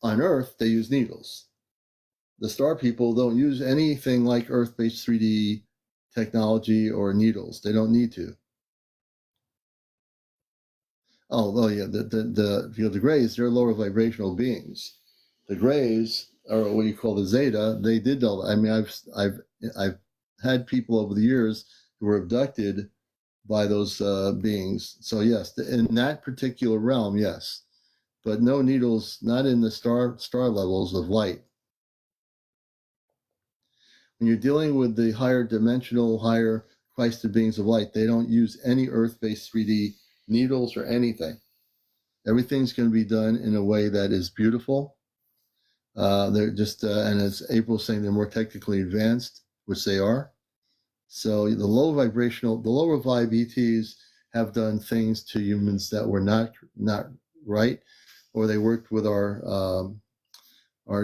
[SPEAKER 1] On Earth, they use needles. The star people don't use anything like Earth-based 3D technology or needles. They don't need to. Oh yeah, the Greys, they're lower vibrational beings. The Greys, or what you call the Zeta, they did all that. I mean, I've had people over the years who were abducted by those beings. So yes, in that particular realm, yes, but no needles, not in the star levels of light. When you're dealing with the higher dimensional, higher Christed beings of light, they don't use any Earth-based 3D needles or anything. Everything's going to be done in a way that is beautiful. They're just, and as April's saying, they're more technically advanced, which they are. So the lower vibe ETs have done things to humans that were not right, or they worked with our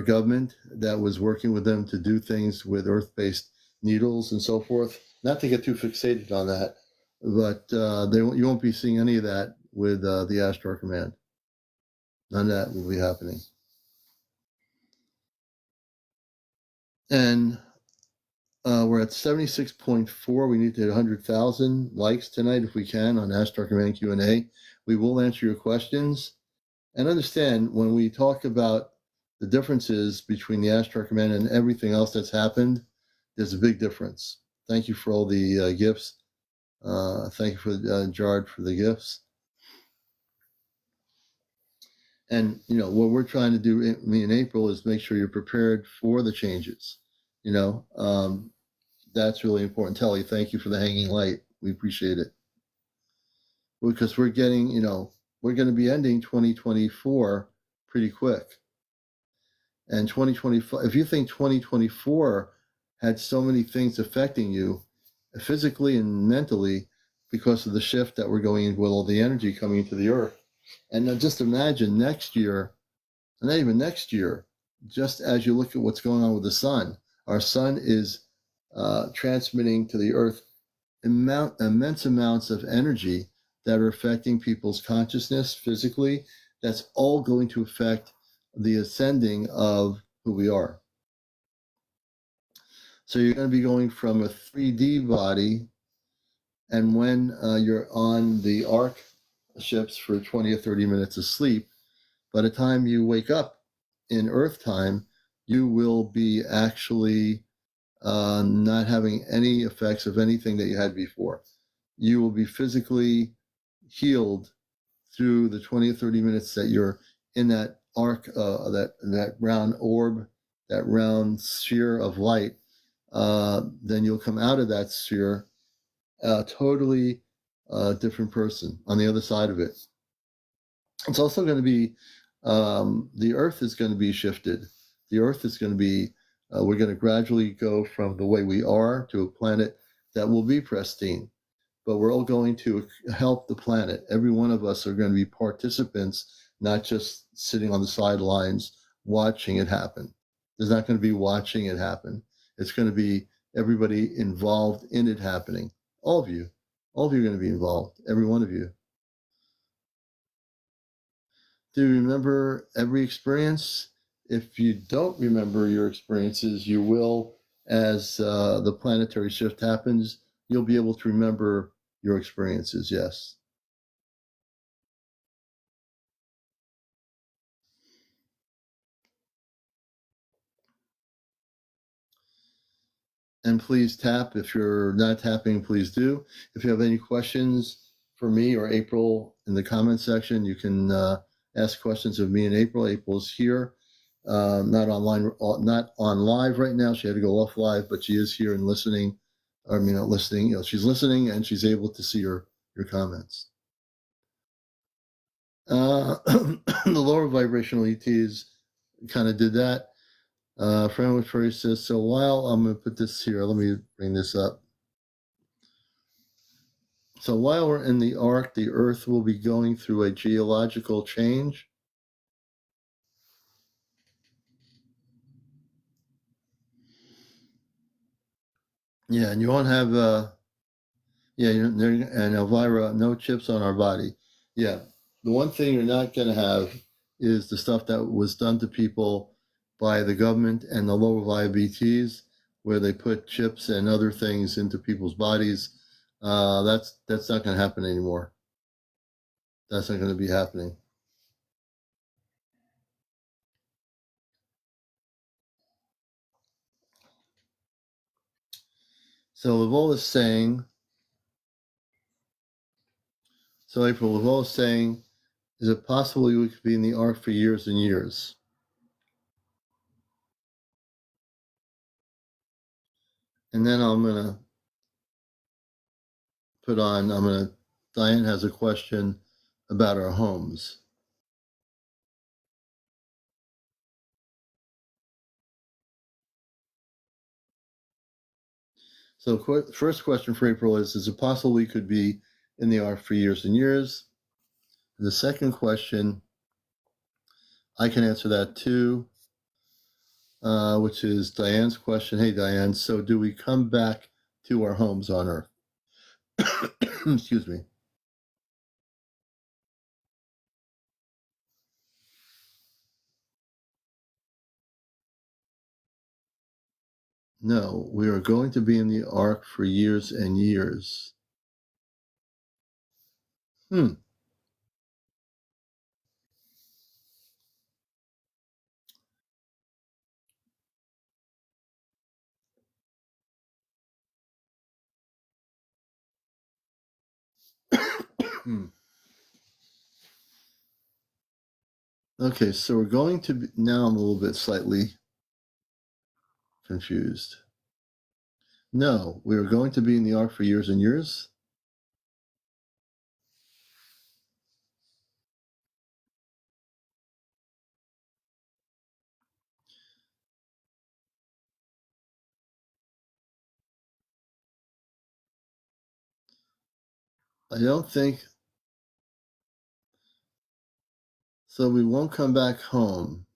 [SPEAKER 1] government that was working with them to do things with Earth-based needles and so forth. Not to get too fixated on that, but you won't be seeing any of that with the Ashtar Command. None of that will be happening. And we're at 76.4. We need to hit 100,000 likes tonight if we can on Ashtar Command Q&A. We will answer your questions. And understand, when we talk about the differences between the Ashtar Command and everything else that's happened, there's a big difference. Thank you for all the gifts. Thank you for Jard for the gifts. And what we're trying to do, me and April, is make sure you're prepared for the changes. That's really important. Telly, thank you for the hanging light. We appreciate it. Because we're getting, we're going to be ending 2024 pretty quick. And 2025, if you think 2024 had so many things affecting you physically and mentally because of the shift that we're going in with all the energy coming into the earth. And now just imagine next year, and not even next year, just as you look at what's going on with the sun, our sun is transmitting to the earth immense amounts of energy that are affecting people's consciousness physically. That's all going to affect the ascending of who we are. So you're going to be going from a 3D body, and when you're on the Ark ships for 20 or 30 minutes of sleep, by the time you wake up in Earth time, you will be actually not having any effects of anything that you had before. You will be physically healed through the 20 or 30 minutes that you're in that arc, that round orb that round sphere of light, then you'll come out of that sphere a totally different person on the other side of it. It's also going to be, the earth is going to be shifted. The earth is going to be, we're going to gradually go from the way we are to a planet that will be pristine. But we're all going to help the planet. Every one of us are going to be participants, not just sitting on the sidelines watching it happen. There's not going to be watching it happen. It's going to be everybody involved in it happening. All of you are going to be involved, every one of you. Do you remember every experience? If you don't remember your experiences, you will, as the planetary shift happens, you'll be able to remember your experiences, yes. And please tap. If you're not tapping, please do. If you have any questions for me or April in the comment section, you can ask questions of me and April. April's here, not online, not on live right now. She had to go off live, but she is here and listening. I mean, not listening. She's listening and she's able to see your comments. The lower vibrational ETs kind of did that. Friend with Furry says, so while I'm going to put this here, let me bring this up. So while we're in the Ark, the Earth will be going through a geological change. Yeah, and you won't have, and Elvira, no chips on our body. Yeah, the one thing you're not going to have is the stuff that was done to people by the government and the lower VBTs, where they put chips and other things into people's bodies. That's not going to happen anymore. That's not going to be happening. So Laval is saying, April, Laval is saying, is it possible we could be in the Ark for years and years? And then I'm going to Diane has a question about our homes. So first question for April is it possible we could be in the Ark for years and years? The second question, I can answer that too, which is Diane's question. Hey, Diane, so do we come back to our homes on Earth? Excuse me. No, we are going to be in the Ark for years and years. Okay, so we're going to be, now I'm a little bit slightly confused. No, we are going to be in the Ark for years and years. I don't think so. We won't come back home.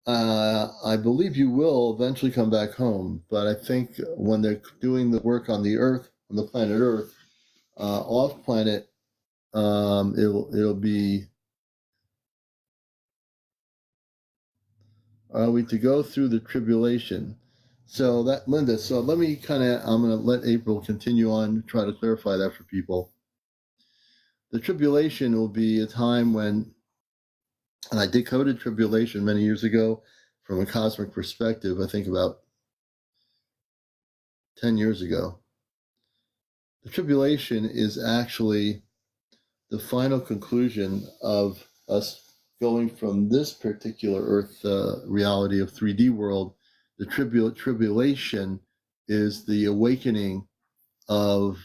[SPEAKER 1] I believe you will eventually come back home, but I think when they're doing the work on the Earth, on the planet Earth, off planet, it'll be. Are we to go through the tribulation? So that, Linda. So let me I'm going to let April continue on, try to clarify that for people. The tribulation will be a time when, and I decoded tribulation many years ago from a cosmic perspective, I think about 10 years ago. The tribulation is actually the final conclusion of us going from this particular Earth reality of 3D world, the tribulation is the awakening of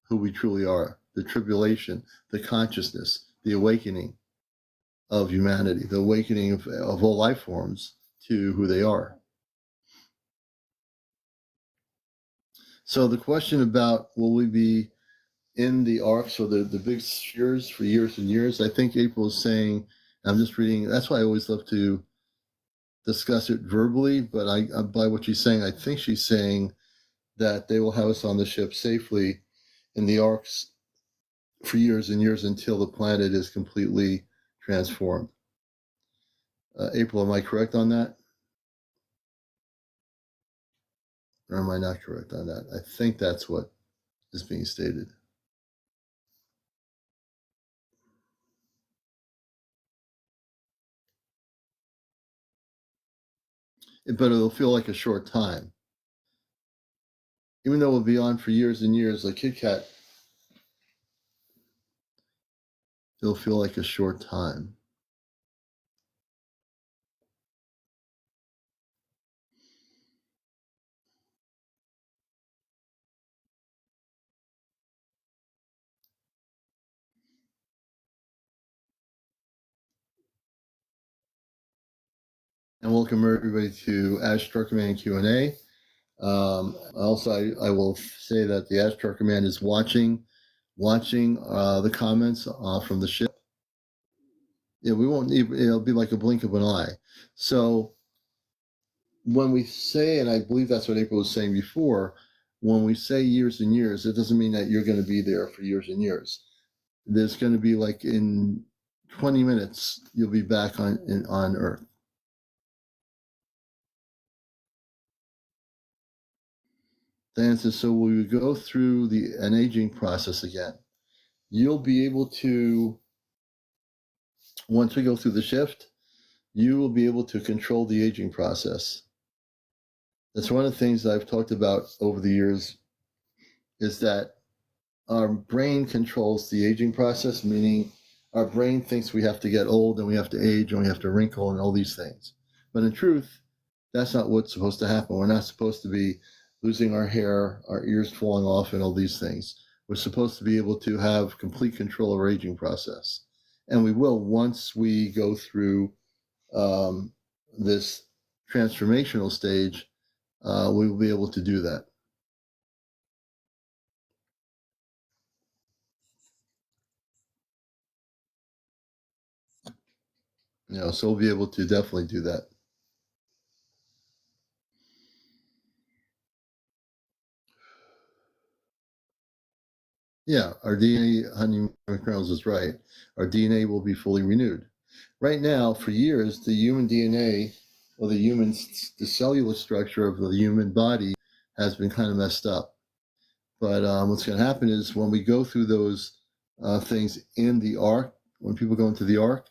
[SPEAKER 1] who we truly are. The tribulation, the consciousness, the awakening of humanity, the awakening of all life forms to who they are. So the question about will we be in the ark, so the big spheres for years and years, I think April is saying, I'm just reading, that's why I always love to discuss it verbally, but by what she's saying, I think she's saying that they will have us on the ship safely in the arks for years and years until the planet is completely transformed. April, am I correct on that? Or am I not correct on that? I think that's what is being stated. But it'll feel like a short time. Even though we'll be on for years and years, like Kit Kat, it'll feel like a short time. And welcome everybody to Ashtar Command Q&A. Also, I will say that the Ashtar Command is watching the comments from the ship. Yeah, we won't need, it'll be like a blink of an eye. So when we say, and I believe that's what April was saying before, when we say years and years, it doesn't mean that you're going to be there for years and years. There's going to be like in 20 minutes, you'll be back on Earth. The answer, so we go through an aging process again. You'll be able to, once we go through the shift, you will be able to control the aging process. That's one of the things I've talked about over the years, is that our brain controls the aging process, meaning our brain thinks we have to get old and we have to age and we have to wrinkle and all these things. But in truth, that's not what's supposed to happen. We're not supposed to be losing our hair, our ears falling off, and all these things. We're supposed to be able to have complete control of our aging process. And we will once we go through this transformational stage, we will be able to do that. So we'll be able to definitely do that. Yeah, our DNA, Honey McReynolds is right. Our DNA will be fully renewed. Right now, for years, the human DNA, or the cellular structure of the human body has been kind of messed up. But what's going to happen is when we go through those things in the Ark, when people go into the Ark,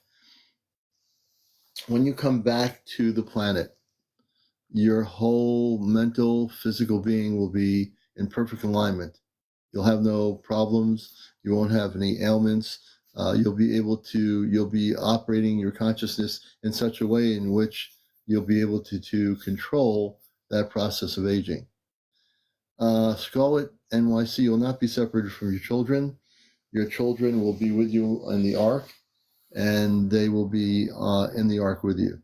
[SPEAKER 1] when you come back to the planet, your whole mental, physical being will be in perfect alignment. You'll have no problems. You won't have any ailments. You'll be operating your consciousness in such a way in which you'll be able to control that process of aging. Scarlet NYC, you'll not be separated from your children. Your children will be with you in the Ark, and they will be in the Ark with you.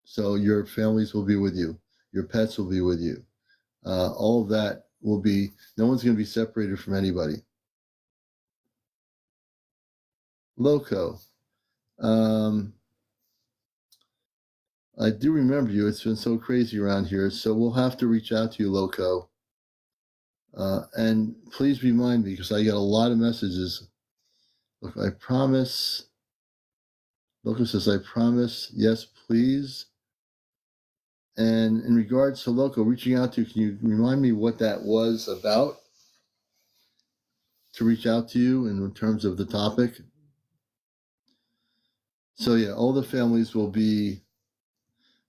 [SPEAKER 1] So your families will be with you. Your pets will be with you. All of that will be, no one's going to be separated from anybody. Loco. I do remember you. It's been so crazy around here. So we'll have to reach out to you, Loco. And please remind me, because I got a lot of messages. Look, I promise. Loco says, I promise. Yes, please. And in regards to Loco reaching out to you, can you remind me what that was about? To reach out to you in terms of the topic? So yeah, all the families will be,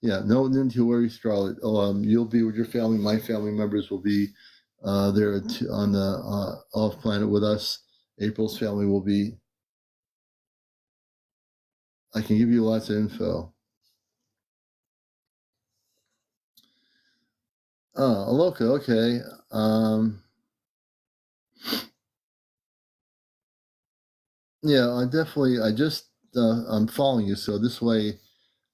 [SPEAKER 1] no need to worry, Scarlett. You'll be with your family. My family members will be there on the off planet with us. April's family will be I can give you lots of info. Oh, Aloka, okay. Yeah, I'm following you. So this way,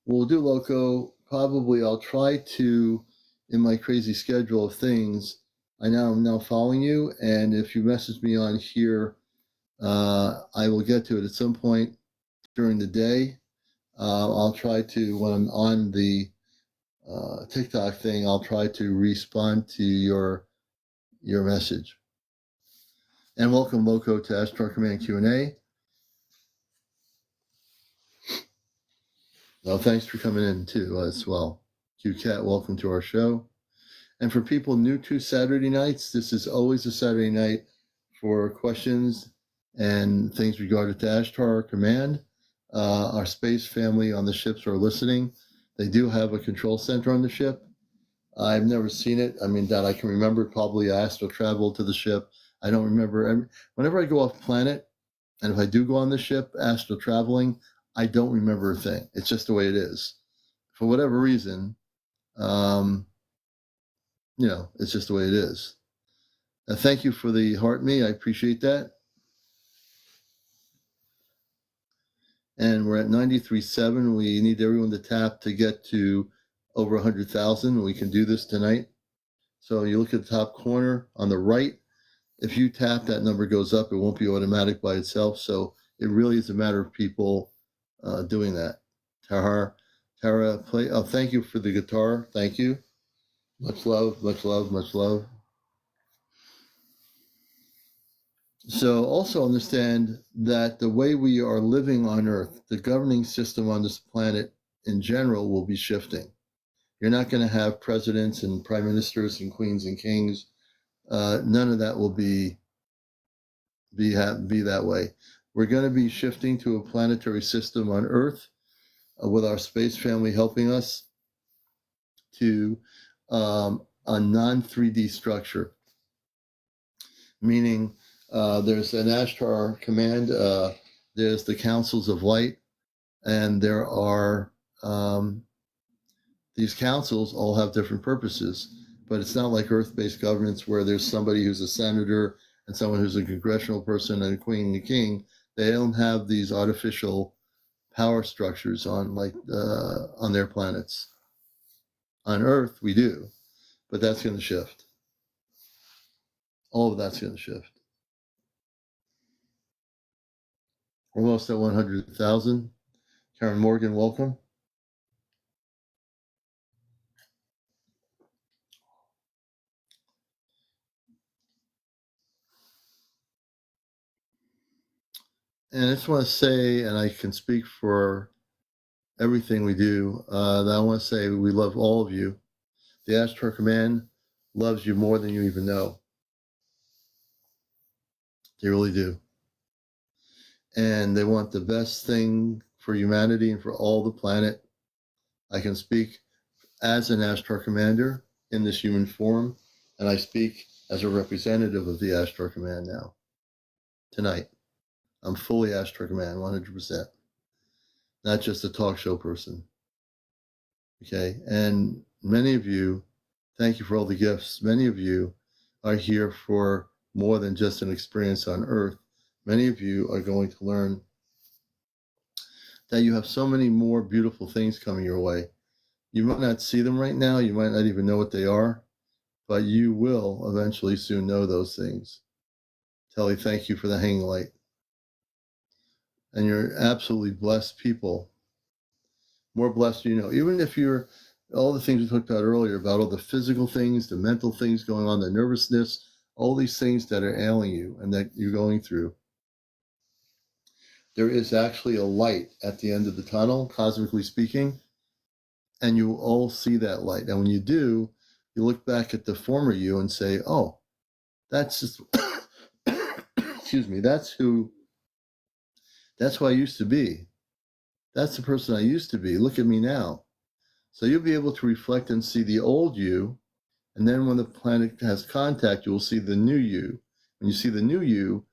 [SPEAKER 1] we'll do Loco. Probably I'll try to, in my crazy schedule of things, I'm now following you. And if you message me on here, I will get to it at some point during the day. I'll try to, when I'm on the TikTok thing, I'll try to respond to your message. And welcome, Loco, to Ashtar Command Q&A. Well, thanks for coming in too as well. QCat, welcome to our show. And for people new to Saturday nights, this is always a Saturday night for questions and things regarding to Ashtar Command. Our space family on the ships are listening. They do have a control center on the ship. I've never seen it. I mean, that I can remember, probably I astral traveled to the ship. I don't remember. Whenever I go off planet, and if I do go on the ship astral traveling, I don't remember a thing. It's just the way it is. For whatever reason, it's just the way it is. Thank you for the heart me. I appreciate that. And we're at 93.7. We need everyone to tap to get to over 100,000. We can do this tonight. So you look at the top corner on the right. If you tap, that number goes up. It won't be automatic by itself. So it really is a matter of people doing that. Tara, play. Oh, thank you for the guitar. Thank you. Much love, much love, much love. So also understand that the way we are living on Earth, the governing system on this planet in general will be shifting. You're not going to have presidents and prime ministers and queens and kings. None of that will be that way. We're going to be shifting to a planetary system on Earth with our space family helping us to a non-3D structure, meaning there's an Ashtar Command, there's the Councils of Light, and there are these councils all have different purposes, but it's not like Earth-based governments where there's somebody who's a senator and someone who's a congressional person and a queen and a king. They don't have these artificial power structures on their planets. On Earth, we do, but that's going to shift. All of that's going to shift. We're almost at 100,000. Karen Morgan, welcome. And I just want to say, and I can speak for everything we do, that I want to say we love all of you. The Ashtar Command loves you more than you even know. They really do. And they want the best thing for humanity and for all the planet. I can speak as an Ashtar Commander in this human form, and I speak as a representative of the Ashtar Command now. Tonight, I'm fully Ashtar Command, 100%. Not just a talk show person. Okay, and many of you, thank you for all the gifts. Many of you are here for more than just an experience on Earth. Many of you are going to learn that you have so many more beautiful things coming your way. You might not see them right now. You might not even know what they are, but you will eventually soon know those things. Telly, thank you for the hanging light. And you're absolutely blessed people. More blessed, even if you're all the things we talked about earlier, about all the physical things, the mental things going on, the nervousness, all these things that are ailing you and that you're going through. There is actually a light at the end of the tunnel, cosmically speaking, and you will all see that light. And when you do, you look back at the former you and say, oh, that's just, excuse me, that's who I used to be. That's the person I used to be. Look at me now. So you'll be able to reflect and see the old you. And then when the planet has contact, you will see the new you. When you see the new you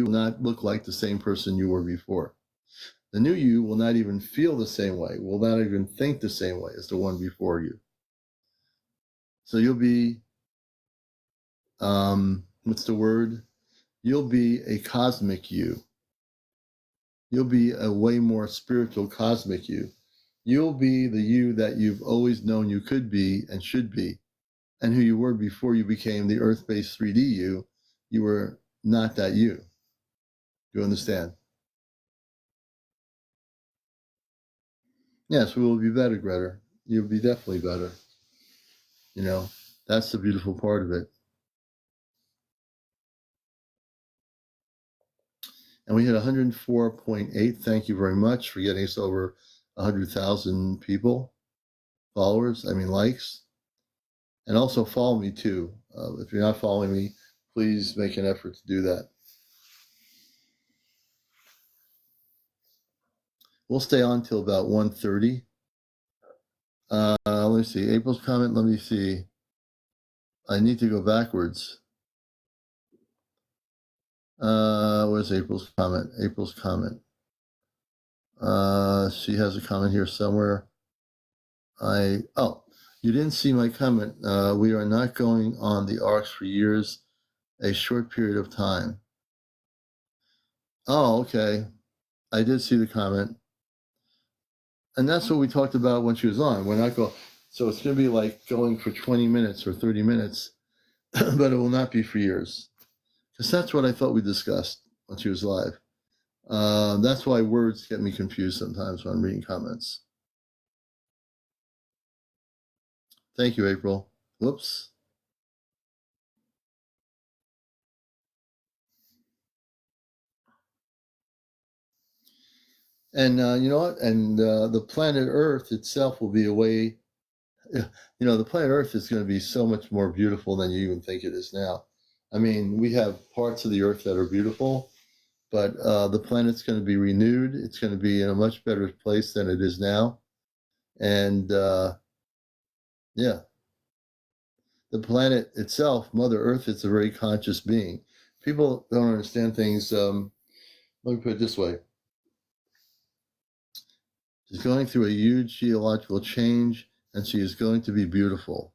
[SPEAKER 1] will not look like the same person you were before. The new you will not even feel the same way, will not even think the same way as the one before you. So you'll be, what's the word? You'll be a cosmic you. You'll be a way more spiritual cosmic you. You'll be the you that you've always known you could be and should be, and who you were before you became the Earth-based 3D you. You were not that you. You understand? Yes, we will be better, Greta. You'll be definitely better. You know, that's the beautiful part of it. And we hit 104.8. Thank you very much for getting us over 100,000 people, likes. And also follow me too. If you're not following me, please make an effort to do that. We'll stay on till about 1:30. Let me see. April's comment. Let me see. I need to go backwards. Where's April's comment? April's comment. She has a comment here somewhere. You didn't see my comment. We are not going on the arcs for years, a short period of time. Oh, okay. I did see the comment. And that's what we talked about when she was on. We're not going, so it's going to be like going for 20 minutes or 30 minutes, but it will not be for years. Because that's what I thought we discussed when she was live. That's why words get me confused sometimes when I'm reading comments. Thank you, April. Whoops. And you know what? And the planet Earth itself will be a way, the planet Earth is going to be so much more beautiful than you even think it is now. I mean, we have parts of the Earth that are beautiful, but the planet's going to be renewed. It's going to be in a much better place than it is now. And yeah, the planet itself, Mother Earth, is a very conscious being. People don't understand things. Let me put it this way. She's going through a huge geological change, and she is going to be beautiful.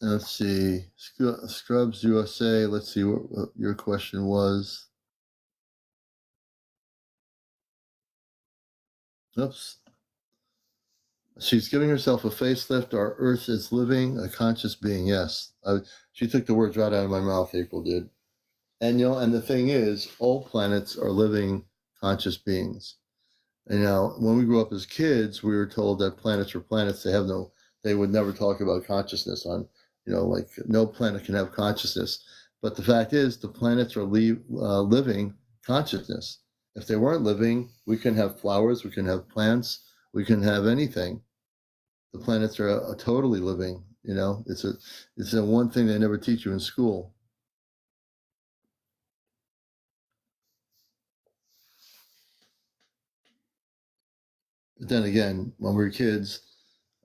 [SPEAKER 1] Let's see. Scrubs USA. Let's see what your question was. Oops. She's giving herself a facelift. Our Earth is living, a conscious being. Yes. She took the words right out of my mouth, April did. And, and the thing is, all planets are living conscious beings. And when we grew up as kids, we were told that planets are planets. They would never talk about consciousness on, like no planet can have consciousness. But the fact is, the planets are living consciousness. If they weren't living, we can have flowers, we can have plants, we can have anything. The planets are totally living. It's a one thing they never teach you in school. But then again, when we were kids,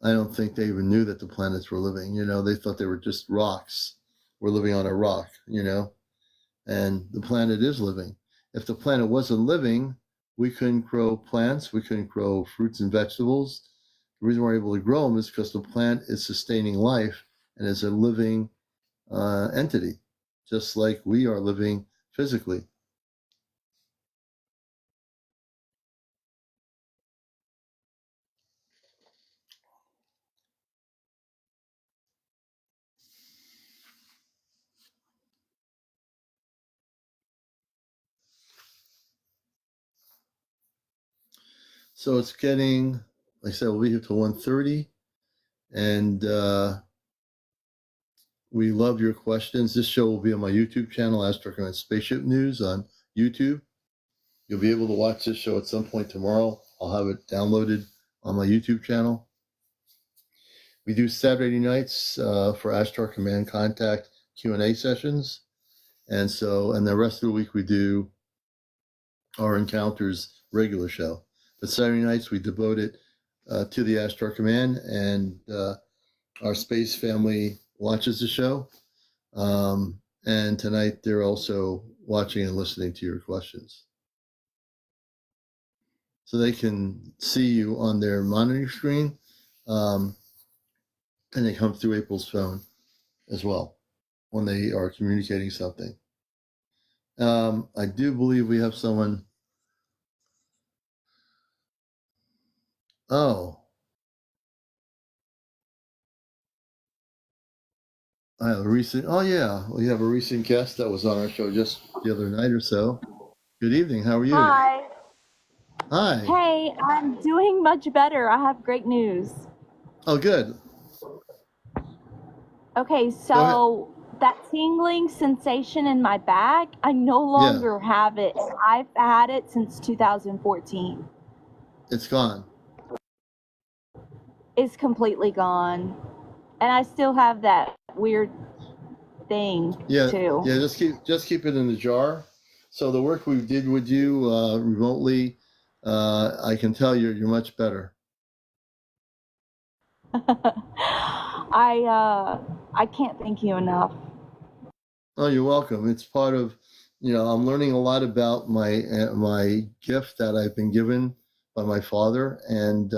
[SPEAKER 1] I don't think they even knew that the planets were living. They thought they were just rocks. We're living on a rock, and the planet is living. If the planet wasn't living, we couldn't grow plants, we couldn't grow fruits and vegetables. The reason we're able to grow them is because the plant is sustaining life and is a living entity, just like we are living physically. So it's getting, like I said, we'll be here till 1:30, and we love your questions. This show will be on my YouTube channel, Ashtar Command Spaceship News on YouTube. You'll be able to watch this show at some point tomorrow. I'll have it downloaded on my YouTube channel. We do Saturday nights for Ashtar Command Contact Q&A sessions. And the rest of the week we do our Encounters regular show. But Saturday nights we devote it to the Ashtar Command, and our space family watches the show. And tonight they're also watching and listening to your questions. So they can see you on their monitoring screen, and they come through April's phone as well when they are communicating something. I do believe we have someone. Oh, I have a recent. Oh yeah, we have a recent guest that was on our show just the other night or so. Good evening. How are you?
[SPEAKER 7] Hi.
[SPEAKER 1] Hi.
[SPEAKER 7] Hey, I'm doing much better. I have great news.
[SPEAKER 1] Oh, good.
[SPEAKER 7] Okay,
[SPEAKER 1] Go ahead.
[SPEAKER 7] so that tingling sensation in my back, I no
[SPEAKER 1] Yeah,
[SPEAKER 7] longer have it. And I've had it since 2014.
[SPEAKER 1] it's gone.
[SPEAKER 7] It's completely gone. And I still have that weird thing
[SPEAKER 1] Yeah,
[SPEAKER 7] too.
[SPEAKER 1] yeah. Just keep it in the jar. So the work we did with you remotely, I can tell you're much better.
[SPEAKER 7] I can't thank you enough.
[SPEAKER 1] Oh, you're welcome. It's part of, I'm learning a lot about my gift that I've been given by my father, and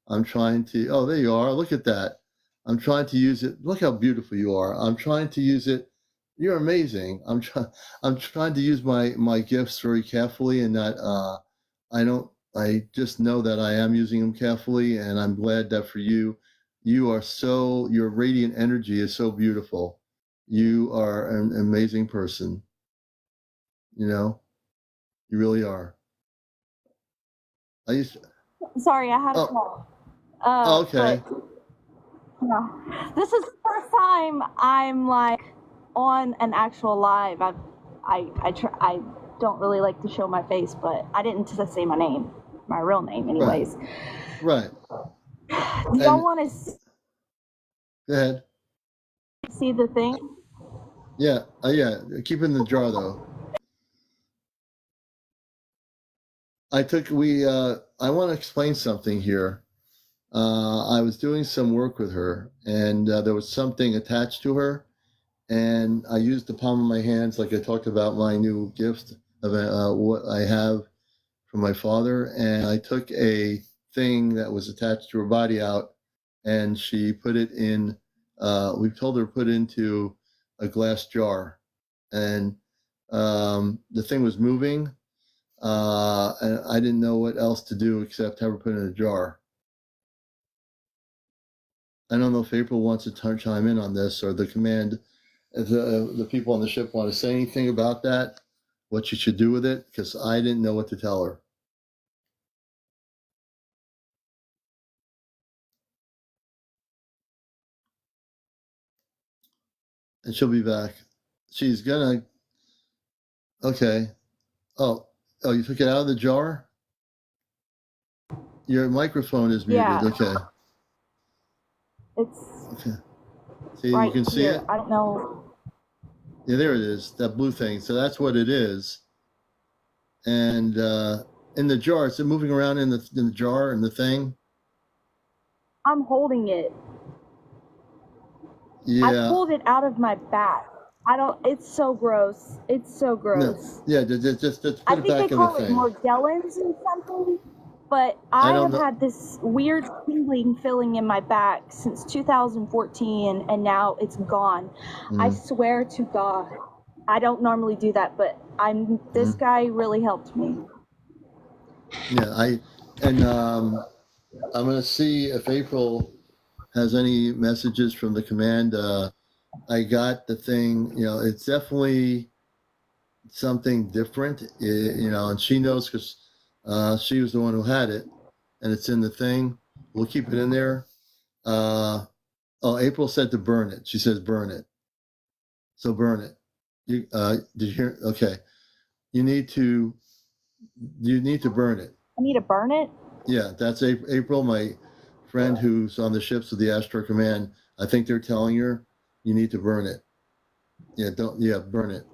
[SPEAKER 1] I'm trying to. Oh, there you are. Look at that. I'm trying to use it. Look how beautiful you are. I'm trying to use it. You're amazing. I'm trying to use my gifts very carefully, and that I don't. I just know that I am using them carefully, and I'm glad that for you, your radiant energy is so beautiful. You are an amazing person. You really are. I used to,
[SPEAKER 7] Sorry, I had a
[SPEAKER 1] oh,
[SPEAKER 7] call.
[SPEAKER 1] okay.
[SPEAKER 7] But yeah, this is the first time I'm like on an actual live. I don't really like to show my face, but I didn't say my name, my real name,
[SPEAKER 1] Right,
[SPEAKER 7] anyways.
[SPEAKER 1] right.
[SPEAKER 7] Do y'all
[SPEAKER 1] And
[SPEAKER 7] want to
[SPEAKER 1] go ahead.
[SPEAKER 7] see the thing?
[SPEAKER 1] Yeah, yeah. Keep it in the jar though. I want to explain something here. I was doing some work with her, and there was something attached to her, and I used the palm of my hands, like I talked about my new gift of what I have from my father, and I took a thing that was attached to her body out, and she put it in. We told her to put it into a glass jar, and the thing was moving, and I didn't know what else to do except have her put it in a jar. I don't know if April wants to chime in on this, or the command, the people on the ship want to say anything about that, what you should do with it, because I didn't know what to tell her. And she'll be back. She's gonna. Okay. Oh, you took it out of the jar? Your microphone is muted.
[SPEAKER 7] Yeah,
[SPEAKER 1] Okay.
[SPEAKER 7] it's
[SPEAKER 1] Okay. See, you
[SPEAKER 7] right
[SPEAKER 1] can see
[SPEAKER 7] here.
[SPEAKER 1] it?
[SPEAKER 7] I don't know.
[SPEAKER 1] Yeah, there it is. That blue thing. So that's what it is. And in the jar, is it moving around in the jar and the thing?
[SPEAKER 7] I'm holding it. I
[SPEAKER 1] Yeah.
[SPEAKER 7] pulled it out of my back. I don't. It's so gross. It's so
[SPEAKER 1] No.
[SPEAKER 7] gross.
[SPEAKER 1] Yeah. Just put
[SPEAKER 7] I
[SPEAKER 1] it
[SPEAKER 7] think they
[SPEAKER 1] back in the
[SPEAKER 7] call it
[SPEAKER 1] thing.
[SPEAKER 7] Morgellons or something. But
[SPEAKER 1] I
[SPEAKER 7] I
[SPEAKER 1] don't
[SPEAKER 7] have
[SPEAKER 1] know.
[SPEAKER 7] had this weird tingling feeling in my back since 2014, and now it's gone. I swear to God, I don't normally do that, but this guy really helped me.
[SPEAKER 1] Yeah. I'm gonna see if April has any messages from the command. I got the thing. It's definitely something different. And she knows because she was the one who had it, and it's in the thing. We'll keep it in there. April said to burn it. She says burn it. So burn it. Did you hear? Okay. You need to burn it.
[SPEAKER 7] I need to burn it?
[SPEAKER 1] Yeah, that's April, my friend who's on the ships with the Ashtar Command. I think they're telling her you need to burn it. Burn it.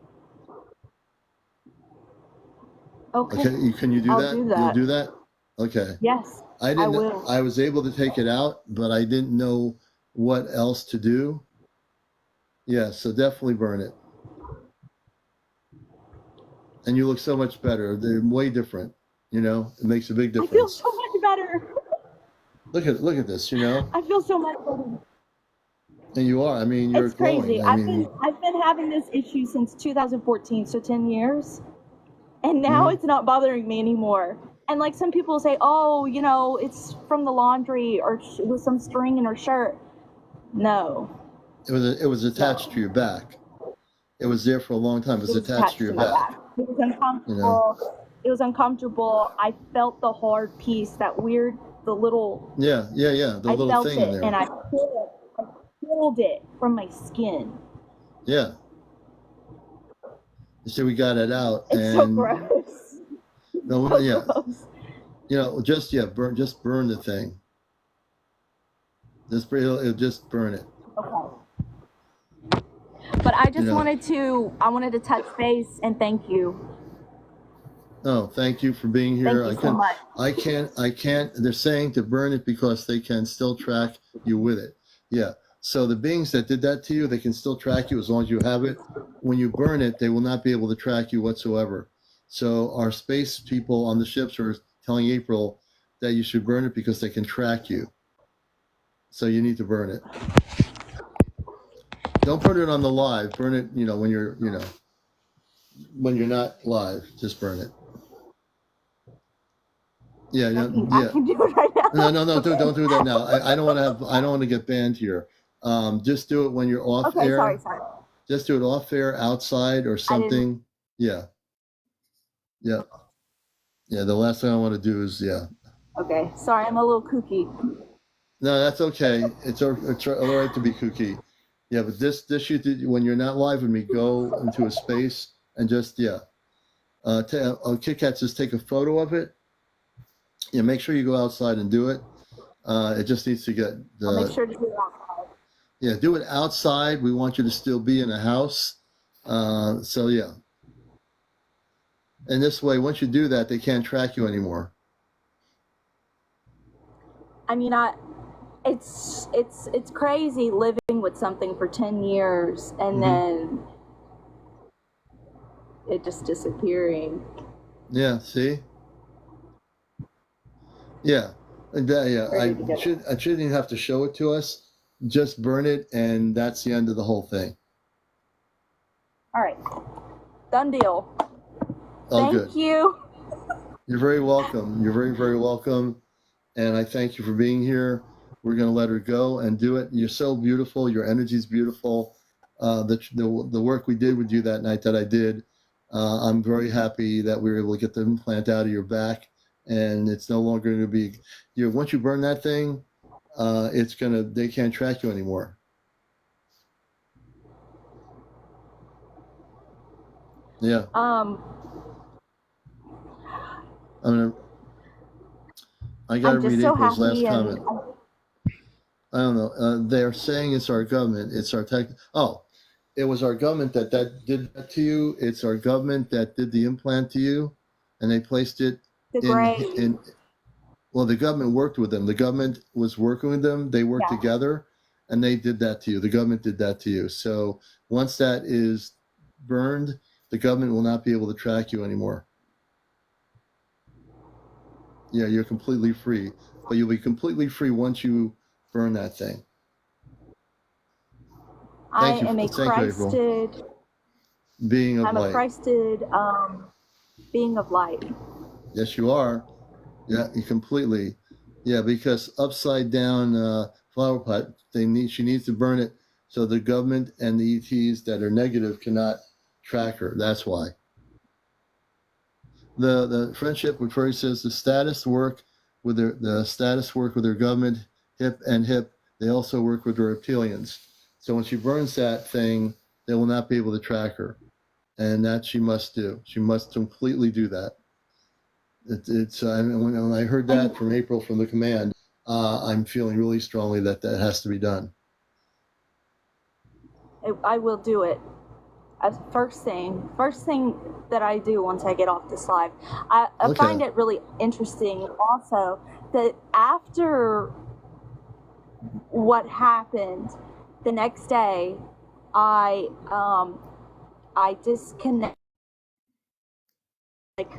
[SPEAKER 7] Okay.
[SPEAKER 1] Okay, can you do
[SPEAKER 7] I'll
[SPEAKER 1] that?
[SPEAKER 7] do
[SPEAKER 1] You'll
[SPEAKER 7] that.
[SPEAKER 1] do that? Okay.
[SPEAKER 7] Yes,
[SPEAKER 1] I
[SPEAKER 7] I
[SPEAKER 1] didn't.
[SPEAKER 7] will.
[SPEAKER 1] I was able to take it out, but I didn't know what else to do, yeah, so definitely burn it. And you look so much better. They're way different. You know, it makes a big difference.
[SPEAKER 7] I feel so much better.
[SPEAKER 1] Look at this. You know,
[SPEAKER 7] I feel so much better.
[SPEAKER 1] and you are. I mean, you're
[SPEAKER 7] It's crazy.
[SPEAKER 1] glowing.
[SPEAKER 7] I've been having this issue since 2014, so 10 years. And now it's not bothering me anymore. And like some people say, oh, you know, it's from the laundry or with some string in her shirt. No.
[SPEAKER 1] It was attached to your back. It was there for a long time. It was attached to your back.
[SPEAKER 7] It was uncomfortable. You know? It was uncomfortable. I felt the hard piece, that weird, the little.
[SPEAKER 1] Yeah. The little thing in there.
[SPEAKER 7] And I pulled it from my skin.
[SPEAKER 1] Yeah. You see, we got it out.
[SPEAKER 7] It's so gross.
[SPEAKER 1] No,
[SPEAKER 7] so
[SPEAKER 1] yeah.
[SPEAKER 7] Gross.
[SPEAKER 1] You know, just burn the thing. Just burn it.
[SPEAKER 7] Okay. But I just wanted to touch base and thank you.
[SPEAKER 1] Oh, thank you for being here.
[SPEAKER 7] Thank you so much.
[SPEAKER 1] I can't. They're saying to burn it because they can still track you with it. Yeah. So the beings that did that to you, they can still track you as long as you have it. When you burn it, they will not be able to track you whatsoever. So our space people on the ships are telling April that you should burn it because they can track you. So you need to burn it. Don't put it on the live. Burn it, you know, when you're not live. Just burn it. Yeah.
[SPEAKER 7] I can do it right now.
[SPEAKER 1] No. Don't do that now. I don't want to get banned here. Just do it when you're off air.
[SPEAKER 7] Sorry.
[SPEAKER 1] Just do it off air, outside or something. Yeah. The last thing I want to do is
[SPEAKER 7] Okay. Sorry, I'm a little kooky.
[SPEAKER 1] No, that's okay. It's all right to be kooky. Yeah, but this you did when you're not live with me. Go into a space and just Kit Kat says take a photo of it. Yeah, make sure you go outside and do it. It just needs to get
[SPEAKER 7] I'll make sure to do it outside.
[SPEAKER 1] Yeah, do it outside. We want you to still be in a house. So yeah. And this way, once you do that, they can't track you anymore.
[SPEAKER 7] I mean, it's crazy living with something for 10 years and then it just disappearing.
[SPEAKER 1] Yeah, see? Yeah. I shouldn't even have to show it to us. Just burn it, and that's the end of the whole thing.
[SPEAKER 7] All right. Done deal.
[SPEAKER 1] Thank
[SPEAKER 7] you.
[SPEAKER 1] You're very welcome. You're very, very welcome. And I thank you for being here. We're going to let her go and do it. You're so beautiful. Your energy's beautiful. The work we did with you that night that I did, I'm very happy that we were able to get the implant out of your back. And it's no longer going to be, once you burn that thing, they can't track you anymore. Yeah. I gotta read April's last comment. I don't know. They're saying it's our government. It's our tech. Oh, it was our government that did that to you. It's our government that did the implant to you, and they placed it in. Well, the government worked with them. The government was working with them. They worked together, and they did that to you. The government did that to you. So once that is burned, the government will not be able to track you anymore. Yeah, you're completely free, but you'll be completely free once you burn that thing.
[SPEAKER 7] I am a Christed
[SPEAKER 1] being of light.
[SPEAKER 7] I'm a Christed being of light.
[SPEAKER 1] Yes, you are. Yeah, you completely. Yeah, because upside down flower pot, she needs to burn it so the government and the ETs that are negative cannot track her. That's why. The friendship with Furry says the status work with their government, hip. They also work with the reptilians. So when she burns that thing, they will not be able to track her, and that she must do. She must completely do that. When I heard that from April from the command, I'm feeling really strongly that has to be done.
[SPEAKER 7] I will do it. As first thing that I do once I get off this live. I find it really interesting also that after what happened the next day, I disconnected, like,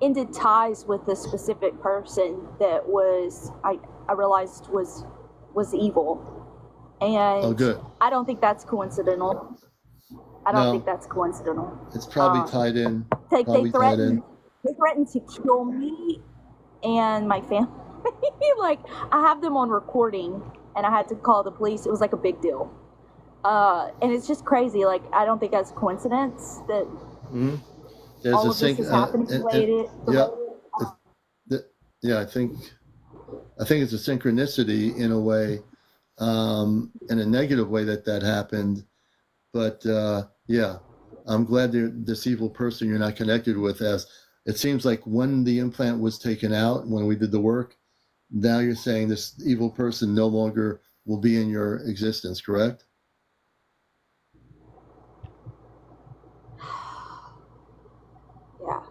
[SPEAKER 7] ended ties with a specific person that was I realized was evil, and
[SPEAKER 1] Oh, good.
[SPEAKER 7] I don't think that's coincidental. I don't think
[SPEAKER 1] No,
[SPEAKER 7] that's coincidental.
[SPEAKER 1] it's probably tied in.
[SPEAKER 7] They
[SPEAKER 1] Probably tied in.
[SPEAKER 7] threatened to kill me and my family. Like, I have them on recording, and I had to call the police. It was like a big deal. And it's just crazy. Like, I don't think that's a coincidence that
[SPEAKER 1] There's
[SPEAKER 7] all
[SPEAKER 1] a
[SPEAKER 7] of this
[SPEAKER 1] sync.
[SPEAKER 7] is happening
[SPEAKER 1] Yeah, I think it's a synchronicity in a way, in a negative way that happened. But yeah, I'm glad this evil person you're not connected with, as it seems like when the implant was taken out, when we did the work, now you're saying this evil person no longer will be in your existence, correct?
[SPEAKER 7] Yeah.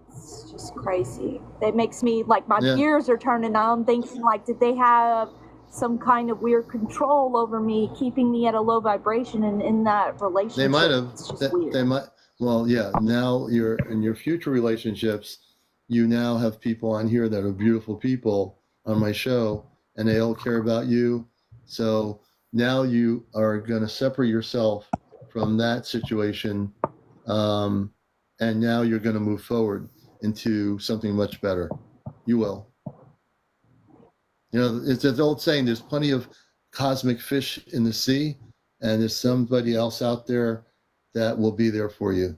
[SPEAKER 7] It's just crazy. It makes me, like, my gears are turning on, thinking, like, did they have some kind of weird control over me, keeping me at a low vibration and in that relationship?
[SPEAKER 1] They might have.
[SPEAKER 7] It's just weird.
[SPEAKER 1] They might. Well, yeah. Now you're in your future relationships. You now have people on here that are beautiful people on my show, and they all care about you. So now you are going to separate yourself from that situation, and now you're going to move forward into something much better. You will. You know, it's an old saying, there's plenty of cosmic fish in the sea, and there's somebody else out there that will be there for you.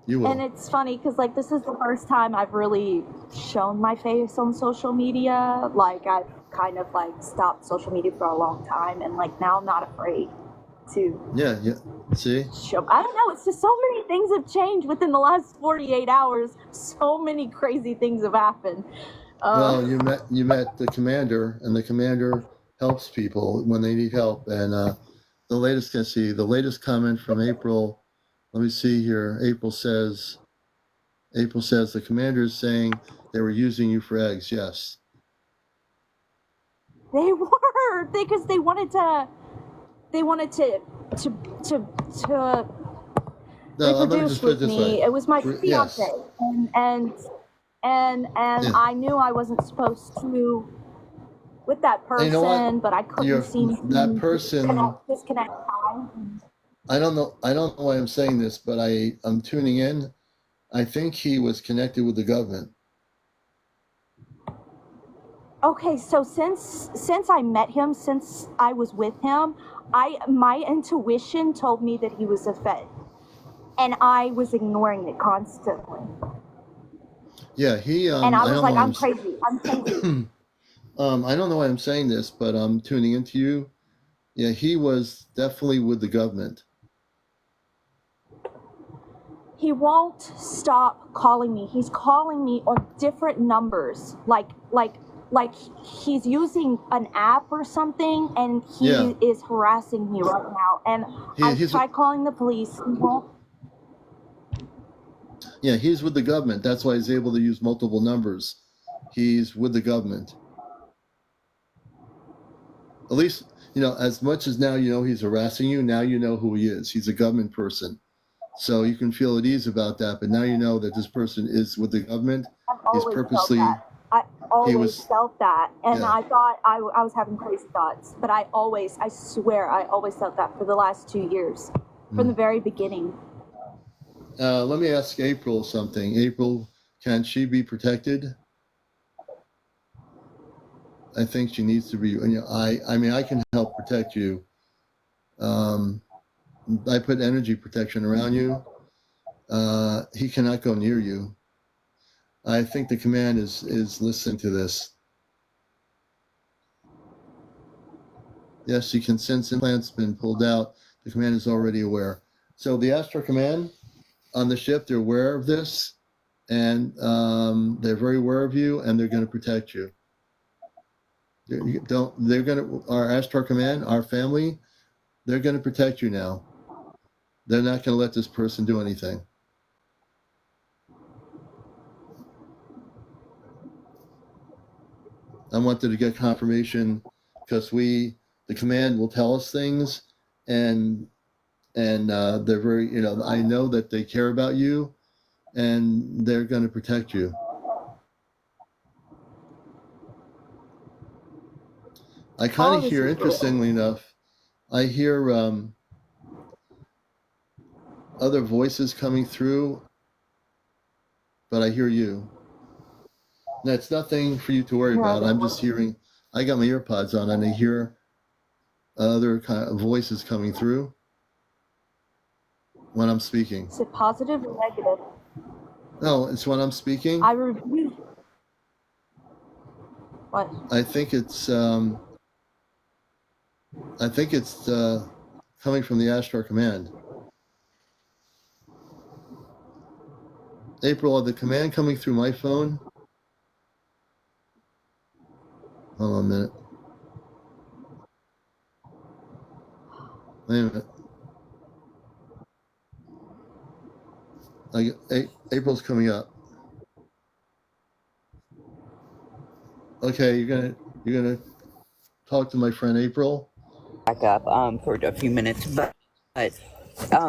[SPEAKER 1] You will.
[SPEAKER 7] And it's funny because, like, this is the first time I've really shown my face on social media. Like, I've kind of, like, stopped social media for a long time, and, like, now I'm not afraid to.
[SPEAKER 1] Yeah. See?
[SPEAKER 7] I don't know. It's just so many things have changed within the last 48 hours. So many crazy things have happened.
[SPEAKER 1] Well, you met the commander, and the commander helps people when they need help. And the latest comment from April. Let me see here. April says the commander is saying they were using you for eggs. Yes.
[SPEAKER 7] They were, because they wanted to reproduce with me. It was my fiance, and I knew I wasn't supposed to with that person,
[SPEAKER 1] you know
[SPEAKER 7] but I couldn't seem
[SPEAKER 1] that person
[SPEAKER 7] disconnect.
[SPEAKER 1] I don't know why I'm saying this, but I'm tuning in. I think he was connected with the government.
[SPEAKER 7] Okay, so since I met him, since I was with him, my intuition told me that he was a Fed, and I was ignoring it constantly.
[SPEAKER 1] Yeah,
[SPEAKER 7] and I was like, I'm crazy. I'm crazy.
[SPEAKER 1] I don't know why I'm saying this, but I'm tuning into you. Yeah, he was definitely with the government.
[SPEAKER 7] He won't stop calling me. He's calling me on different numbers, like he's using an app or something, and he is harassing me right now. And I tried calling the police. He won't.
[SPEAKER 1] Yeah, he's with the government. That's why he's able to use multiple numbers. He's with the government. At least, as much as now he's harassing you, now you know who he is. He's a government person. So you can feel at ease about that. But now you know that this person is with the government. He's purposely...
[SPEAKER 7] I always felt that, and I thought I was having crazy thoughts, but I swear I always felt that for the last 2 years, from the very beginning.
[SPEAKER 1] Let me ask April something. April, can she be protected? I think she needs to be. I mean, I can help protect you. I put energy protection around you. He cannot go near you. I think the command is listening to this. Yes, you can sense implants been pulled out. The command is already aware. So the Ashtar Command on the ship, they're aware of this, and they're very aware of you, and they're going to protect you. Our Ashtar Command, our family, they're going to protect you now. They're not going to let this person do anything. I wanted to get confirmation because the command will tell us things, and they're very, I know that they care about you, and they're going to protect you. I kind
[SPEAKER 7] All
[SPEAKER 1] of
[SPEAKER 7] this
[SPEAKER 1] hear,
[SPEAKER 7] is real.
[SPEAKER 1] interestingly enough, I hear other voices coming through, but I hear you. That's nothing for you to worry about. I'm just hearing, I got my earpods on and I hear other kind of voices coming through when I'm speaking.
[SPEAKER 7] Is it positive or negative?
[SPEAKER 1] No, it's when I'm speaking.
[SPEAKER 7] I review. What?
[SPEAKER 1] I think it's coming from the Ashtar Command. April, are the command coming through my phone? Hold on a minute. Wait a minute. April's coming up. Okay, you're gonna talk to my friend April.
[SPEAKER 6] Back up for a few minutes, but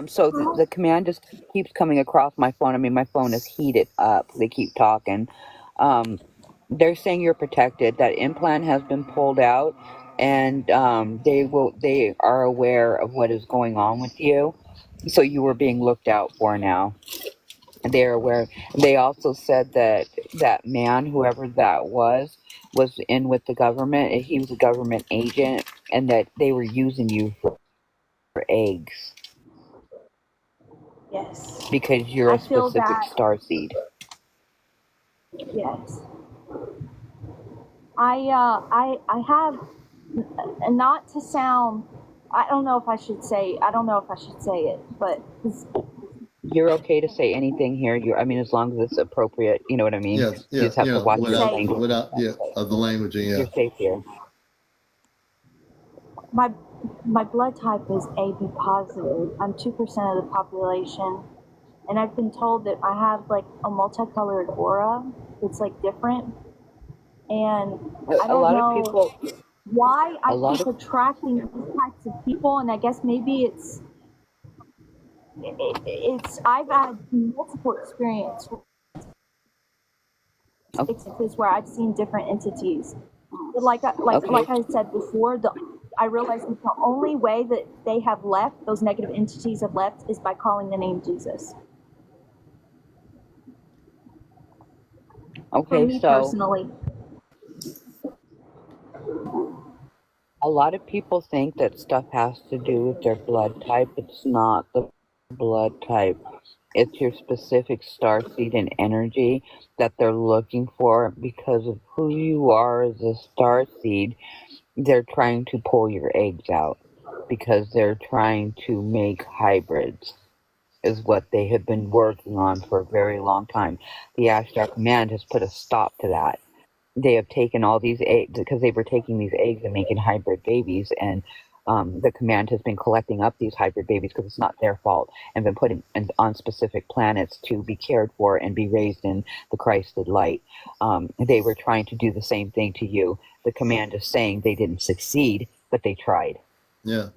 [SPEAKER 6] so the command just keeps coming across my phone. I mean, my phone is heated up. They keep talking. They're saying you're protected. That implant has been pulled out, and they are aware of what is going on with you. So you were being looked out for now. They're aware. They also said that that man, whoever that was in with the government. He was a government agent, and that they were using you for eggs
[SPEAKER 7] Yes.
[SPEAKER 6] because you're
[SPEAKER 7] I
[SPEAKER 6] a
[SPEAKER 7] feel
[SPEAKER 6] specific
[SPEAKER 7] that.
[SPEAKER 6] star seed.
[SPEAKER 7] Yes. I have, not to sound. I don't know if I should say. I don't know if I should say it, but
[SPEAKER 6] You're okay to say anything here. I mean, as long as it's appropriate. You know what I mean?
[SPEAKER 1] Yeah,
[SPEAKER 6] You just have to watch your
[SPEAKER 7] Say-
[SPEAKER 6] language.
[SPEAKER 1] without of the languaging. Yeah.
[SPEAKER 6] You're safe here.
[SPEAKER 7] my blood type is AB positive. I'm 2% of the population, and I've been told that I have like a multicolored aura. It's like different, and I
[SPEAKER 6] A
[SPEAKER 7] don't
[SPEAKER 6] lot
[SPEAKER 7] know
[SPEAKER 6] of people.
[SPEAKER 7] why I
[SPEAKER 6] A lot
[SPEAKER 7] keep
[SPEAKER 6] of
[SPEAKER 7] attracting these types of people, and I guess maybe it's I've had multiple experiences where I've seen different entities. But like I said before, I realized that the only way that they have left, those negative entities have left, is by calling the name Jesus. For
[SPEAKER 6] Okay,
[SPEAKER 7] me
[SPEAKER 6] so
[SPEAKER 7] personally.
[SPEAKER 6] a lot of people think that stuff has to do with their blood type. It's not the blood type. It's your specific star seed and energy that they're looking for because of who you are as a star seed. They're trying to pull your eggs out because they're trying to make hybrids, is what they have been working on for a very long time. The Ashtar Command has put a stop to that. They have taken all these eggs because they were taking these eggs and making hybrid babies, and the command has been collecting up these hybrid babies because it's not their fault, and been putting on specific planets to be cared for and be raised in the Christed light. They were trying to do the same thing to you. The command is saying they didn't succeed, but they tried.
[SPEAKER 1] Yeah.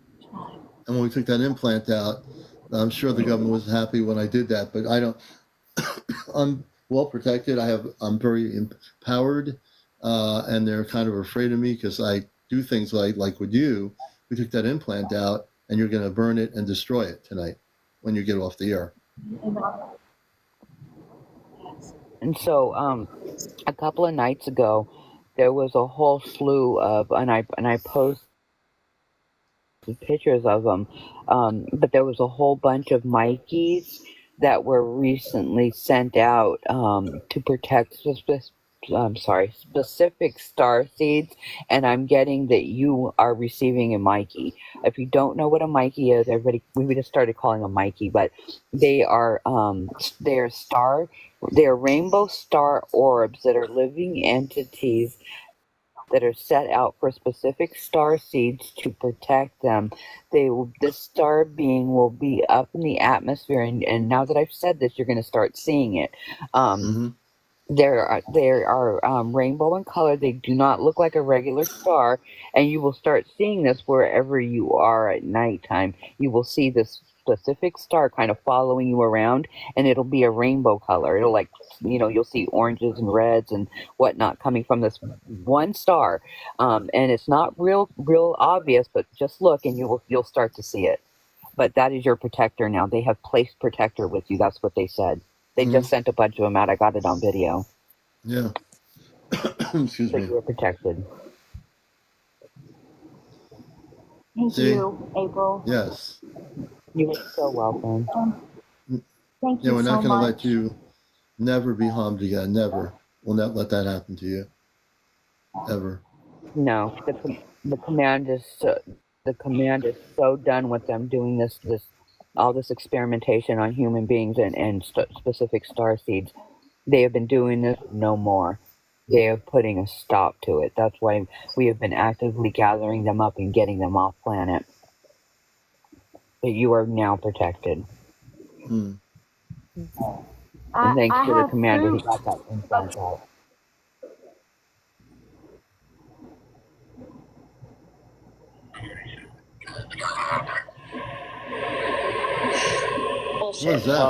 [SPEAKER 1] And when we took that implant out, I'm sure the government was happy when I did that, but I don't. I'm well protected. I'm very empowered, and they're kind of afraid of me because I do things like with you. We took that implant out, and you're going to burn it and destroy it tonight when you get off the air.
[SPEAKER 6] And so, a couple of nights ago, there was a whole slew of, and I posted pictures of them, but there was a whole bunch of Mikeys that were recently sent out to protect specific star seeds, and I'm getting that you are receiving a Mikey. If you don't know what a Mikey is, we just started calling them Mikey, but they are rainbow star orbs that are living entities that are set out for specific star seeds to protect them. This star being will be up in the atmosphere, and now that I've said this, you're going to start seeing it. They are rainbow in color. They do not look like a regular star, and you will start seeing this wherever you are at nighttime. You will see this specific star kind of following you around, and it'll be a rainbow color. It'll like, you'll see oranges and reds and whatnot coming from this one star, and it's not real obvious, but just look and you'll start to see it. But that is your protector now. They have placed protector with you. That's what they said. They just sent a bunch of them out. I got it on video.
[SPEAKER 1] Yeah. Excuse
[SPEAKER 6] So
[SPEAKER 1] me.
[SPEAKER 6] you are protected.
[SPEAKER 7] Thank
[SPEAKER 1] See?
[SPEAKER 7] you, April.
[SPEAKER 1] Yes.
[SPEAKER 6] You are so welcome.
[SPEAKER 7] Thank
[SPEAKER 1] Yeah,
[SPEAKER 7] you
[SPEAKER 1] we're
[SPEAKER 7] so
[SPEAKER 1] not going to
[SPEAKER 7] much.
[SPEAKER 1] let you never be harmed again. Never. We'll not let that happen to you. Ever.
[SPEAKER 6] No, the command is so done with them doing all this experimentation on human beings and specific star seeds. They have been doing this no more. They are putting a stop to it. That's why we have been actively gathering them up and getting them off planet. But you are now protected.
[SPEAKER 1] Hmm.
[SPEAKER 6] And thanks
[SPEAKER 7] I
[SPEAKER 6] to the
[SPEAKER 7] have
[SPEAKER 6] commander, he
[SPEAKER 7] proof.
[SPEAKER 6] got that implant out.
[SPEAKER 1] What is that?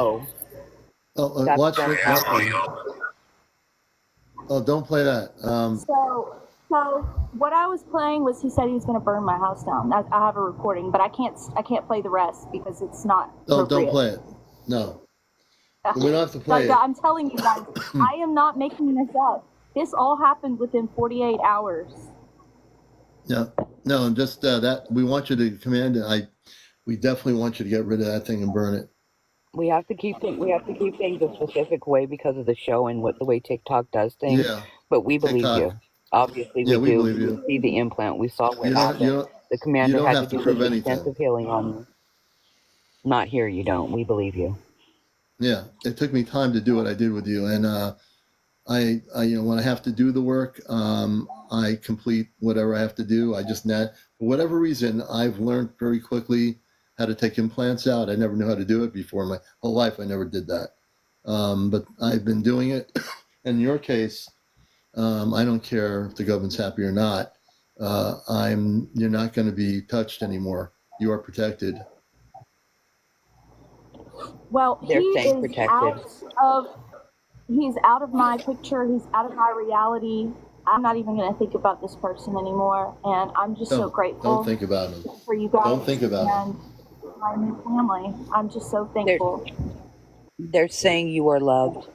[SPEAKER 6] Oh, that's
[SPEAKER 1] Watch
[SPEAKER 6] them
[SPEAKER 1] that
[SPEAKER 6] talking.
[SPEAKER 1] thing. Oh, don't play that.
[SPEAKER 7] So what I was playing was he said he was going to burn my house down. I have a recording, but I can't play the rest because it's not
[SPEAKER 1] Oh, don't
[SPEAKER 7] appropriate.
[SPEAKER 1] play it. No. We don't have to play
[SPEAKER 7] Like,
[SPEAKER 1] it.
[SPEAKER 7] I'm telling you guys, I am not making this up. This all happened within 48 hours.
[SPEAKER 1] Yeah. No, just that. We want you to command it. We definitely want you to get rid of that thing and burn it.
[SPEAKER 6] We have to keep things a specific way because of the show and the way TikTok does things.
[SPEAKER 1] Yeah.
[SPEAKER 6] But we believe
[SPEAKER 1] TikTok.
[SPEAKER 6] you. Obviously,
[SPEAKER 1] Yeah,
[SPEAKER 6] we
[SPEAKER 1] we
[SPEAKER 6] do.
[SPEAKER 1] believe you.
[SPEAKER 6] We see the implant. We saw what
[SPEAKER 1] You
[SPEAKER 6] happened. The commander
[SPEAKER 1] don't
[SPEAKER 6] had
[SPEAKER 1] have
[SPEAKER 6] to
[SPEAKER 1] to
[SPEAKER 6] do
[SPEAKER 1] prove
[SPEAKER 6] this
[SPEAKER 1] anything.
[SPEAKER 6] extensive healing on you. Not here, you don't. We believe you.
[SPEAKER 1] Yeah. It took me time to do what I did with you, and I when I have to do the work, I complete whatever I have to do. For whatever reason, I've learned very quickly how to take implants out. I never knew how to do it before. My whole life, I never did that. But I've been doing it. In your case, I don't care if the government's happy or not. You're not going to be touched anymore. You are protected.
[SPEAKER 7] Well,
[SPEAKER 6] They're staying protected.
[SPEAKER 7] He's out of my picture. He's out of my reality. I'm not even going to think about this person anymore. And I'm just so grateful.
[SPEAKER 1] Don't think about him.
[SPEAKER 7] For you guys.
[SPEAKER 1] Don't think about
[SPEAKER 7] and my new family. I'm just so thankful.
[SPEAKER 6] They're saying you are loved.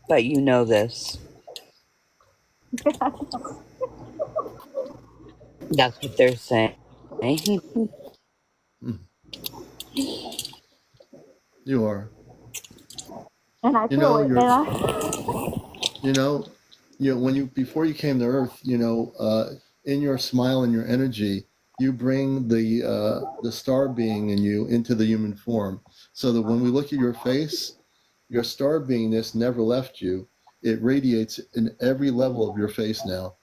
[SPEAKER 6] But you know this. That's what they're saying.
[SPEAKER 1] You are.
[SPEAKER 7] And I feel it, man.
[SPEAKER 1] Before you came to Earth, in your smile and your energy, you bring the star being in you into the human form, so that when we look at your face, your star beingness never left you. It radiates in every level of your face now.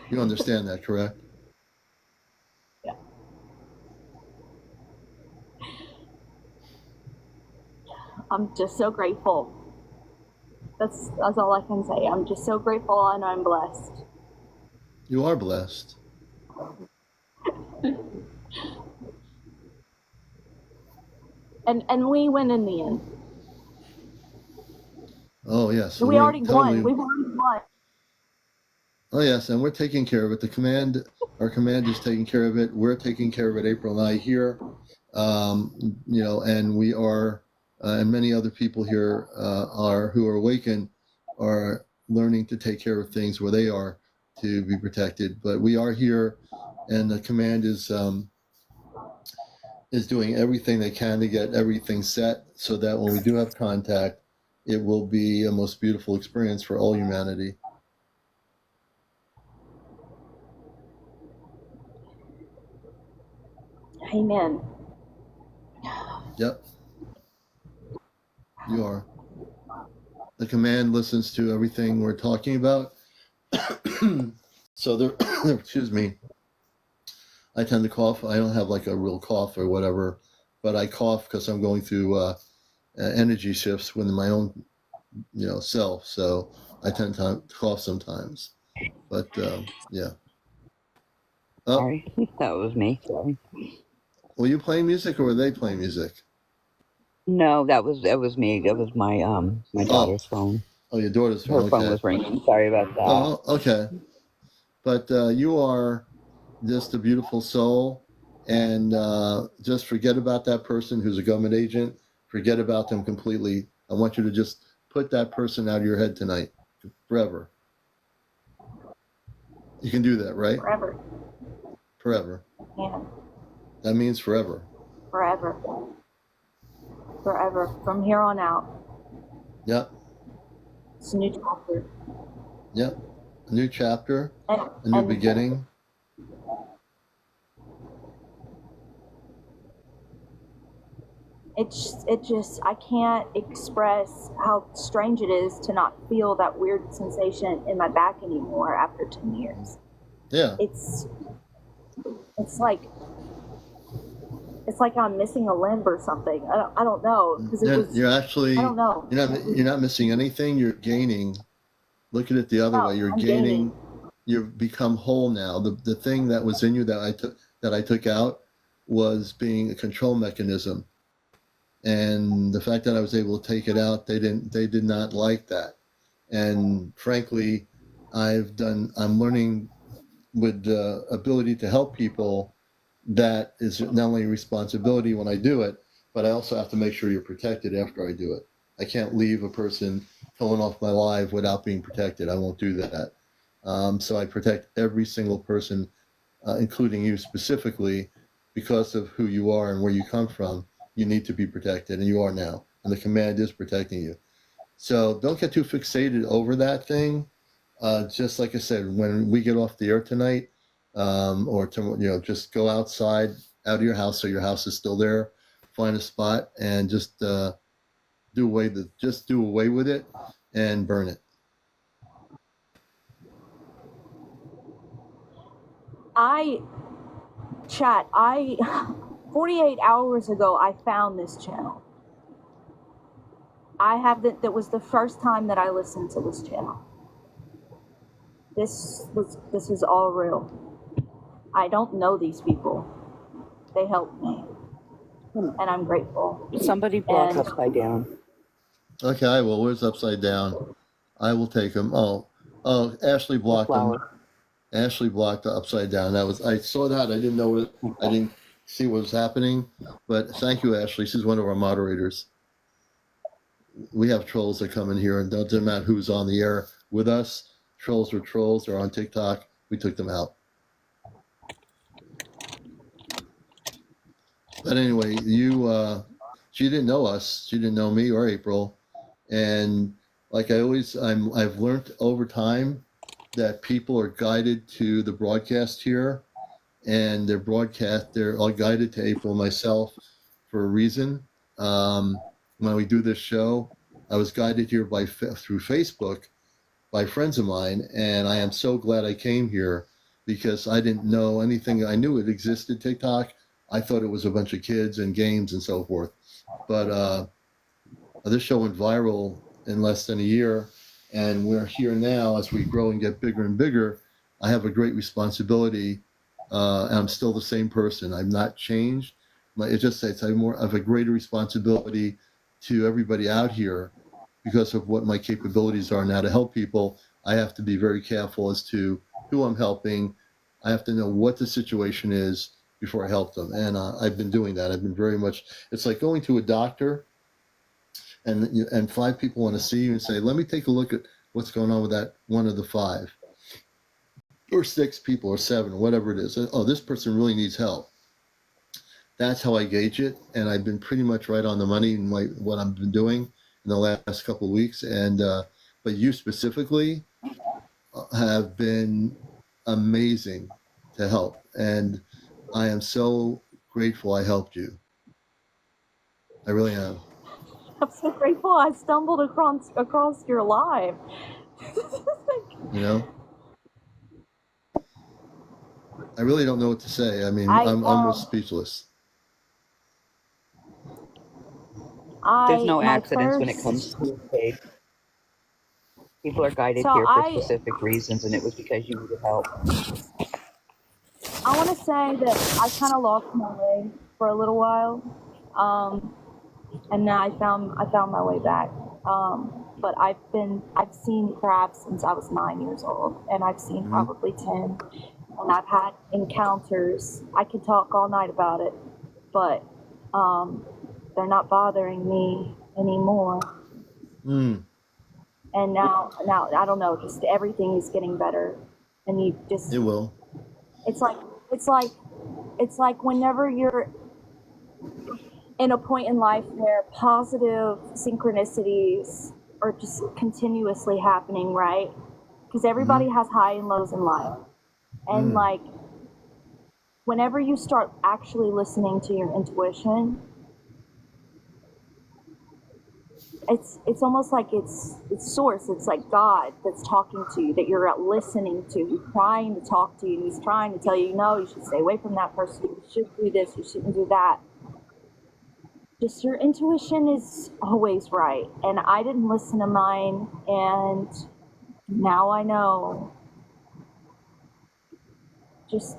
[SPEAKER 1] You understand that, correct?
[SPEAKER 7] Yeah. I'm just so grateful. That's all I can say. I'm just so grateful and I'm blessed.
[SPEAKER 1] You are blessed.
[SPEAKER 7] And we win in the end.
[SPEAKER 1] Oh yes.
[SPEAKER 7] We already won. We've already won.
[SPEAKER 1] Oh yes, and we're taking care of it. Our command is taking care of it. We're taking care of it. April and I here, and we are, and many other people here who are awakened are learning to take care of things where they are to be protected. But we are here, and the command is doing everything they can to get everything set so that when we do have contact, it will be a most beautiful experience for all humanity.
[SPEAKER 7] Amen.
[SPEAKER 1] Yep. You are. The command listens to everything we're talking about. So excuse me. I tend to cough. I don't have like a real cough or whatever, but I cough because I'm going through energy shifts within my own, self. So I tend to cough sometimes. But yeah. Oh,
[SPEAKER 6] Sorry, that was me. Sorry.
[SPEAKER 1] were you playing music or were they playing music?
[SPEAKER 6] No, that was me. That was my
[SPEAKER 1] Oh,
[SPEAKER 6] daughter's phone.
[SPEAKER 1] oh, your daughter's
[SPEAKER 6] Her
[SPEAKER 1] phone.
[SPEAKER 6] phone
[SPEAKER 1] Okay.
[SPEAKER 6] was ringing. Sorry about that.
[SPEAKER 1] Oh, okay. But you are just a beautiful soul, and just forget about that person who's a government agent. Forget about them completely. I want you to just put that person out of your head tonight, forever. You can do that, right?
[SPEAKER 7] Forever.
[SPEAKER 1] Forever.
[SPEAKER 7] Yeah.
[SPEAKER 1] That means forever.
[SPEAKER 7] Forever. Forever. From here on out.
[SPEAKER 1] Yep.
[SPEAKER 7] It's a new chapter.
[SPEAKER 1] Yep. A new chapter,
[SPEAKER 7] And,
[SPEAKER 1] a new
[SPEAKER 7] and
[SPEAKER 1] beginning.
[SPEAKER 7] it just I can't express how strange it is to not feel that weird sensation in my back anymore after 10 years.
[SPEAKER 1] Yeah.
[SPEAKER 7] It's like I'm missing a limb or something. I don't know, because
[SPEAKER 1] You're actually,
[SPEAKER 7] I don't know.
[SPEAKER 1] you're not missing anything. You're gaining. Look at it the other way. You're
[SPEAKER 7] I'm
[SPEAKER 1] gaining. You've become whole now. The thing that was in you that I took out was being a control mechanism, and the fact that I was able to take it out, they did not like that. And frankly, I'm learning with the ability to help people. That is not only a responsibility when I do it, but I also have to make sure you're protected after I do it. I can't leave a person pulling off my live without being protected. I won't do that. So I protect every single person, including you specifically, because of who you are and where you come from. You need to be protected, and you are now. And the command is protecting you. So don't get too fixated over that thing. Just like I said, when we get off the air tonight, or just go outside, out of your house, so your house is still there. Find a spot and just do away with it and burn it.
[SPEAKER 7] I 48 hours ago I found this channel. That was the first time that I listened to this channel. This is all real. I don't know these people. They helped me. And I'm grateful.
[SPEAKER 6] Somebody block Upside Down.
[SPEAKER 1] Okay, well, where's Upside Down? I will take him. Oh, Ashley blocked him. Ashley blocked the Upside Down. I saw that. I didn't know it. I didn't see what was happening. But thank you, Ashley. She's one of our moderators. We have trolls that come in here, and it doesn't matter who's on the air with us. Trolls are trolls. They're on TikTok. We took them out. But anyway, she didn't know us. She didn't know me or April. And like I've learned over time that people are guided to the broadcast here, and they're all guided to April and myself for a reason. When we do this show, I was guided here through Facebook by friends of mine, and I am so glad I came here because I didn't know anything. I knew it existed, TikTok. I thought it was a bunch of kids and games and so forth. But this show went viral in less than a year, and we're here now as we grow and get bigger and bigger. I have a great responsibility, and I'm still the same person. I've not changed. It just says I have more of a greater responsibility to everybody out here because of what my capabilities are now to help people. I have to be very careful as to who I'm helping. I have to know what the situation is before I help them. And I've been doing that. I've been very much, it's like going to a doctor and 5 people want to see you and say, let me take a look at what's going on with that one of the 5 or 6 people or 7 or whatever it is. Oh, this person really needs help. That's how I gauge it. And I've been pretty much right on the money in what I've been doing in the last couple of weeks. And, but you specifically have been amazing to help. And I am so grateful I helped you. I really am.
[SPEAKER 7] I'm so grateful I stumbled across your live.
[SPEAKER 1] You know? I really don't know what to say. I mean,
[SPEAKER 7] I
[SPEAKER 1] I'm almost speechless.
[SPEAKER 6] There's no
[SPEAKER 7] my
[SPEAKER 6] accidents when it comes
[SPEAKER 7] first
[SPEAKER 6] to faith. People are guided
[SPEAKER 7] so
[SPEAKER 6] here for specific reasons, and it was because you needed help.
[SPEAKER 7] I want to say that I kind of lost my way for a little while, and now I found my way back. But I've seen crabs since I was 9 years old, and I've seen probably 10, and I've had encounters. I could talk all night about it, but they're not bothering me anymore. And now I don't know, just everything is getting better, and you just
[SPEAKER 1] It will.
[SPEAKER 7] it's like whenever you're in a point in life where positive synchronicities are just continuously happening, right? Because everybody has high and lows in life. And like whenever you start actually listening to your intuition, it's almost like it's source, it's like God that's talking to you, that you're listening to. He's trying to talk to you, and he's trying to tell you, no, you should stay away from that person, you should do this, you shouldn't do that. Just your intuition is always right, and I didn't listen to mine, and now I know. Just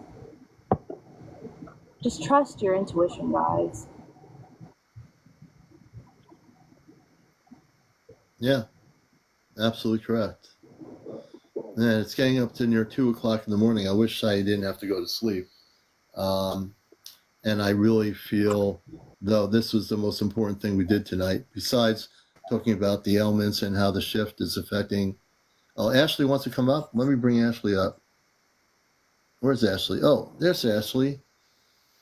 [SPEAKER 7] trust your intuition, guys.
[SPEAKER 1] Yeah, absolutely correct. And it's getting up to near 2 o'clock in the morning. I wish I didn't have to go to sleep. And I really feel, though, this was the most important thing we did tonight, besides talking about the elements and how the shift is affecting. Oh, Ashley wants to come up. Let me bring Ashley up. Where's Ashley? Oh, there's Ashley.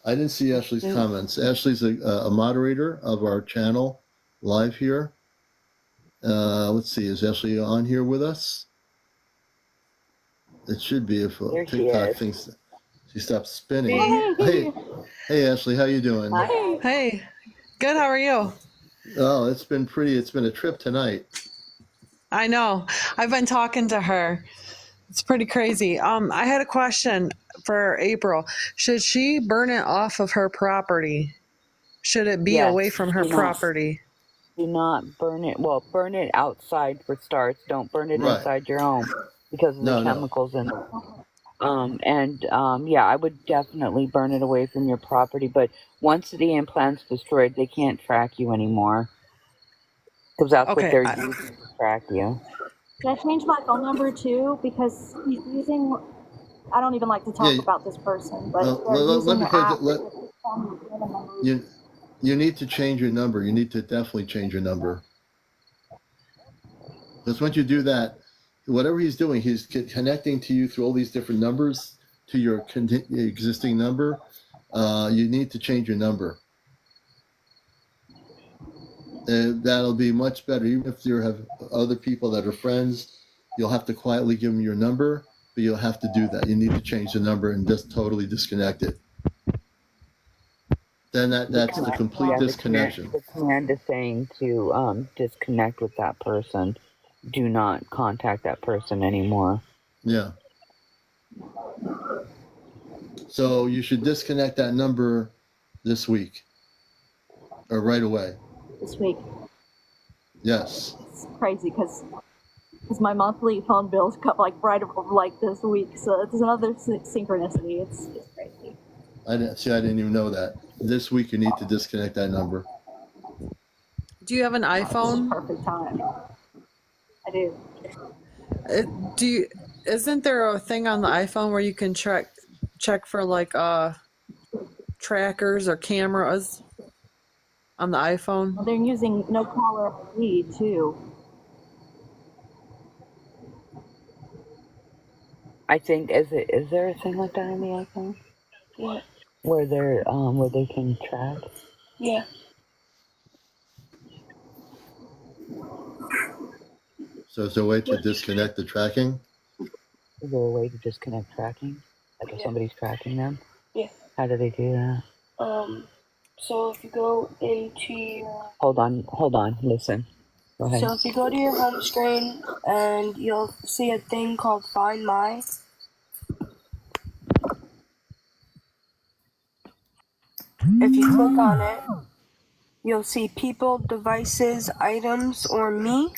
[SPEAKER 1] I didn't see Ashley's comments. Ashley's a moderator of our channel live here. Let's see, is Ashley on here with us? It should be if TikTok thinks she stops spinning. Hey, Ashley, how you doing?
[SPEAKER 8] Hi. Hey, good. How are you?
[SPEAKER 1] Oh, it's been pretty. It's been a trip tonight.
[SPEAKER 8] I know. I've been talking to her. It's pretty crazy. I had a question for April. Should she burn it off of her property? Should it be away from her property?
[SPEAKER 6] Do not burn it. Well, burn it outside for starts. Don't burn it inside your home because of the chemicals in it. Yeah, I would definitely burn it away from your property. But once the implant's destroyed, they can't track you anymore. Because that's what they're using to track you.
[SPEAKER 7] Should I change my phone number too? Because he's using, I don't even like to talk about this person, but using the app.
[SPEAKER 1] You need to change your number. You need to definitely change your number. Because once you do that, whatever he's doing, he's connecting to you through all these different numbers to your existing number. You need to change your number. That'll be much better. Even if you have other people that are friends, you'll have to quietly give them your number, but you'll have to do that. You need to change the number and just totally disconnect it. Then that's the complete disconnection.
[SPEAKER 6] The command is saying to disconnect with that person. Do not contact that person anymore.
[SPEAKER 1] Yeah. So you should disconnect that number this week or right away.
[SPEAKER 7] This week.
[SPEAKER 1] Yes.
[SPEAKER 7] It's crazy because my monthly phone bills come like right like this week, so it's another synchronicity. It's crazy.
[SPEAKER 1] I didn't even know that. This week you need to disconnect that number.
[SPEAKER 8] Do you have an iPhone?
[SPEAKER 7] Perfect time. I do.
[SPEAKER 8] Isn't there a thing on the iPhone where you can check for like trackers or cameras on the iPhone?
[SPEAKER 7] Well, they're using no caller ID too.
[SPEAKER 6] I think is there a thing like that on the iPhone?
[SPEAKER 9] Yeah.
[SPEAKER 6] Where they can track?
[SPEAKER 9] Yeah.
[SPEAKER 1] So is there a way to disconnect the tracking?
[SPEAKER 6] Is there a way to disconnect tracking? Like if somebody's tracking them?
[SPEAKER 9] Yeah.
[SPEAKER 6] How do they do that?
[SPEAKER 9] So if you go into your...
[SPEAKER 6] Hold on, listen. Go ahead.
[SPEAKER 9] So if you go to your home screen and you'll see a thing called Find My. If you click on it, you'll see people, devices, items, or me.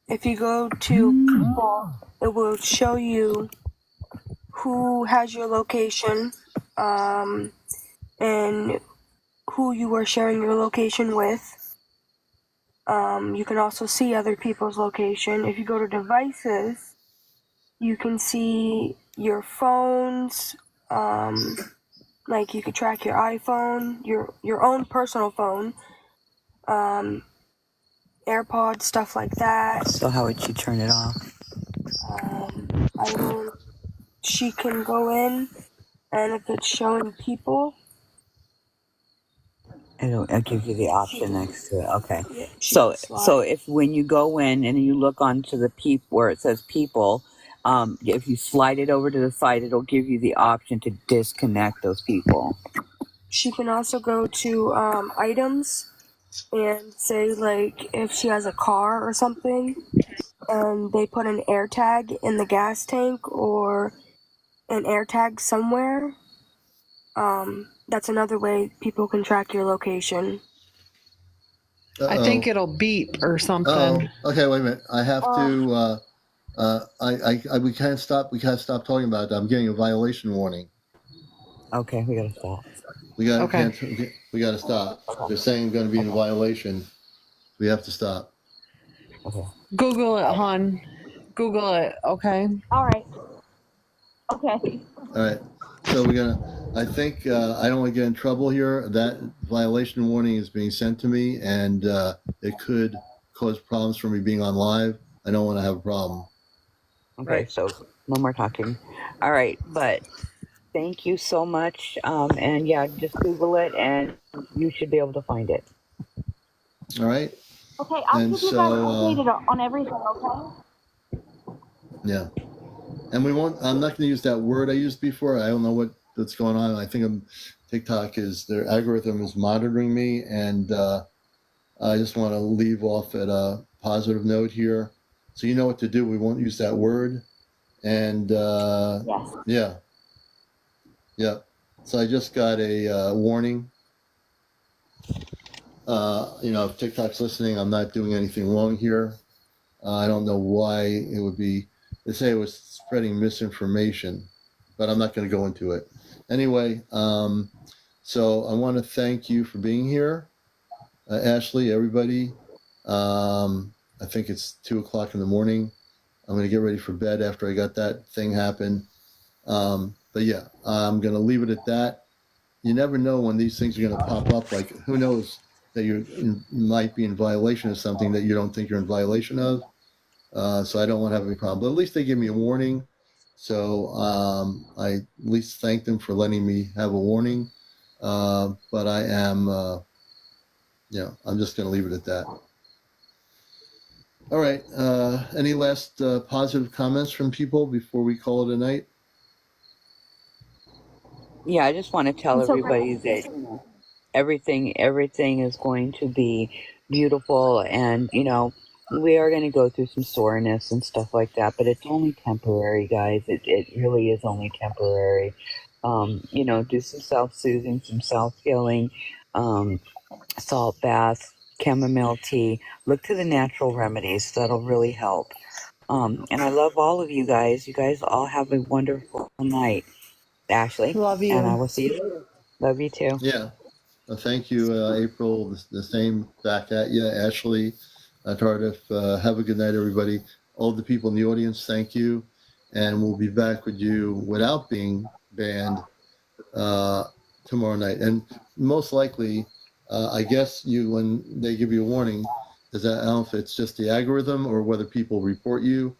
[SPEAKER 9] If you go to people, it will show you who has your location, and who you are sharing your location with. You can also see other people's location. If you go to devices, you can see your phones, like you could track your iPhone, your own personal phone, AirPods, stuff like that.
[SPEAKER 6] So how would she turn it off?
[SPEAKER 9] I don't. She can go in, and if it's showing people,
[SPEAKER 6] It'll give you the option next to it. Okay.
[SPEAKER 9] yeah, she
[SPEAKER 6] So
[SPEAKER 9] can slide.
[SPEAKER 6] so if when you go in and you look onto the where it says people, if you slide it over to the side, it'll give you the option to disconnect those people.
[SPEAKER 9] She can also go to items and say, like, if she has a car or something, and they put an air tag in the gas tank or an air tag somewhere, that's another way people can track your location.
[SPEAKER 8] I think it'll beep or something.
[SPEAKER 1] Oh, okay. Wait a minute. I have to. We can't stop. We can't stop talking about that. I'm getting a violation warning.
[SPEAKER 6] Okay, we gotta stop.
[SPEAKER 1] We got.
[SPEAKER 8] Okay.
[SPEAKER 1] We got to stop. They're saying we're going to be in violation. We have to stop.
[SPEAKER 6] Okay.
[SPEAKER 8] Google it, hon. Google it. Okay.
[SPEAKER 7] All right. Okay.
[SPEAKER 1] All right. So we're gonna. I think I don't want to get in trouble here. That violation warning is being sent to me, and it could cause problems for me being on live. I don't want to have a problem.
[SPEAKER 6] Okay,
[SPEAKER 8] Right.
[SPEAKER 6] so no more talking. All right, but thank you so much. And yeah, just Google it and you should be able to find it.
[SPEAKER 1] All right.
[SPEAKER 7] Okay, I'll
[SPEAKER 1] And
[SPEAKER 7] keep you guys updated on everything, okay?
[SPEAKER 1] Yeah. And we won't. I'm not going to use that word I used before. I don't know what's going on. I think TikTok their algorithm is monitoring me, and I just want to leave off at a positive note here, so you know what to do. We won't use that word, and
[SPEAKER 7] Yes.
[SPEAKER 1] yeah. So I just got a warning. If TikTok's listening, I'm not doing anything wrong here. I don't know why it would be. They say it was spreading misinformation, but I'm not going to go into it. Anyway, so I want to thank you for being here, Ashley, everybody. I think it's 2:00 in the morning. I'm going to get ready for bed after I got that thing happen. But yeah, I'm going to leave it at that. You never know when these things are going to pop up. Like, who knows that you might be in violation of something that you don't think you're in violation of. So I don't want to have any problem. But at least they give me a warning. So I at least thank them for letting me have a warning. But I am, I'm just going to leave it at that. All right. Any last positive comments from people before we call it a night?
[SPEAKER 6] Yeah, I just want to tell everybody that everything is going to be beautiful, and we are going to go through some soreness and stuff like that, but it's only temporary, guys. It really is only temporary. Do some self-soothing, some self-healing, salt baths, chamomile tea. Look to the natural remedies. That'll really help. And I love all of you guys. You guys all have a wonderful night. Ashley.
[SPEAKER 8] Love you.
[SPEAKER 6] And I will see you later. Love you too.
[SPEAKER 1] Yeah. Thank you, April. The same back at you, Ashley. Tardif. Have a good night, everybody. All the people in the audience, thank you. And we'll be back with you without being banned tomorrow night. And most likely, I guess when they give you a warning, I don't know if it's just the algorithm or whether people report you.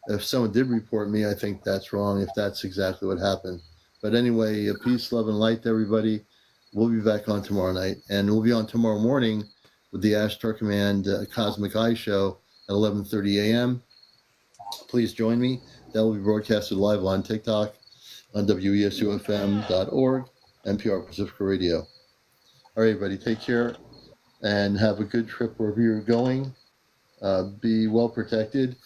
[SPEAKER 1] If someone did report me, I think that's wrong if that's exactly what happened. But anyway, peace, love, and light to everybody. We'll be back on tomorrow night. And we'll be on tomorrow morning with the Ashtar Command Cosmic Eye Show at 11:30 a.m. Please join me. That will be broadcasted live on TikTok, on WESUFM.org, NPR Pacifica Radio. All right, everybody, take care and have a good trip wherever you're going. Be well protected,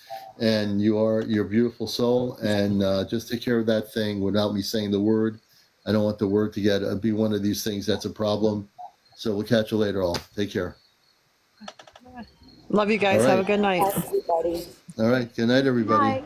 [SPEAKER 1] and you are your beautiful soul, and just take care of that thing without me saying the word. I don't want the word to get be one of these things that's a problem. So we'll catch you later all. Take care.
[SPEAKER 8] Love you guys.
[SPEAKER 1] All
[SPEAKER 8] Have a
[SPEAKER 1] right.
[SPEAKER 8] good night.
[SPEAKER 9] Everybody.
[SPEAKER 1] All right. Good night, everybody.
[SPEAKER 7] Hi.